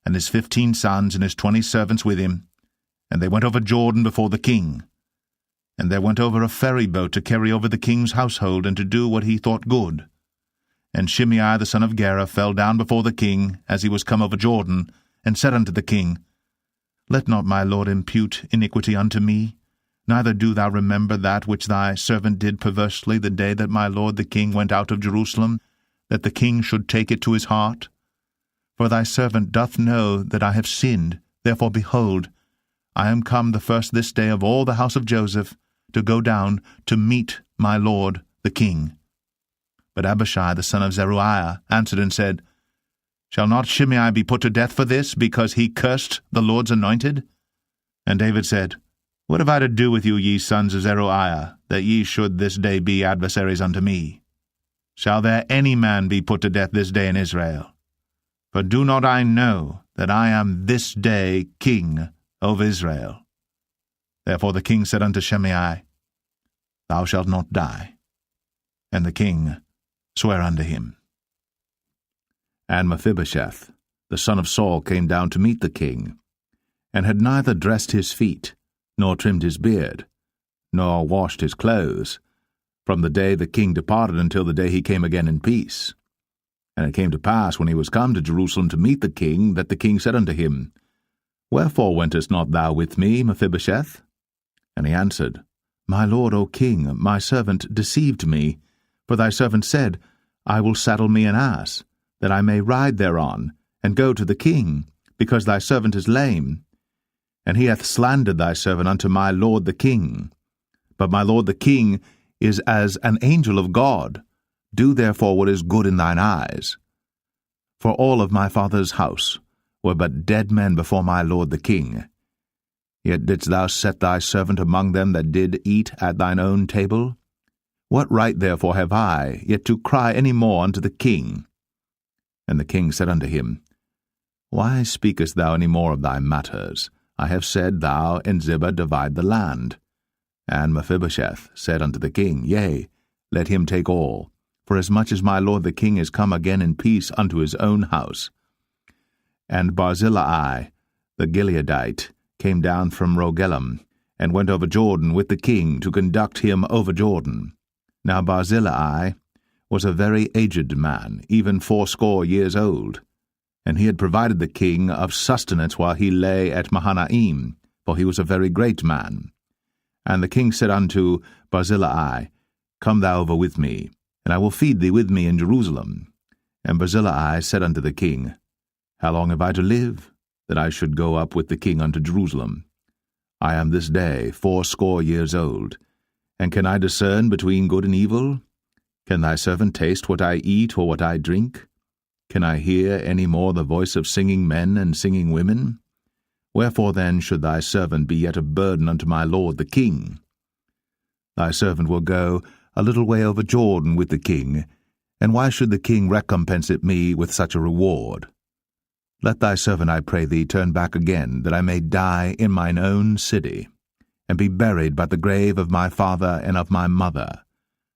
A: and his 15 sons and his 20 servants with him. And they went over Jordan before the king. And there went over a ferry boat to carry over the king's household, and to do what he thought good. And Shimei the son of Gera fell down before the king, as he was come over Jordan, and said unto the king, Let not my lord impute iniquity unto me, neither do thou remember that which thy servant did perversely the day that my lord the king went out of Jerusalem, that the king should take it to his heart. For thy servant doth know that I have sinned, therefore behold, I am come the first this day of all the house of Joseph, to go down to meet my lord the king. But Abishai the son of Zeruiah answered and said, Shall not Shimei be put to death for this, because he cursed the Lord's anointed? And David said, What have I to do with you, ye sons of Zeruiah, that ye should this day be adversaries unto me? Shall there any man be put to death this day in Israel? For do not I know that I am this day king over Israel? Therefore the king said unto Shimei, Thou shalt not die. And the king sware unto him. And Mephibosheth, the son of Saul, came down to meet the king, and had neither dressed his feet, nor trimmed his beard, nor washed his clothes, from the day the king departed until the day he came again in peace. And it came to pass, when he was come to Jerusalem to meet the king, that the king said unto him, Wherefore wentest not thou with me, Mephibosheth? And he answered, My lord, O king, my servant deceived me, for thy servant said, I will saddle me an ass, that I may ride thereon, and go to the king, because thy servant is lame. And he hath slandered thy servant unto my lord the king. But my lord the king is as an angel of God. Do therefore what is good in thine eyes. For all of my father's house were but dead men before my lord the king. Yet didst thou set thy servant among them that did eat at thine own table? What right therefore have I yet to cry any more unto the king? And the king said unto him, Why speakest thou any more of thy matters? I have said, Thou and Ziba divide the land. And Mephibosheth said unto the king, Yea, let him take all, for as much as my lord the king is come again in peace unto his own house. And Barzillai the Gileadite came down from Rogelim, and went over Jordan with the king to conduct him over Jordan. Now Barzillai was a very aged man, even 80 years old, and he had provided the king of sustenance while he lay at Mahanaim, for he was a very great man. And the king said unto Barzillai, Come thou over with me, and I will feed thee with me in Jerusalem. And Barzillai said unto the king, How long have I to live, that I should go up with the king unto Jerusalem? I am this day 80 years old, and can I discern between good and evil? Can thy servant taste what I eat or what I drink? Can I hear any more the voice of singing men and singing women? Wherefore then should thy servant be yet a burden unto my lord the king? Thy servant will go a little way over Jordan with the king, and why should the king recompense it me with such a reward? Let thy servant, I pray thee, turn back again, that I may die in mine own city, and be buried by the grave of my father and of my mother.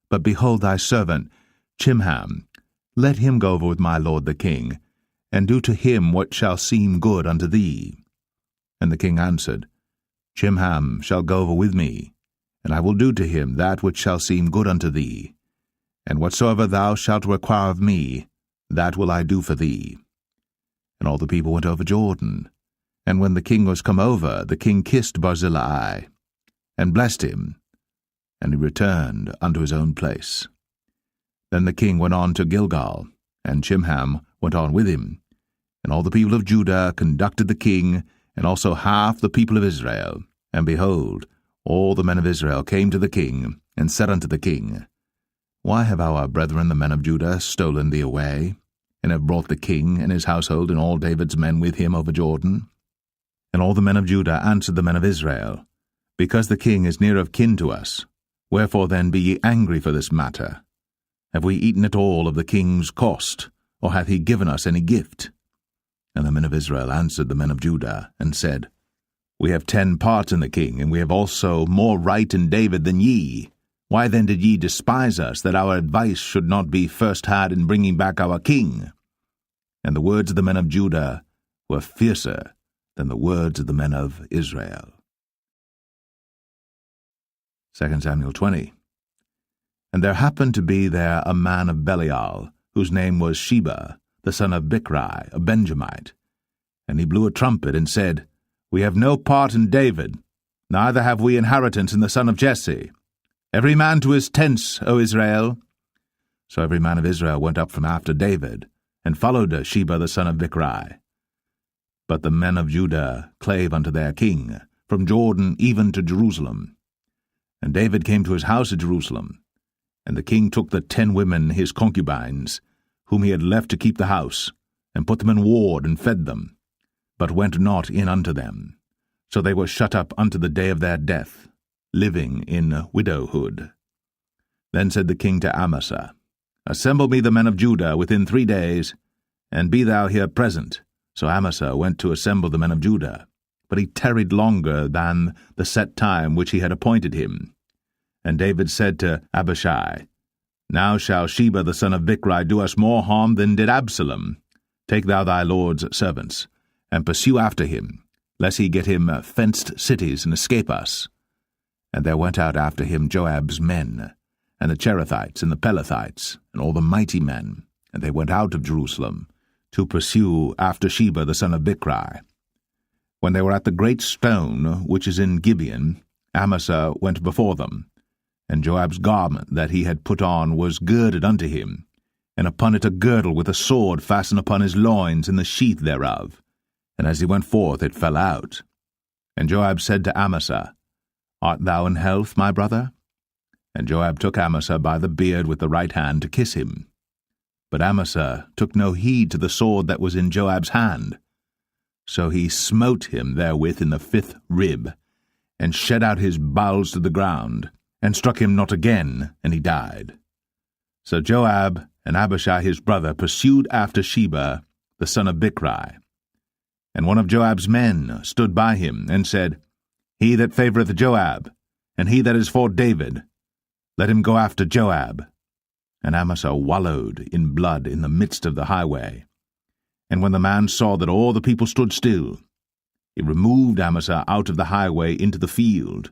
A: But behold thy servant, Chimham, let him go over with my lord the king, and do to him what shall seem good unto thee. And the king answered, Chimham shall go over with me, and I will do to him that which shall seem good unto thee. And whatsoever thou shalt require of me, that will I do for thee. And all the people went over Jordan. And when the king was come over, the king kissed Barzillai, and blessed him, and he returned unto his own place. Then the king went on to Gilgal, and Chimham went on with him. And all the people of Judah conducted the king, and also half the people of Israel. And behold, all the men of Israel came to the king, and said unto the king, Why have our brethren the men of Judah stolen thee away, and have brought the king and his household and all David's men with him over Jordan? And all the men of Judah answered the men of Israel, Because the king is near of kin to us, wherefore then be ye angry for this matter? Have we eaten at all of the king's cost, or hath he given us any gift? And the men of Israel answered the men of Judah, and said, We have 10 parts in the king, and we have also more right in David than ye. Why then did ye despise us, that our advice should not be first had in bringing back our king? And the words of the men of Judah were fiercer than the words of the men of Israel. 2 Samuel 20. And there happened to be there a man of Belial, whose name was Sheba, the son of Bichri, a Benjamite. And he blew a trumpet, and said, We have no part in David, neither have we inheritance in the son of Jesse. Every man to his tents, O Israel. So every man of Israel went up from after David, and followed Sheba the son of Bichri. But the men of Judah clave unto their king, from Jordan even to Jerusalem. And David came to his house at Jerusalem. And the king took the 10 women his concubines, whom he had left to keep the house, and put them in ward, and fed them, but went not in unto them. So they were shut up unto the day of their death, living in widowhood. Then said the king to Amasa, Assemble me the men of Judah within 3 days, and be thou here present. So Amasa went to assemble the men of Judah, but he tarried longer than the set time which he had appointed him. And David said to Abishai, Now shall Sheba the son of Bichri do us more harm than did Absalom. Take thou thy lord's servants, and pursue after him, lest he get him fenced cities and escape us. And there went out after him Joab's men, and the Cherethites and the Pelethites, and all the mighty men, and they went out of Jerusalem, to pursue after Sheba the son of Bichri. When they were at the great stone which is in Gibeon, Amasa went before them, and Joab's garment that he had put on was girded unto him, and upon it a girdle with a sword fastened upon his loins in the sheath thereof. And as he went forth it fell out. And Joab said to Amasa, Art thou in health, my brother? And Joab took Amasa by the beard with the right hand to kiss him. But Amasa took no heed to the sword that was in Joab's hand. So he smote him therewith in the 5th rib, and shed out his bowels to the ground, and struck him not again, and he died. So Joab and Abishai his brother pursued after Sheba the son of Bichri. And one of Joab's men stood by him, and said, He that favoureth Joab, and he that is for David, let him go after Joab. And Amasa wallowed in blood in the midst of the highway. And when the man saw that all the people stood still, he removed Amasa out of the highway into the field,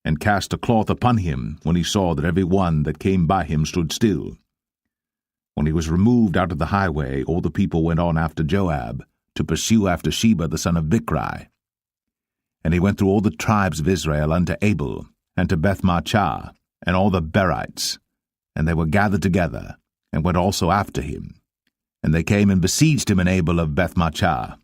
A: and cast a cloth upon him when he saw that every one that came by him stood still. When he was removed out of the highway, all the people went on after Joab, to pursue after Sheba the son of Bichri. And he went through all the tribes of Israel unto Abel, and to Bethmachah, and all the Berites, and they were gathered together, and went also after him. And they came and besieged him in Abel of Bethmachah.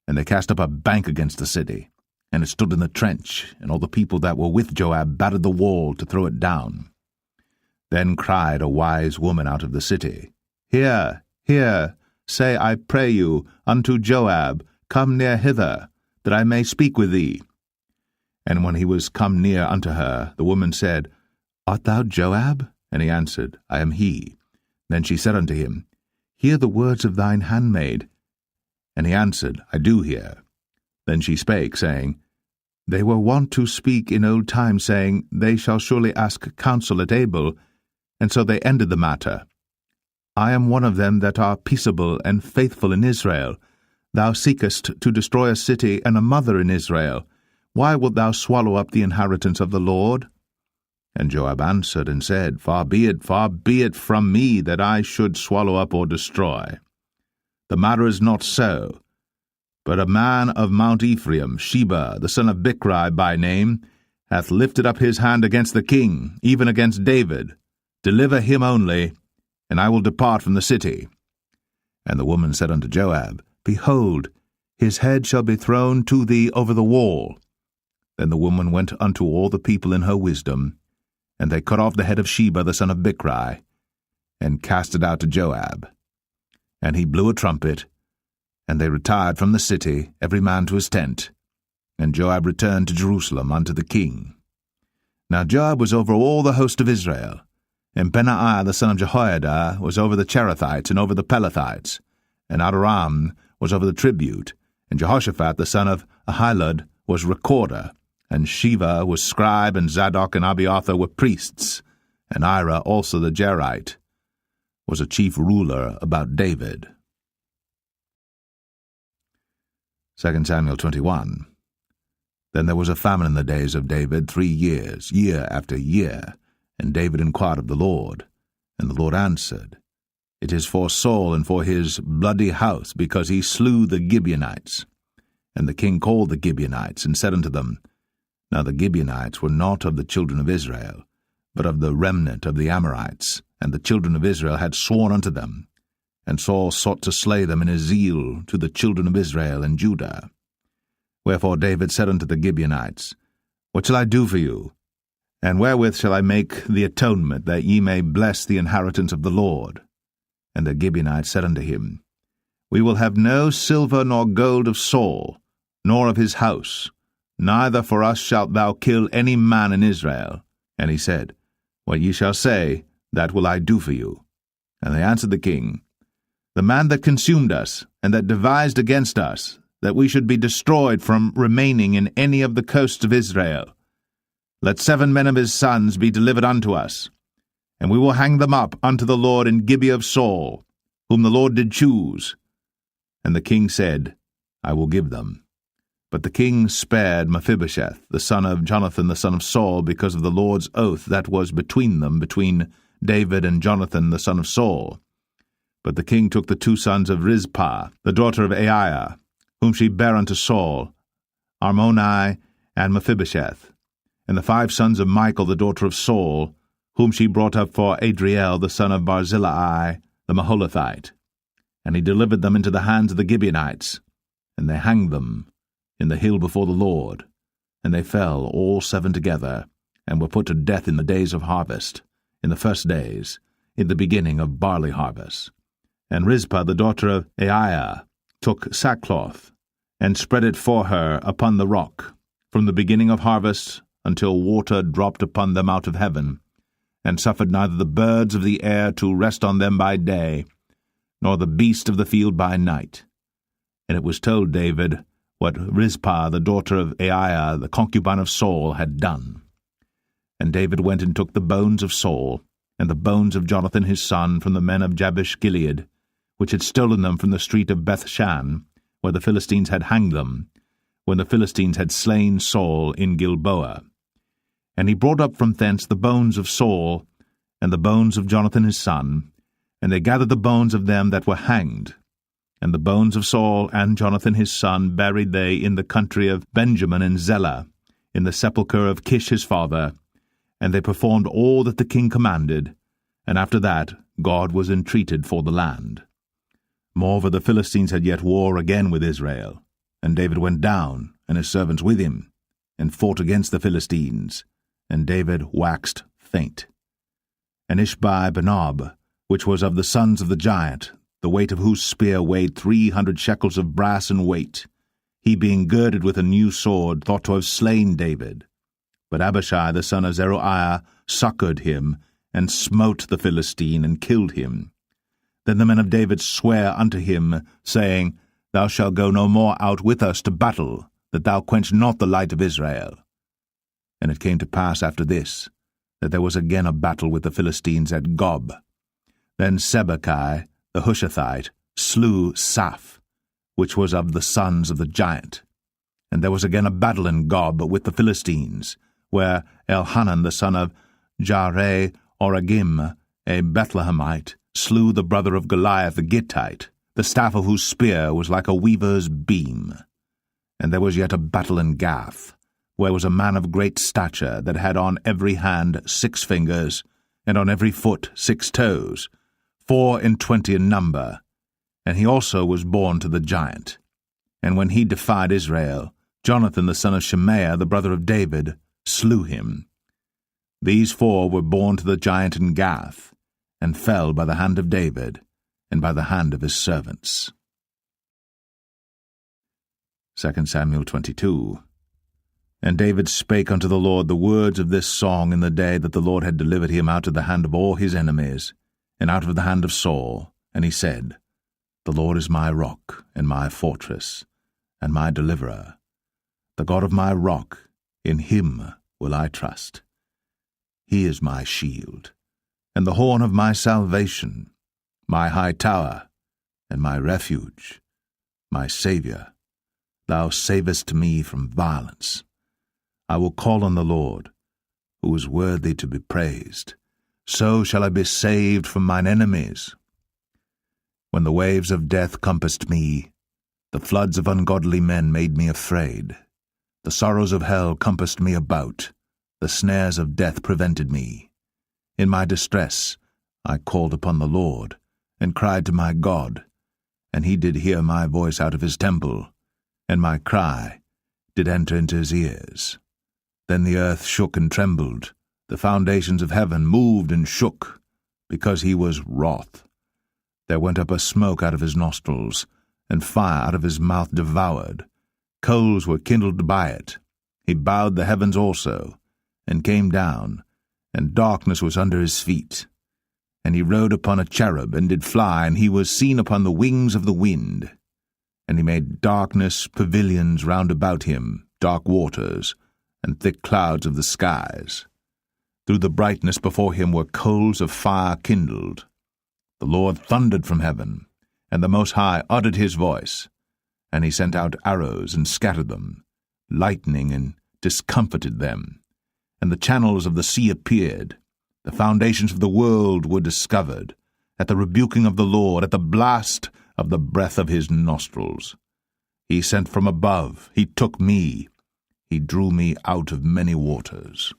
A: And they cast up a bank against the city, and it stood in the trench, and all the people that were with Joab battered the wall to throw it down. Then cried a wise woman out of the city, Hear, hear, say, I pray you, unto Joab, Come near hither, that I may speak with thee. And when he was come near unto her, the woman said, Art thou Joab? And he answered, I am he. Then she said unto him, Hear the words of thine handmaid. And he answered, I do hear. Then she spake, saying, They were wont to speak in old times, saying, They shall surely ask counsel at Abel. And so they ended the matter. I am one of them that are peaceable and faithful in Israel. Thou seekest to destroy a city and a mother in Israel. Why wilt thou swallow up the inheritance of the Lord? And Joab answered and said, far be it from me that I should swallow up or destroy. The matter is not so. But a man of Mount Ephraim, Sheba, the son of Bichri by name, hath lifted up his hand against the king, even against David. Deliver him only, and I will depart from the city. And the woman said unto Joab, Behold, his head shall be thrown to thee over the wall. Then the woman went unto all the people in her wisdom, and they cut off the head of Sheba the son of Bichri, and cast it out to Joab. And he blew a trumpet, and they retired from the city, every man to his tent. And Joab returned to Jerusalem unto the king. Now Joab was over all the host of Israel, and Benaiah the son of Jehoiada was over the Cherethites and over the Pelethites, and Adoram was over the tribute, and Jehoshaphat the son of Ahilud was recorder, and Sheva was scribe, and Zadok and Abiathar were priests, and Ira also the Jerite was a chief ruler about David. 2 Samuel 21. Then there was a famine in the days of David 3 years, year after year, and David inquired of the Lord. And the Lord answered, It is for Saul and for his bloody house, because he slew the Gibeonites. And the king called the Gibeonites, and said unto them, Now the Gibeonites were not of the children of Israel, but of the remnant of the Amorites, and the children of Israel had sworn unto them. And Saul sought to slay them in his zeal to the children of Israel and Judah. Wherefore David said unto the Gibeonites, What shall I do for you? And wherewith shall I make the atonement, that ye may bless the inheritance of the Lord? And the Gibeonites said unto him, We will have no silver nor gold of Saul, nor of his house, Neither for us shalt thou kill any man in Israel. And he said, What ye shall say, that will I do for you. And they answered the king, The man that consumed us, and that devised against us, that we should be destroyed from remaining in any of the coasts of Israel. Let 7 men of his sons be delivered unto us, and we will hang them up unto the Lord in Gibeah of Saul, whom the Lord did choose. And the king said, I will give them. But the king spared Mephibosheth, the son of Jonathan the son of Saul, because of the Lord's oath that was between them, between David and Jonathan the son of Saul. But the king took the 2 sons of Rizpah, the daughter of Aiah, whom she bare unto Saul, Armoni and Mephibosheth, and the 5 sons of Michal the daughter of Saul, whom she brought up for Adriel the son of Barzillai the Maholathite. And he delivered them into the hands of the Gibeonites, and they hanged them in the hill before the Lord. And they fell all 7 together, and were put to death in the days of harvest, in the first days, in the beginning of barley harvest. And Rizpah the daughter of Aiah took sackcloth, and spread it for her upon the rock, from the beginning of harvest until water dropped upon them out of heaven, and suffered neither the birds of the air to rest on them by day, nor the beast of the field by night. And it was told David what Rizpah the daughter of Aiah, the concubine of Saul, had done. And David went and took the bones of Saul, and the bones of Jonathan his son, from the men of Jabesh-Gilead, which had stolen them from the street of Bethshan, where the Philistines had hanged them, when the Philistines had slain Saul in Gilboa. And he brought up from thence the bones of Saul, and the bones of Jonathan his son, and they gathered the bones of them that were hanged. And the bones of Saul and Jonathan his son buried they in the country of Benjamin in Zelah, in the sepulchre of Kish his father, and they performed all that the king commanded, and after that God was entreated for the land. Moreover, the Philistines had yet war again with Israel, and David went down, and his servants with him, and fought against the Philistines, and David waxed faint. And Ishbi-Benob, which was of the sons of the giant, the weight of whose spear weighed 300 shekels of brass in weight, he being girded with a new sword, thought to have slain David. But Abishai the son of Zeruiah succored him, and smote the Philistine, and killed him. Then the men of David sware unto him, saying, Thou shalt go no more out with us to battle, that thou quench not the light of Israel. And it came to pass after this, that there was again a battle with the Philistines at Gob. Then Sibbechai the Hushathite slew Saph, which was of the sons of the giant. And there was again a battle in Gob with the Philistines, where Elhanan the son of Jareh-Oragim, a Bethlehemite, slew the brother of Goliath the Gittite, the staff of whose spear was like a weaver's beam. And there was yet a battle in Gath, where was a man of great stature, that had on every hand 6 fingers, and on every foot 6 toes, 24 in number, and he also was born to the giant. And when he defied Israel, Jonathan the son of Shemaiah, the brother of David, slew him. These 4 were born to the giant in Gath, and fell by the hand of David, and by the hand of his servants. 2 Samuel 22. And David spake unto the Lord the words of this song in the day that the Lord had delivered him out of the hand of all his enemies, and out of the hand of Saul. And he said, The Lord is my rock, and my fortress, and my deliverer. The God of my rock, in him will I trust. He is my shield, and the horn of my salvation, my high tower, and my refuge, my Saviour. Thou savest me from violence. I will call on the Lord, who is worthy to be praised. So shall I be saved from mine enemies. When the waves of death compassed me, the floods of ungodly men made me afraid. The sorrows of hell compassed me about, the snares of death prevented me. In my distress I called upon the Lord, and cried to my God, and he did hear my voice out of his temple, and my cry did enter into his ears. Then the earth shook and trembled, the foundations of heaven moved and shook, because he was wroth. There went up a smoke out of his nostrils, and fire out of his mouth devoured. Coals were kindled by it. He bowed the heavens also, and came down, and darkness was under his feet. And he rode upon a cherub, and did fly, and he was seen upon the wings of the wind. And he made darkness pavilions round about him, dark waters, and thick clouds of the skies. Through the brightness before him were coals of fire kindled. The Lord thundered from heaven, and the Most High uttered his voice. And he sent out arrows, and scattered them, lightning, and discomfited them. And the channels of the sea appeared. The foundations of the world were discovered, at the rebuking of the Lord, at the blast of the breath of his nostrils. He sent from above, he took me, he drew me out of many waters.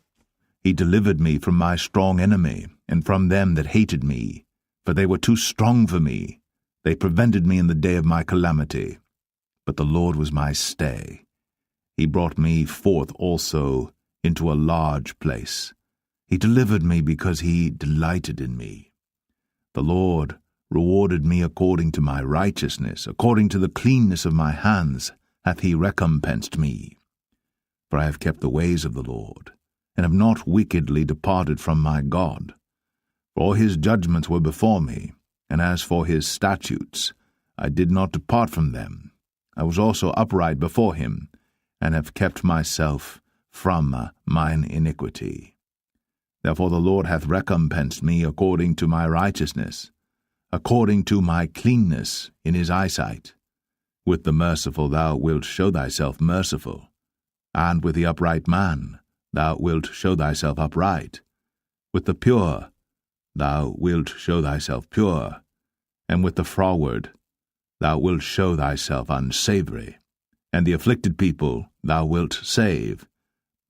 A: He delivered me from my strong enemy, and from them that hated me, for they were too strong for me. They prevented me in the day of my calamity. But the Lord was my stay. He brought me forth also into a large place. He delivered me because he delighted in me. The Lord rewarded me according to my righteousness, according to the cleanness of my hands hath he recompensed me. For I have kept the ways of the Lord, and have not wickedly departed from my God. For all his judgments were before me, and as for his statutes, I did not depart from them. I was also upright before him, and have kept myself from mine iniquity. Therefore the Lord hath recompensed me according to my righteousness, according to my cleanness in his eyesight. With the merciful thou wilt show thyself merciful, and with the upright man thou wilt show thyself upright. With the pure thou wilt show thyself pure, and with the froward thou wilt show thyself unsavoury. And the afflicted people thou wilt save,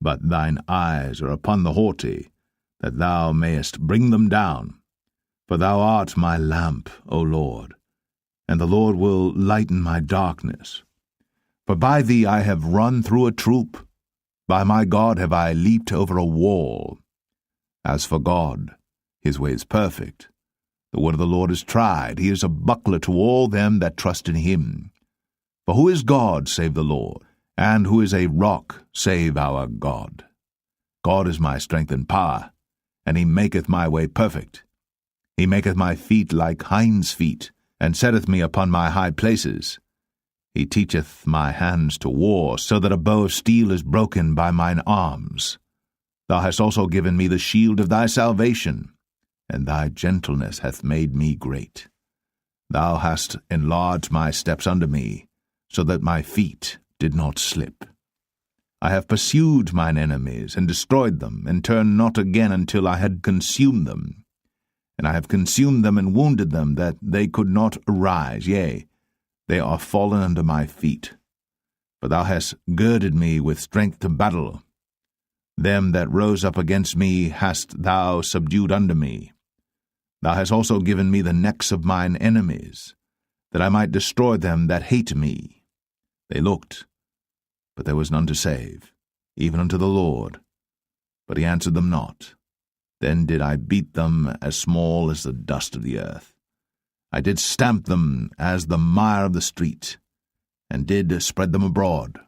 A: but thine eyes are upon the haughty, that thou mayest bring them down. For thou art my lamp, O Lord, and the Lord will lighten my darkness. For by thee I have run through a troop, by my God have I leaped over a wall. As for God, his way is perfect. The word of the Lord is tried. He is a buckler to all them that trust in him. For who is God save the Lord? And who is a rock save our God? God is my strength and power, and he maketh my way perfect. He maketh my feet like hinds' feet, and setteth me upon my high places. He teacheth my hands to war, so that a bow of steel is broken by mine arms. Thou hast also given me the shield of thy salvation, and thy gentleness hath made me great. Thou hast enlarged my steps under me, so that my feet did not slip. I have pursued mine enemies, and destroyed them, and turned not again until I had consumed them. And I have consumed them and wounded them, that they could not arise, yea, they are fallen under my feet. For thou hast girded me with strength to battle. Them that rose up against me hast thou subdued under me. Thou hast also given me the necks of mine enemies, that I might destroy them that hate me. They looked, but there was none to save, even unto the Lord. But he answered them not. Then did I beat them as small as the dust of the earth. I did stamp them as the mire of the street, and did spread them abroad.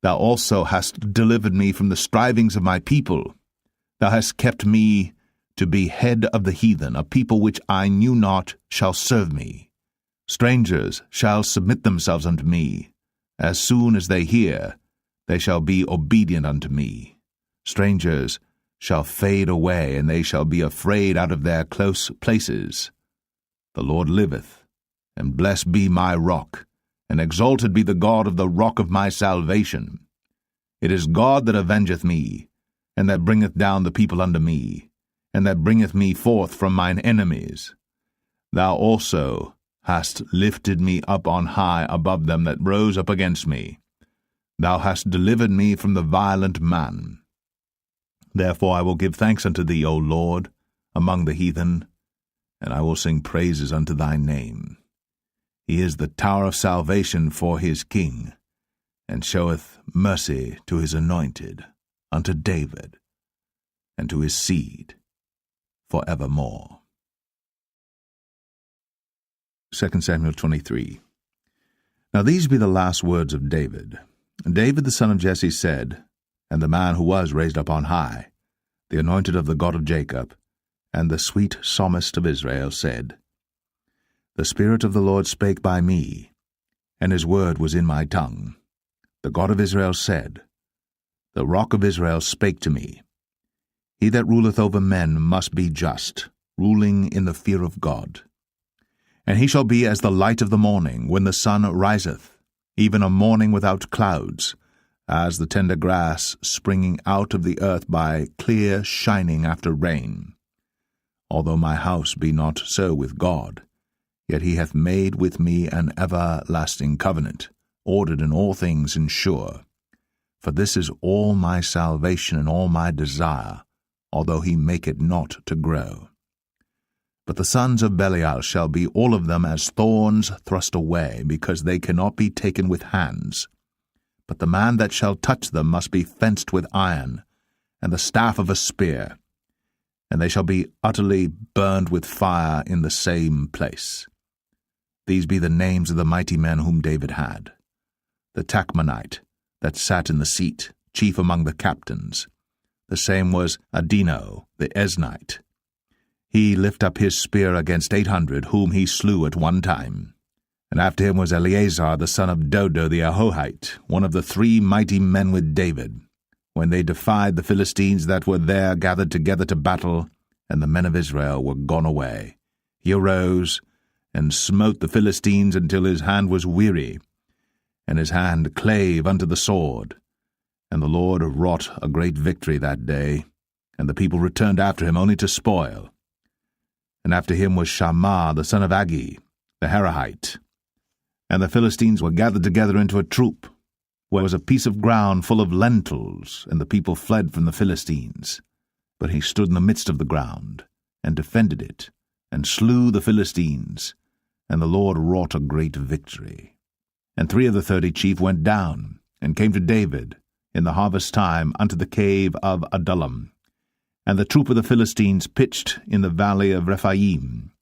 A: Thou also hast delivered me from the strivings of my people. Thou hast kept me to be head of the heathen. A people which I knew not shall serve me. Strangers shall submit themselves unto me. As soon as they hear, they shall be obedient unto me. Strangers shall fade away, and they shall be afraid out of their close places. The Lord liveth, and blessed be my rock, and exalted be the God of the rock of my salvation. It is God that avengeth me, and that bringeth down the people unto me, and that bringeth me forth from mine enemies. Thou also hast lifted me up on high above them that rose up against me. Thou hast delivered me from the violent man. Therefore I will give thanks unto thee, O Lord, among the heathen, and I will sing praises unto thy name. He is the tower of salvation for his king, and showeth mercy to his anointed, unto David, and to his seed for evermore. 2 Samuel 23. Now these be the last words of David. David the son of Jesse said, and the man who was raised up on high, the anointed of the God of Jacob, and the sweet psalmist of Israel said, The Spirit of the Lord spake by me, and his word was in my tongue. The God of Israel said, The Rock of Israel spake to me. He that ruleth over men must be just, ruling in the fear of God. And he shall be as the light of the morning, when the sun riseth, even a morning without clouds, as the tender grass springing out of the earth by clear shining after rain. Although my house be not so with God, yet he hath made with me an everlasting covenant, ordered in all things and sure. For this is all my salvation and all my desire, although he make it not to grow. But the sons of Belial shall be all of them as thorns thrust away, because they cannot be taken with hands. But the man that shall touch them must be fenced with iron, and the staff of a spear, and they shall be utterly burned with fire in the same place. These be the names of the mighty men whom David had. The Tachmonite, that sat in the seat, chief among the captains. The same was Adino, the Eznite. He lift up his spear against 800, whom he slew at one time. And after him was Eleazar, the son of Dodo the Ahohite, one of the 3 mighty men with David, when they defied the Philistines that were there gathered together to battle, and the men of Israel were gone away. He arose, and smote the Philistines until his hand was weary, and his hand clave unto the sword. And the Lord wrought a great victory that day, and the people returned after him only to spoil. And after him was Shammah the son of Agi, the Herahite. And the Philistines were gathered together into a troop, where was a piece of ground full of lentils, and the people fled from the Philistines. But he stood in the midst of the ground, and defended it, and slew the Philistines, and the Lord wrought a great victory. And 3 of the 30 chief went down, and came to David, in the harvest time, unto the cave of Adullam. And the troop of the Philistines pitched in the valley of Rephaim.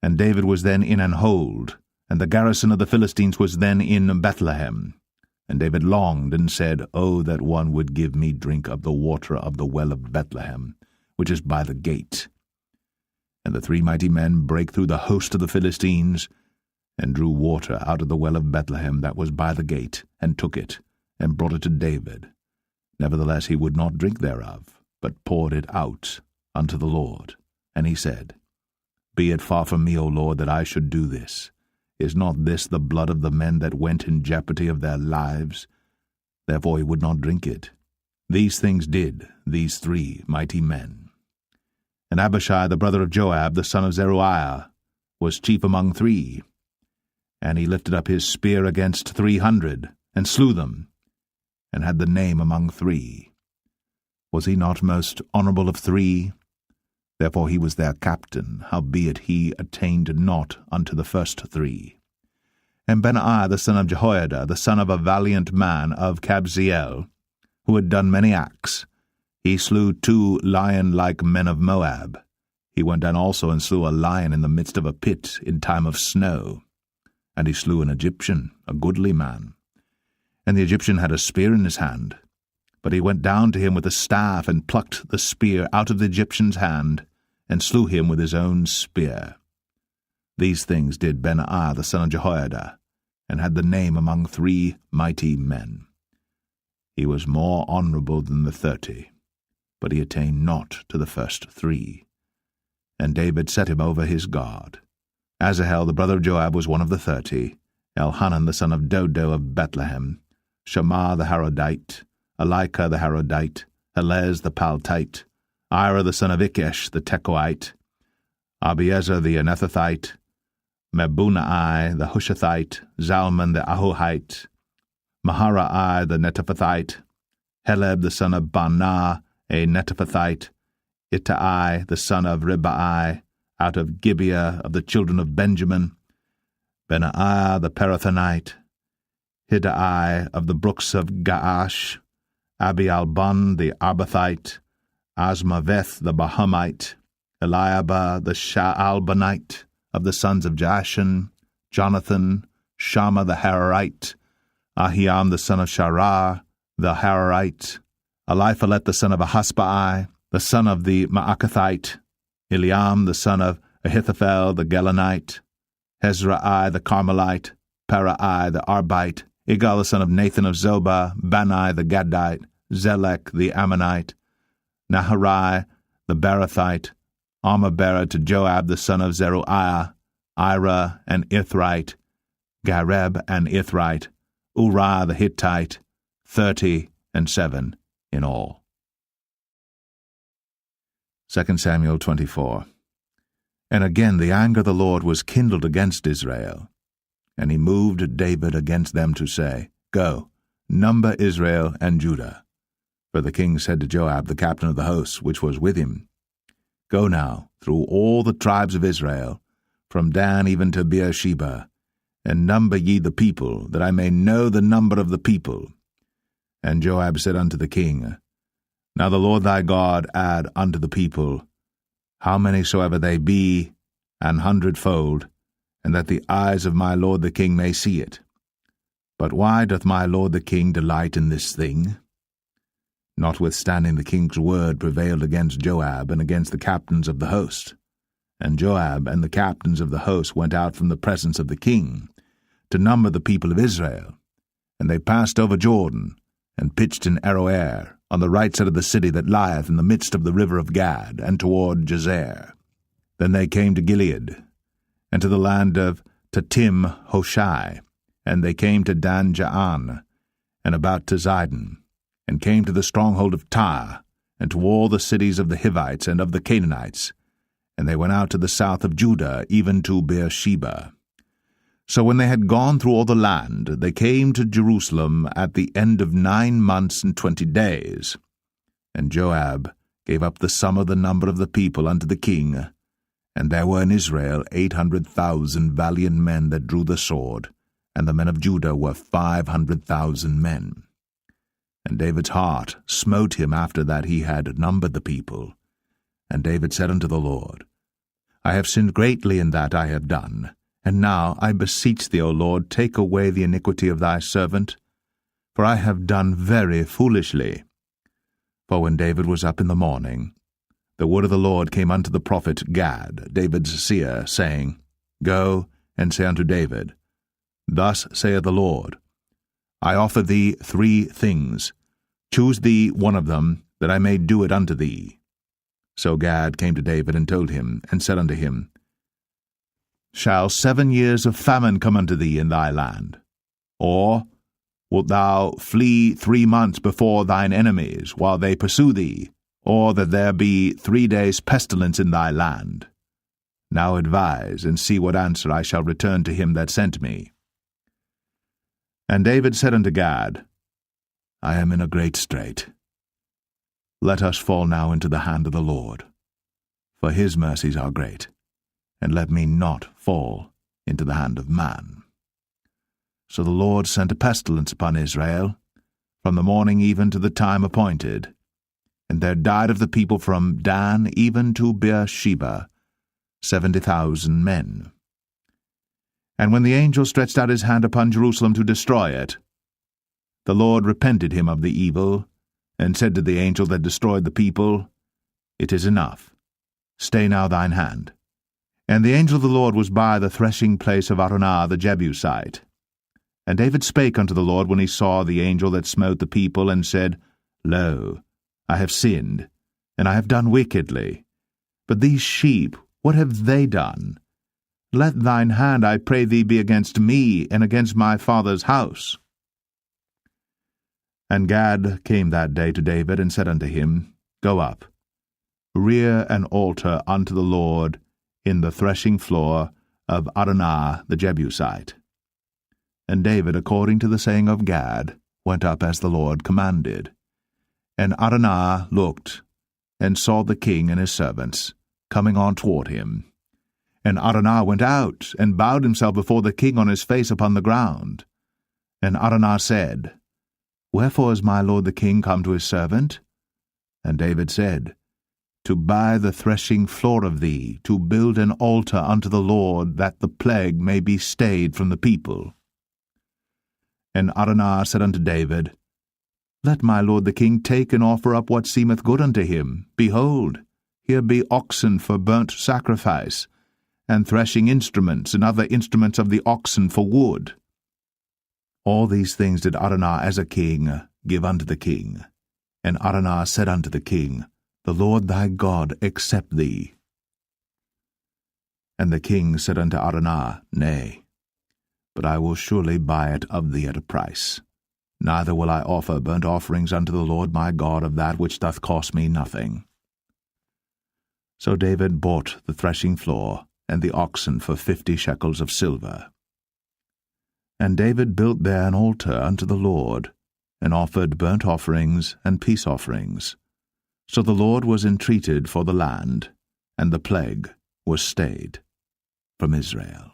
A: And David was then in an hold, and the garrison of the Philistines was then in Bethlehem. And David longed, and said, O that one would give me drink of the water of the well of Bethlehem, which is by the gate. And the 3 mighty men brake through the host of the Philistines, and drew water out of the well of Bethlehem that was by the gate, and took it, and brought it to David. Nevertheless he would not drink thereof, but poured it out unto the Lord. And he said, Be it far from me, O Lord, that I should do this. Is not this the blood of the men that went in jeopardy of their lives? Therefore he would not drink it. These things did these 3 mighty men. And Abishai the brother of Joab, the son of Zeruiah, was chief among 3. And he lifted up his spear against 300, and slew them, and had the name among 3. Was he not most honourable of 3? Therefore he was their captain, howbeit he attained not unto the first 3. And Benaiah the son of Jehoiada, the son of a valiant man of Kabzeel, who had done many acts, he slew 2 lion-like men of Moab. He went down also and slew a lion in the midst of a pit in time of snow. And he slew an Egyptian, a goodly man. And the Egyptian had a spear in his hand. But he went down to him with a staff, and plucked the spear out of the Egyptian's hand, and slew him with his own spear. These things did Benaiah the son of Jehoiada, and had the name among 3 mighty men. He was more honourable than the 30, but he attained not to the first 3. And David set him over his guard. Asahel the brother of Joab was one of the 30, Elhanan the son of Dodo of Bethlehem, Shammah the Harodite, Elika the Harodite, Helez the Paltite, Ira the son of Ikesh the Tekoite, Abiezer the Anethathite, Mebunai the Hushathite, Zalman the Ahohite, Maharai the Netophathite, Heleb the son of Baanah a Netophathite, Ittai the son of Ribai, out of Gibeah of the children of Benjamin, Benaiah the Perathonite, Hiddai of the brooks of Gaash, Abialbon the Arbathite, Asmaveth the Bahamite, Eliabah the Shaalbanite, of the sons of Jashan, Jonathan, Shammah the Hararite, Ahiam the son of Sharah, the Hararite, Eliphalet the son of Ahasbai, the son of the Maacathite, Eliam the son of Ahithophel the Gelonite, Hezrai the Carmelite, Parai the Arbite, Igal the son of Nathan of Zobah, Bani the Gadite, Zelek the Ammonite, Naharai the Barathite, armor-bearer to Joab the son of Zeruiah, Ira and Ithrite, Gareb and Ithrite, Uriah the Hittite, 37 in all. 2 Samuel 24. And again the anger of the Lord was kindled against Israel, and he moved David against them to say, Go, number Israel and Judah. For the king said to Joab, the captain of the host, which was with him, Go now through all the tribes of Israel, from Dan even to Beersheba, and number ye the people, that I may know the number of the people. And Joab said unto the king, Now the Lord thy God add unto the people, how many soever they be, 100-fold, and that the eyes of my lord the king may see it. But why doth my lord the king delight in this thing? Notwithstanding the king's word prevailed against Joab and against the captains of the host. And Joab and the captains of the host went out from the presence of the king, to number the people of Israel. And they passed over Jordan, and pitched in Aroer, on the right side of the city that lieth in the midst of the river of Gad, and toward Jazer. Then they came to Gilead, and to the land of Tatim Hoshai, and they came to Dan Jaan, and about to Zidon, and came to the stronghold of Tyre, and to all the cities of the Hivites and of the Canaanites, and they went out to the south of Judah, even to Beersheba. So when they had gone through all the land, they came to Jerusalem at the end of 9 months and 20 days. And Joab gave up the sum of the number of the people unto the king, and there were in Israel 800,000 valiant men that drew the sword, and the men of Judah were 500,000 men. And David's heart smote him after that he had numbered the people. And David said unto the Lord, I have sinned greatly in that I have done, and now I beseech thee, O Lord, take away the iniquity of thy servant, for I have done very foolishly. For when David was up in the morning, the word of the Lord came unto the prophet Gad, David's seer, saying, Go and say unto David, Thus saith the Lord, I offer thee 3 things. Choose thee one of them, that I may do it unto thee. So Gad came to David and told him, and said unto him, Shall 7 years of famine come unto thee in thy land? Or wilt thou flee 3 months before thine enemies, while they pursue thee? Or that there be 3 days' pestilence in thy land? Now advise, and see what answer I shall return to him that sent me. And David said unto Gad, I am in a great strait. Let us fall now into the hand of the Lord, for his mercies are great, and let me not fall into the hand of man. So the Lord sent a pestilence upon Israel, from the morning even to the time appointed, and there died of the people from Dan even to Beersheba 70,000 men. And when the angel stretched out his hand upon Jerusalem to destroy it, the Lord repented him of the evil, and said to the angel that destroyed the people, It is enough. Stay now thine hand. And the angel of the Lord was by the threshing place of Araunah the Jebusite. And David spake unto the Lord when he saw the angel that smote the people, and said, Lo, I have sinned, and I have done wickedly. But these sheep, what have they done? Let thine hand, I pray thee, be against me, and against my father's house. And Gad came that day to David, and said unto him, Go up, rear an altar unto the Lord in the threshing floor of Araunah the Jebusite. And David, according to the saying of Gad, went up as the Lord commanded. And Araunah looked, and saw the king and his servants coming on toward him. And Araunah went out, and bowed himself before the king on his face upon the ground. And Araunah said, Wherefore is my lord the king come to his servant? And David said, To buy the threshing floor of thee, to build an altar unto the Lord, that the plague may be stayed from the people. And Araunah said unto David, Let my lord the king take and offer up what seemeth good unto him. Behold, here be oxen for burnt sacrifice, and threshing instruments, and other instruments of the oxen for wood. All these things did Araunah as a king give unto the king. And Araunah said unto the king, The Lord thy God accept thee. And the king said unto Araunah, Nay, but I will surely buy it of thee at a price. Neither will I offer burnt offerings unto the Lord my God of that which doth cost me nothing. So David bought the threshing floor and the oxen for 50 shekels of silver. And David built there an altar unto the Lord, and offered burnt offerings and peace offerings. So the Lord was entreated for the land, and the plague was stayed from Israel.